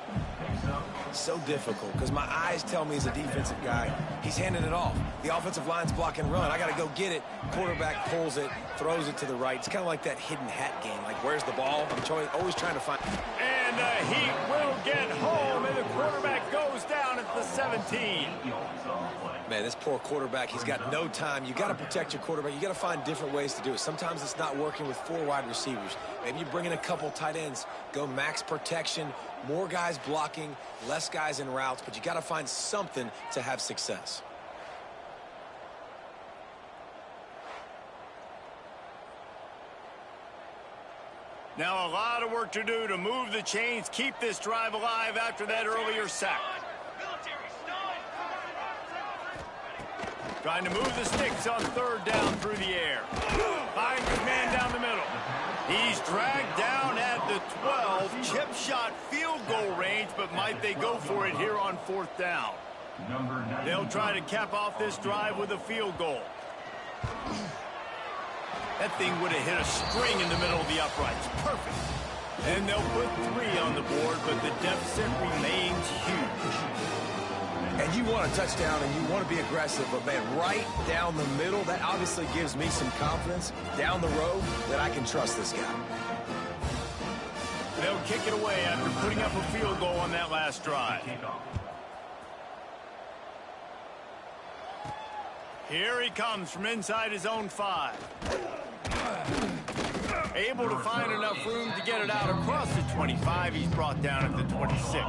B: So difficult because my eyes tell me as a defensive guy, he's handing it off. The offensive line's block and run. I got to go get it. Quarterback pulls it, throws it to the right. It's kind of like that hidden hat game. Like, where's the ball? I'm always trying to find.
A: And the Heat will get home, and the quarterback goes down at the 17.
B: Man, this poor quarterback, he's got no time. You got to protect your quarterback. You got to find different ways to do it. Sometimes it's not working with 4 wide receivers. Maybe you bring in a couple tight ends, go max protection, more guys blocking, less guys in routes, but you got to find something to have success.
A: Now a lot of work to do to move the chains, keep this drive alive after that earlier sack. Trying to move the sticks on 3rd down through the air. Finds his man down the middle. He's dragged down at the 12. Chip shot field goal range, but might they go for it here on 4th down? They'll try to cap off this drive with a field goal. That thing would have hit a string in the middle of the uprights. Perfect. And they'll put 3 on the board, but the deficit remains huge.
B: And you want a touchdown and you want to be aggressive, but, man, right down the middle, that obviously gives me some confidence down the road that I can trust this guy.
A: They'll kick it away after putting up a field goal on that last drive. Here he comes from inside his own 5. Able to find enough room to get it out across the 25. He's brought down at the 26.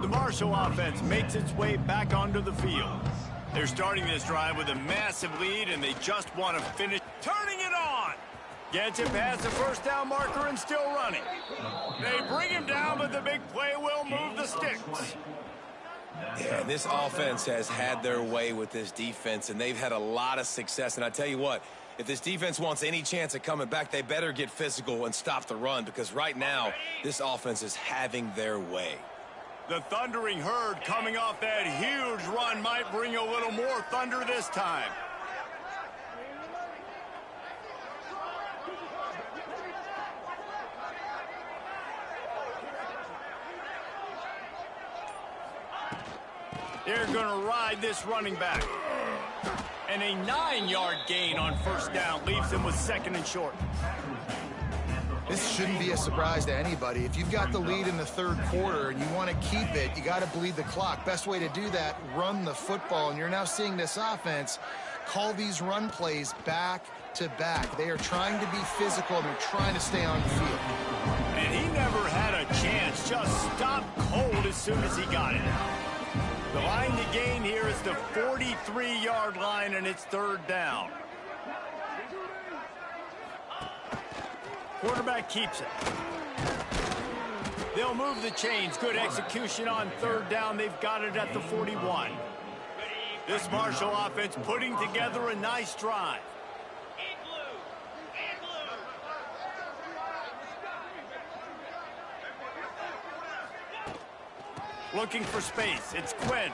A: The Marshall offense makes its way back onto the field. They're starting this drive with a massive lead, and they just want to finish turning it on. Gets it past the first down marker and still running. They bring him down, but the big play will move the sticks.
B: Yeah, this offense has had their way with this defense, and they've had a lot of success. And I tell you what, if this defense wants any chance at coming back, they better get physical and stop the run, because right now, this offense is having their way.
A: The Thundering Herd coming off that huge run might bring a little more thunder this time. They're going to ride this running back. And a 9-yard gain on first down leaves them with 2nd and short.
C: This shouldn't be a surprise to anybody. If you've got the lead in the 3rd quarter and you want to keep it, you got to bleed the clock. Best way to do that, run the football. And you're now seeing this offense call these run plays back to back. They are trying to be physical, and they're trying to stay on the field.
A: And he never had a chance. Just stopped cold as soon as he got it. The line to gain here is the 43-yard line, and it's 3rd down. Quarterback keeps it. They'll move the chains. Good execution on 3rd down. They've got it at the 41. This Marshall offense putting together a nice drive. Looking for space. It's Quinn.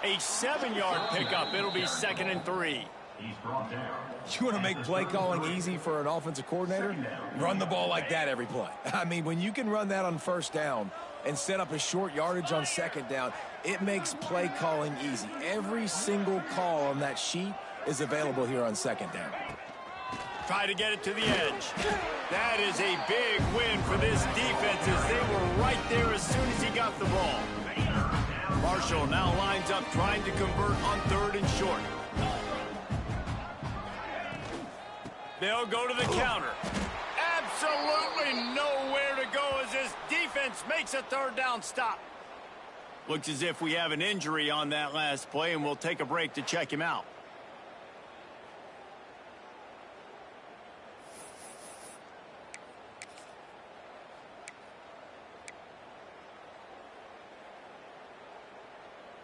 A: A 7-yard pickup. It'll be 2nd and 3.
B: You want to make play calling easy for an offensive coordinator? Run the ball like that every play. I mean, when you can run that on 1st down and set up a short yardage on 2nd down, it makes play calling easy. Every single call on that sheet is available here on 2nd down.
A: Try to get it to the edge. That is a big win for this defense, as they were right there as soon as he got the ball. Marshall now lines up trying to convert on 3rd and short. They'll go to the counter. Absolutely nowhere to go as this defense makes a 3rd down stop. Looks as if we have an injury on that last play, and we'll take a break to check him out.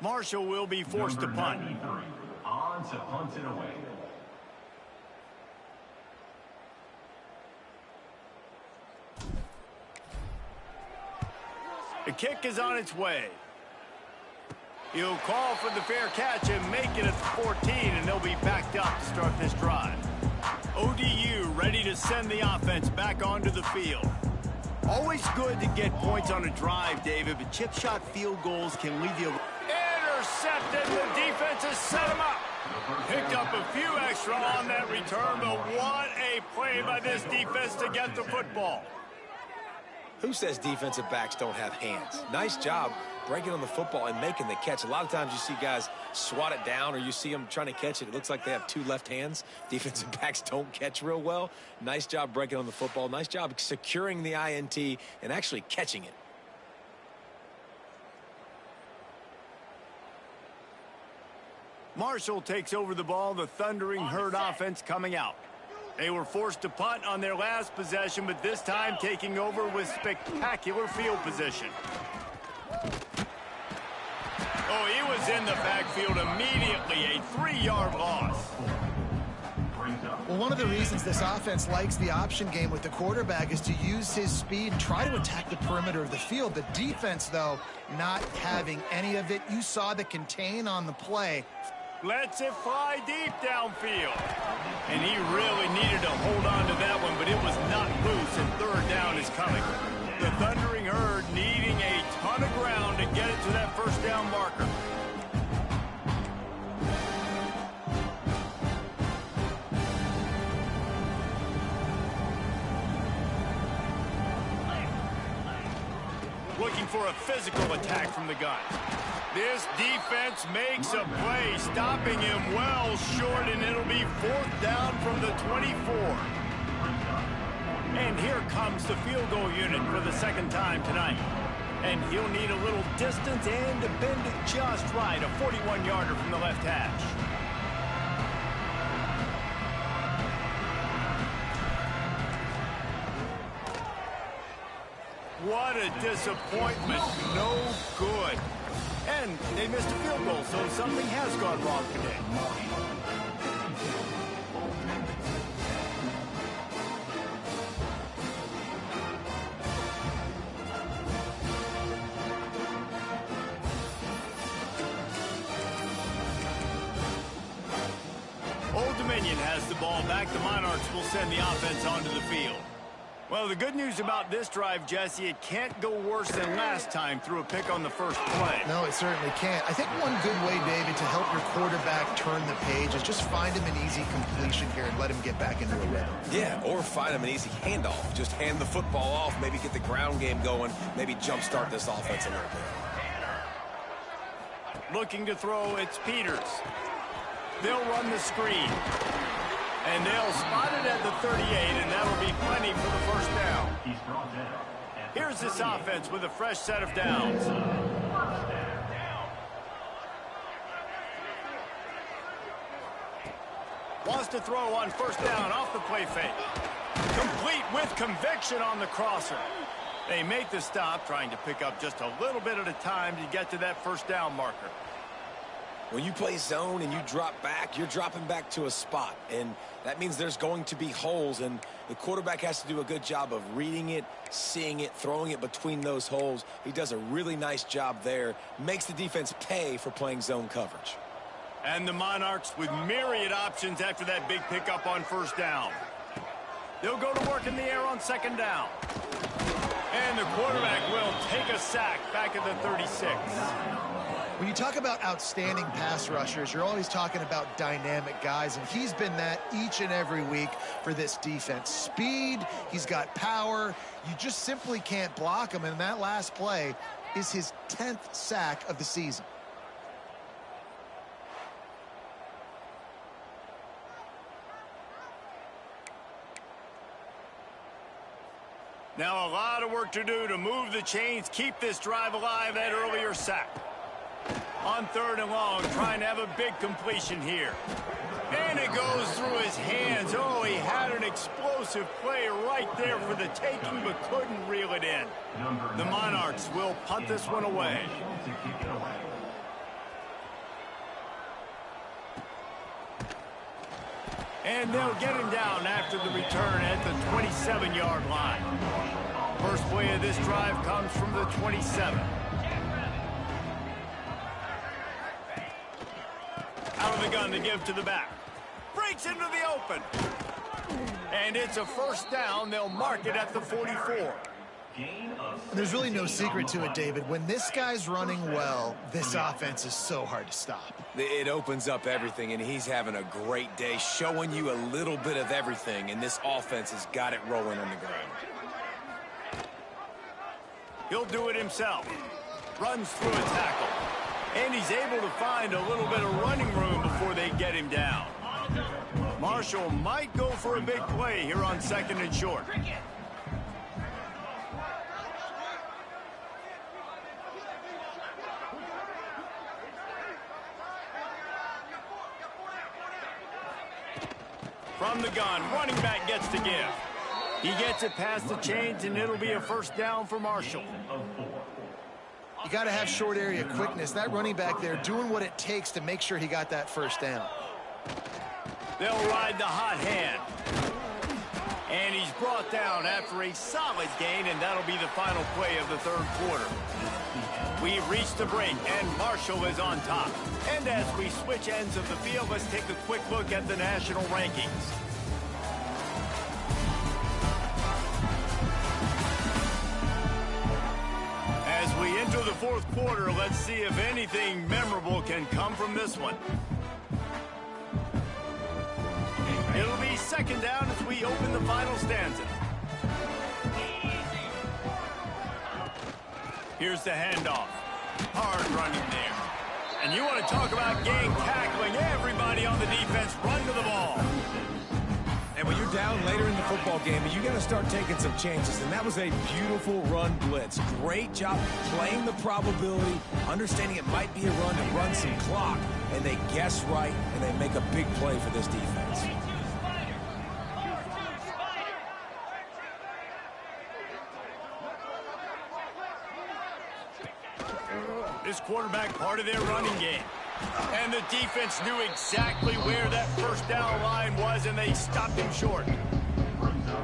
A: Marshall will be forced to punt.
D: On to punt it away.
A: The kick is on its way. He'll call for the fair catch and make it at the 14, and they'll be backed up to start this drive. ODU ready to send the offense back onto the field. Always good to get points on a drive, David, but chip shot field goals can leave you... Intercepted. The defense has set him up. Picked up a few extra on that return, but what a play by this defense to get the football.
B: Who says defensive backs don't have hands? Nice job breaking on the football and making the catch. A lot of times you see guys swat it down, or you see them trying to catch it. It looks like they have 2 left hands. Defensive backs don't catch real well. Nice job breaking on the football. Nice job securing the INT and actually catching it.
A: Marshall takes over the ball. The Thundering Herd offense coming out. They were forced to punt on their last possession, but this time taking over with spectacular field position. Oh, he was in the backfield immediately. A 3-yard loss.
C: Well, one of the reasons this offense likes the option game with the quarterback is to use his speed and try to attack the perimeter of the field. The defense, though, not having any of it. You saw the contain on the play.
A: Lets it fly deep downfield. And he really needed to hold on to that one, but it was not loose, and 3rd down is coming. The Thundering Herd needing a ton of ground to get it to that first down looking for a physical attack from the gun. This defense makes a play, stopping him well short, and it'll be 4th down from the 24. And here comes the field goal unit for the 2nd time tonight. And he'll need a little distance and to bend it just right, a 41-yarder from the left hash. What a disappointment. No good. And they missed a field goal, so something has gone wrong today. Old Dominion has the ball back. The Monarchs will send the offense onto the field. Well, the good news about this drive, Jesse, it can't go worse than last time through a pick on the first play.
C: No, it certainly can't. I think one good way, David, to help your quarterback turn the page is just find him an easy completion here and let him get back into a rhythm.
B: Yeah, or find him an easy handoff. Just hand the football off, maybe get the ground game going, maybe jumpstart this offense a little bit.
A: Looking to throw, it's Peters. They'll run the screen. And they'll spot it at the 38, and that'll be plenty for the 1st down. Here's this offense with a fresh set of downs. Wants to throw on 1st down off the play fake. Complete with conviction on the crosser. They make the stop, trying to pick up just a little bit at a time to get to that 1st down marker.
B: When you play zone and you drop back, you're dropping back to a spot. And that means there's going to be holes, and the quarterback has to do a good job of reading it, seeing it, throwing it between those holes. He does a really nice job there. Makes the defense pay for playing zone coverage.
A: And the Monarchs with myriad options after that big pickup on 1st down. They'll go to work in the air on 2nd down. And the quarterback will take a sack back at the 36.
C: When you talk about outstanding pass rushers, you're always talking about dynamic guys, and he's been that each and every week for this defense. Speed, he's got power. You just simply can't block him, and that last play is his 10th sack of the season.
A: Now a lot of work to do to move the chains, keep this drive alive, that earlier sack. On 3rd and long, trying to have a big completion here. And it goes through his hands. Oh, he had an explosive play right there for the taking, but couldn't reel it in. The Monarchs will punt this one away. And they'll get him down after the return at the 27-yard line. First play of this drive comes from the 27. Out of the gun to give to the back. Breaks into the open. And it's a 1st down. They'll mark it at the 44.
C: There's really no secret to it, David. When this guy's running well, this offense is so hard to stop.
B: It opens up everything, and he's having a great day, showing you a little bit of everything, and this offense has got it rolling on the ground.
A: He'll do it himself. Runs through a tackle. And he's able to find a little bit of running room before they get him down. Marshall might go for a big play here on 2nd and short. From the gun, running back gets to give. He gets it past the chains, and it'll be a 1st down for Marshall.
C: You got to have short area quickness. That running back there doing what it takes to make sure he got that 1st down.
A: They'll ride the hot hand. And he's brought down after a solid gain, and that'll be the final play of the 3rd quarter. We've reached the break, and Marshall is on top. And as we switch ends of the field, let's take a quick look at the national rankings. As we enter the 4th quarter, let's see if anything memorable can come from this one. It'll be 2nd down as we open the final stanza. Here's the handoff. Hard running there. And you want to talk about gang tackling. Everybody on the defense run to the ball.
B: And when you're down later in the football game, you got to start taking some chances. And that was a beautiful run blitz. Great job playing the probability, understanding it might be a run to run some clock. And they guess right, and they make a big play for this defense.
A: This quarterback part of their running game. And the defense knew exactly where that first down line was, and they stopped him short.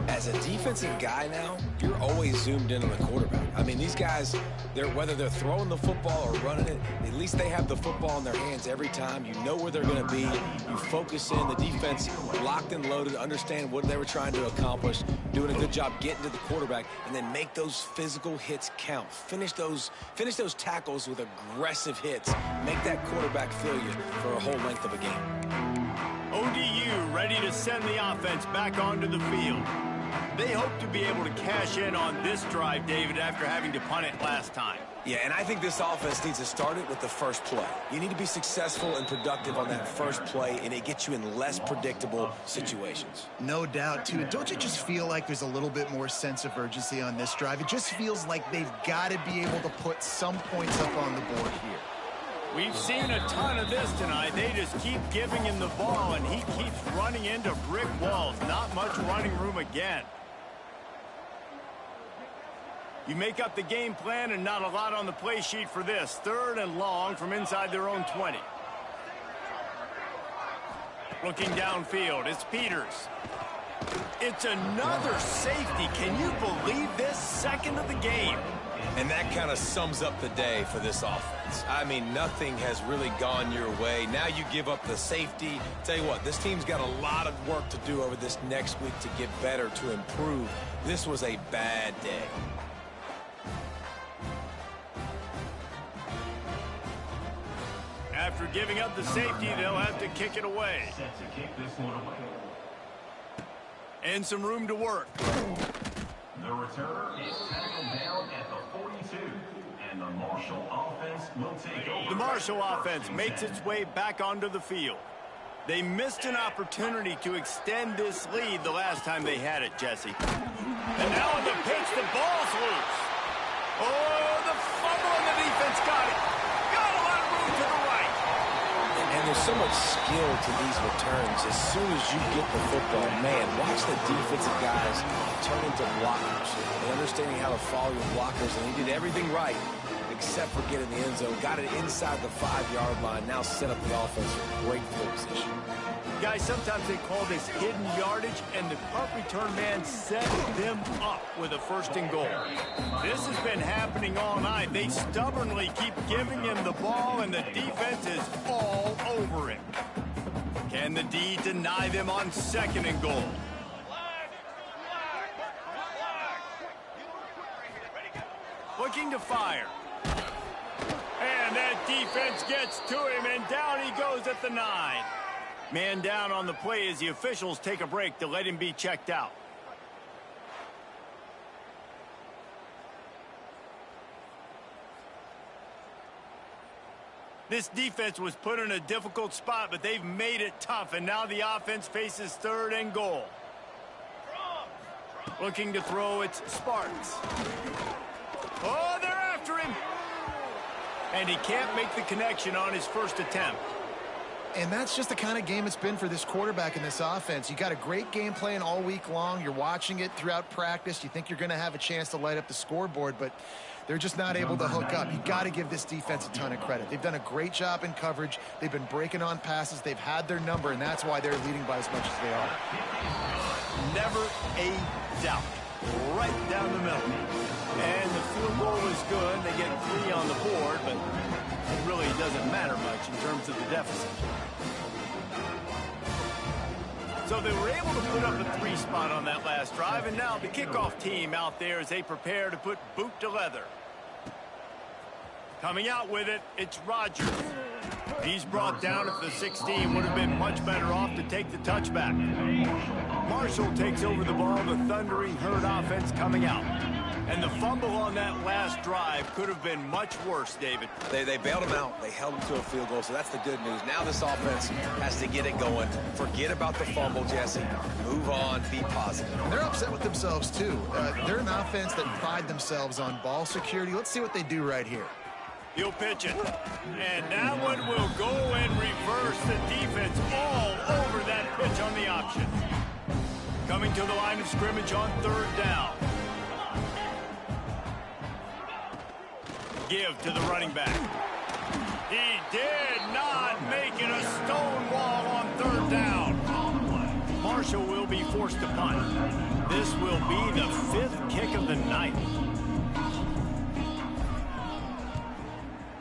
B: As a defensive guy now, you're always zoomed in on the quarterback. I mean, these guys, whether they're throwing the football or running it, at least they have the football in their hands every time. You know where they're going to be. You focus in. The defense locked and loaded, understand what they were trying to accomplish, doing a good job getting to the quarterback, and then make those physical hits count. Finish those tackles with aggressive hits. Make that quarterback feel you for a whole length of a game.
A: ODU ready to send the offense back onto the field. They hope to be able to cash in on this drive, David, after having to punt it last time.
B: Yeah, and I think this offense needs to start it with the first play. You need to be successful and productive on that first play, and it gets you in less predictable situations.
C: No doubt, too. Don't you just feel like there's a little bit more sense of urgency on this drive? It just feels like they've got to be able to put some points up on the board here.
A: We've seen a ton of this tonight. They just keep giving him the ball, and he keeps running into brick walls. Not much running room again. You make up the game plan and not a lot on the play sheet for this. 3rd and long from inside their own 20. Looking downfield, it's Peters. It's another safety. Can you believe this? 2nd of the game.
B: And that kind of sums up the day for this offense. I mean, nothing has really gone your way. Now you give up the safety. Tell you what, this team's got a lot of work to do over this next week to get better, to improve. This was a bad day.
A: After giving up the safety, they'll have to kick it away.
D: Set to kick this one away.
A: And some room to work.
D: The returner is tackled down at the 42. And the Marshall offense will take over.
A: The Marshall offense makes its way back onto the field. They missed an opportunity to extend this lead the last time they had it, Jesse. And now on the pitch, the ball's loose. Oh, the fumble and the defense got it. Got a lot of room to the right.
B: And there's so much skill to these returns. As soon as you get the football, man, watch the defensive guys turn into blockers. And understanding how to follow your blockers. And he did everything right except for getting the end zone. Got it inside the 5-yard line. Now set up the offense for great field position.
A: Guys, sometimes they call this hidden yardage, and the punt return man set them up with a 1st and goal. This has been happening all night. They stubbornly keep giving him the ball, and the defense is all over him. Can the D deny them on 2nd and goal? Looking to fire. And that defense gets to him, and down he goes at the 9. Man down on the play as the officials take a break to let him be checked out. This defense was put in a difficult spot, but they've made it tough, and now the offense faces 3rd and goal. Looking to throw, it's Sparks. Oh, they're after him! And he can't make the connection on his first attempt.
C: And that's just the kind of game it's been for this quarterback in this offense. You got a great game plan all week long. You're watching it throughout practice. You think you're going to have a chance to light up the scoreboard, but they're just not able to hook up. You got to give this defense a ton of credit. They've done a great job in coverage. They've been breaking on passes. They've had their number, and that's why they're leading by as much as they are.
A: Never a doubt. Right down the middle. And the field goal is good. They get 3 on the board, but it really doesn't matter much in terms of the deficit. So they were able to put up a 3 spot on that last drive, and now the kickoff team out there as they prepare to put boot to leather. Coming out with it, it's Rogers. He's brought down at the 16. Would have been much better off to take the touchback. Marshall takes over the ball. The Thundering Herd offense coming out. And the fumble on that last drive could have been much worse, David.
B: They bailed him out. They held him to a field goal, so that's the good news. Now this offense has to get it going. Forget about the fumble, Jesse. Move on. Be positive.
C: And they're upset with themselves, too. They're an offense that pride themselves on ball security. Let's see what they do right here.
A: He'll pitch it. And that one will go and reverse the defense all over that pitch on the option. Coming to the line of scrimmage on 3rd down. Give to the running back. He did not make it a stone wall on 3rd down. Marshall will be forced to punt. This will be the 5th kick of the night.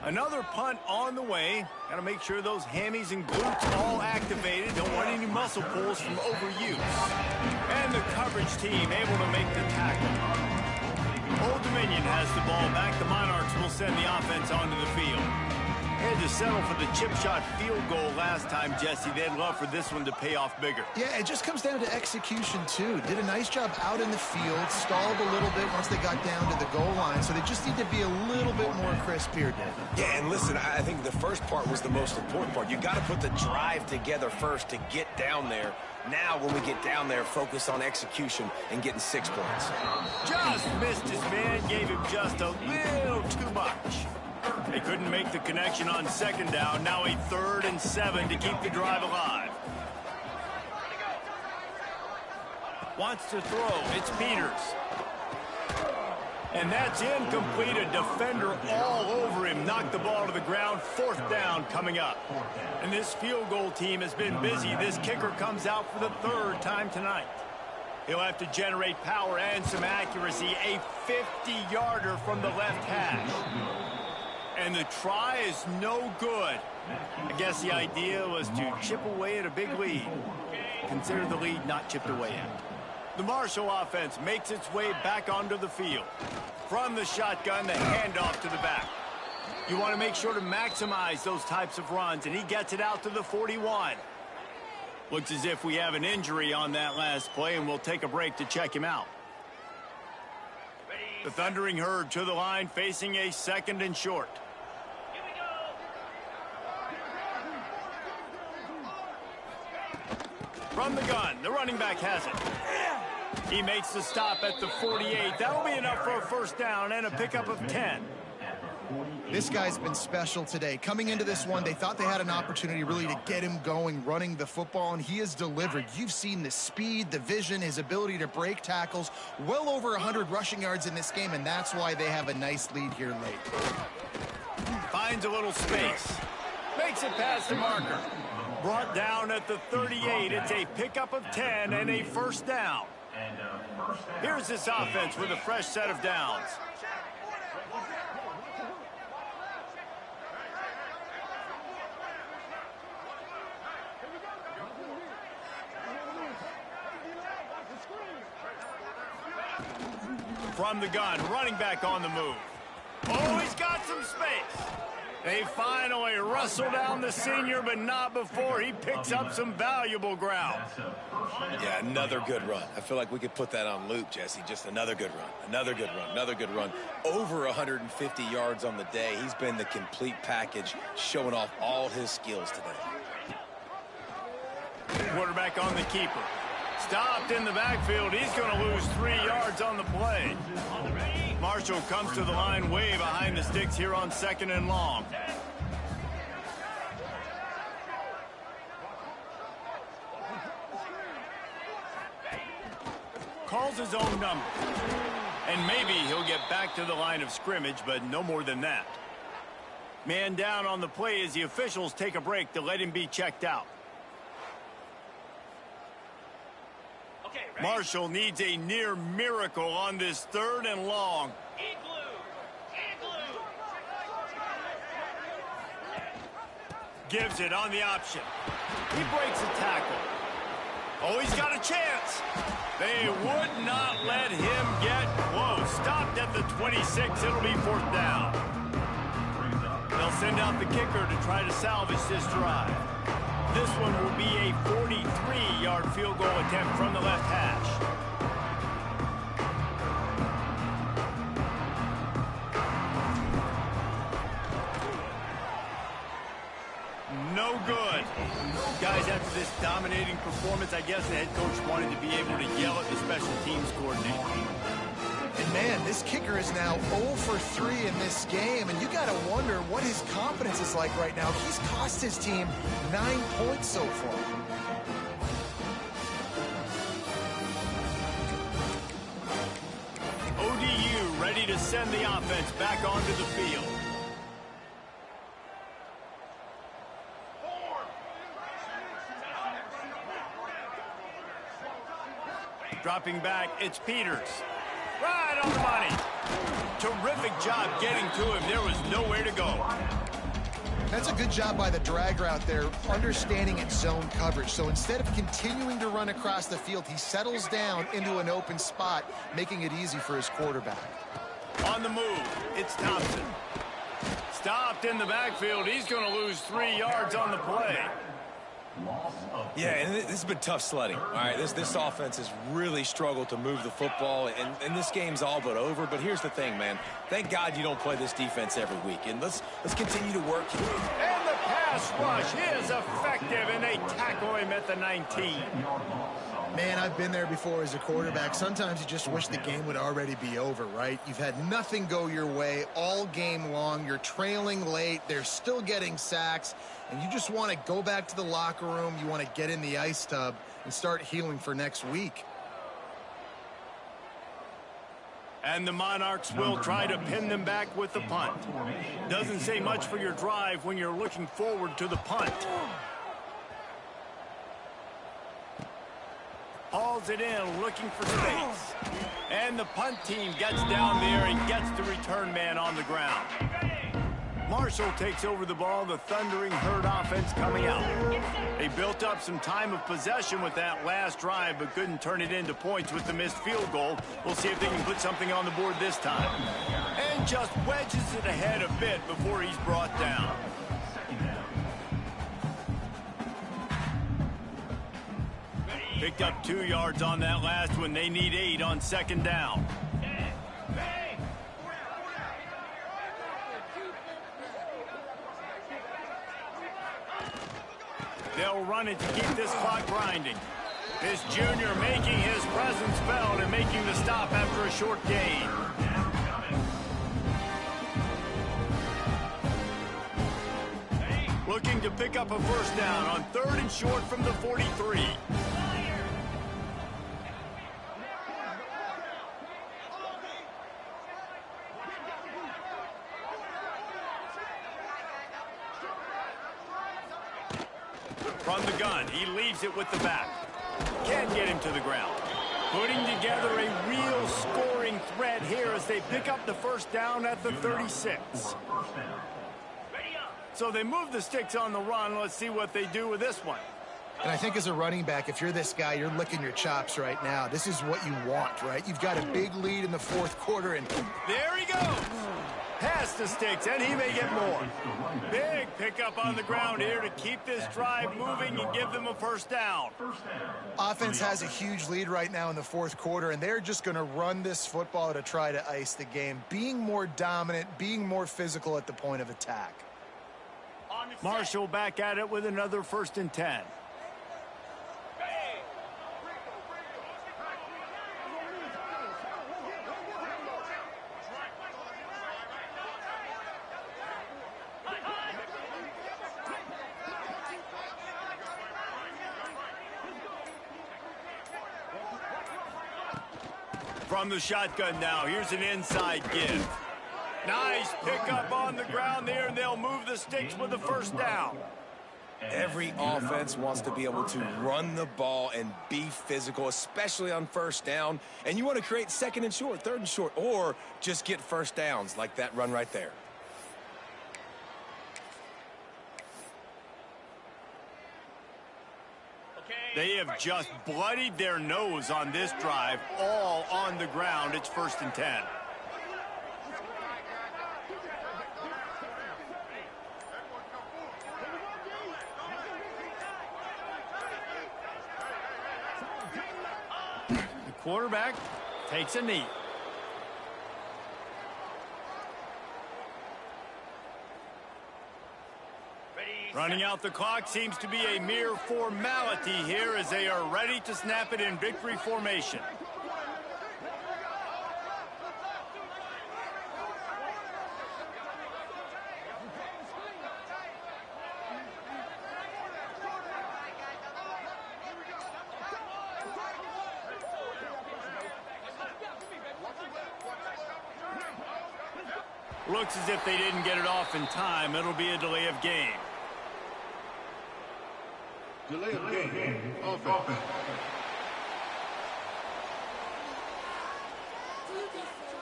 A: Another punt on the way. Got to make sure those hammies and glutes all activated. Don't want any muscle pulls from overuse. And the coverage team able to make the tackle. Old Dominion has the ball back. The Monarchs will send the offense onto the field. Had to settle for the chip shot field goal last time, Jesse. They'd love for this one to pay off bigger.
C: Yeah, it just comes down to execution, too. Did a nice job out in the field, stalled a little bit once they got down to the goal line, so they just need to be a little bit more crisp here, David.
B: Yeah, and listen, I think the first part was the most important part. You got to put the drive together first to get down there. Now, when we get down there, focus on execution and getting 6 points.
A: Just missed his man, gave him just a little too much. They couldn't make the connection on 2nd down. Now a 3rd and 7 to keep the drive alive. Wants to throw. It's Peters. And that's incomplete. A defender all over him. Knocked the ball to the ground. 4th down coming up. And this field goal team has been busy. This kicker comes out for the 3rd time tonight. He'll have to generate power and some accuracy. A 50-yarder from the left hash. And the try is no good. I guess the idea was to chip away at a big lead. Consider the lead not chipped away at. The Marshall offense makes its way back onto the field. From the shotgun, the handoff to the back. You want to make sure to maximize those types of runs, and he gets it out to the 41. Looks as if we have an injury on that last play, and we'll take a break to check him out. The Thundering Herd to the line, facing a 2nd and short. From the gun, the running back has it. He makes the stop at the 48. That'll be enough for a 1st down and a pickup of 10.
C: This guy's been special today. Coming into this one, they thought they had an opportunity really to get him going, running the football, and he has delivered. You've seen the speed, the vision, his ability to break tackles. Well over 100 rushing yards in this game, and that's why they have a nice lead here late.
A: Finds a little space. Makes it past the marker. Brought down at the 38. It's a pickup of 10 and a 1st down. Here's this offense with a fresh set of downs. From the gun, running back on the move. Oh, he's got some space. They finally wrestle down the senior, but not before he picks up some valuable ground.
B: Yeah, another good run. I feel like we could put that on loop, Jesse. Just another good run, another good run, another good run. Over 150 yards on the day. He's been the complete package, showing off all his skills today.
A: Quarterback on the keeper. Stopped in the backfield. He's going to lose 3 yards on the play. Marshall comes to the line way behind the sticks here on 2nd and long. Calls his own number. And maybe he'll get back to the line of scrimmage, but no more than that. Man down on the play as the officials take a break to let him be checked out. Marshall needs a near miracle on this 3rd and long. Gives it on the option. He breaks a tackle. Oh, he's got a chance. They would not let him get close. Stopped at the 26. It'll be 4th down. They'll send out the kicker to try to salvage this drive. This one will be a 43-yard field goal attempt from the left hash. this dominating performance, I guess the head coach wanted to be able to yell at the special teams coordinator.
C: And man, this kicker is now 0 for 3 in this game, and you got to wonder what his confidence is like right now. He's cost his team 9 points so far.
A: ODU ready to send the offense back onto the field. Dropping back, it's Peters. Right on the money. Terrific job getting to him. There was nowhere to go.
C: That's a good job by the drag route there, understanding its zone coverage. So instead of continuing to run across the field, he settles down into an open spot, making it easy for his quarterback.
A: On the move, it's Thompson. Stopped in the backfield. He's going to lose 3 yards on the play.
B: Yeah, and this has been tough sledding. All right, this offense has really struggled to move the football, and this game's all but over. But here's the thing, man. Thank God you don't play this defense every week. And let's continue to work.
A: And the pass rush is effective, and they tackle him at the 19.
C: Man, I've been there before as a quarterback. Sometimes you just wish the game would already be over, right? You've had nothing go your way all game long. You're trailing late. They're still getting sacks. And you just want to go back to the locker room. You want to get in the ice tub and start healing for next week.
A: And the Monarchs will try to pin them back with the punt. Doesn't say much for your drive when you're looking forward to the punt. Hauls it in, looking for space. And the punt team gets down there and gets the return man on the ground. Marshall takes over the ball, the Thundering Herd offense coming out. They built up some time of possession with that last drive, but couldn't turn it into points with the missed field goal. We'll see if they can put something on the board this time. And just wedges it ahead a bit before he's brought down. Picked up 2 yards on that last one. They need 8 on second down. They'll run it to keep this clock grinding. This junior making his presence felt and making the stop after a short gain. Looking to pick up a first down on 3rd and short from the 43. From the gun, he leaves it with the back. Can't get him to the ground. Putting together a real scoring threat here as they pick up the first down at the 36. So they move the sticks on the run. Let's see what they do with this one.
C: And I think as a running back, if you're this guy, you're licking your chops right now. This is what you want, right? You've got a big lead in the 4th quarter, and
A: there he goes. Past the sticks, and he may get more. Big pickup on the ground here to keep this drive moving and give them a first down.
C: Offense has a huge lead right now in the 4th quarter, and they're just going to run this football to try to ice the game, being more dominant, being more physical at the point of attack.
A: Marshall back at it with another 1st and 10. From the shotgun now, here's an inside give. Nice pickup on the ground there, and they'll move the sticks with the first down.
B: Every offense wants to be able to run the ball and be physical, especially on first down. And you want to create 2nd and short, 3rd and short, or just get first downs like that run right there.
A: They have just bloodied their nose on this drive, all on the ground. It's 1st and 10. The quarterback takes a knee. Running out the clock seems to be a mere formality here as they are ready to snap it in victory formation. Looks as if they didn't get it off in time. It'll be a delay of game.
G: Delay of game. Offense.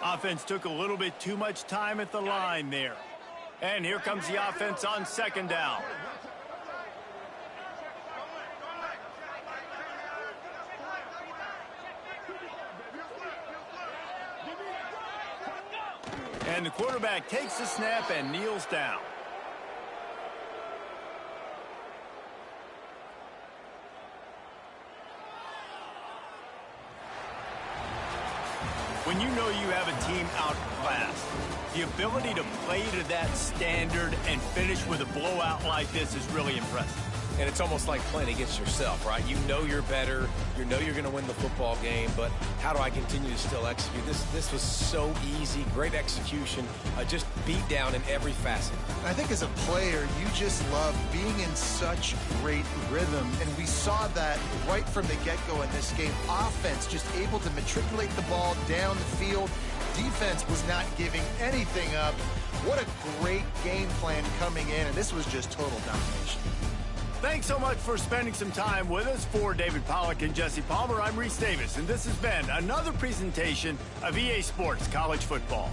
A: Offense took a little bit too much time at the line there. And here comes the offense on second down. And the quarterback takes the snap and kneels down. When you know you have a team outclassed, the ability to play to that standard and finish with a blowout like this is really impressive.
B: And it's almost like playing against yourself, right? You know you're better. You know you're going to win the football game, but how do I continue to still execute? This was so easy. Great execution. Just beat down in every facet.
C: I think as a player, you just love being in such great rhythm, and we saw that right from the get-go in this game. Offense just able to matriculate the ball down the field. Defense was not giving anything up. What a great game plan coming in, and this was just total domination.
A: Thanks so much for spending some time with us. For David Pollack and Jesse Palmer, I'm Reese Davis, and this has been another presentation of EA Sports College Football.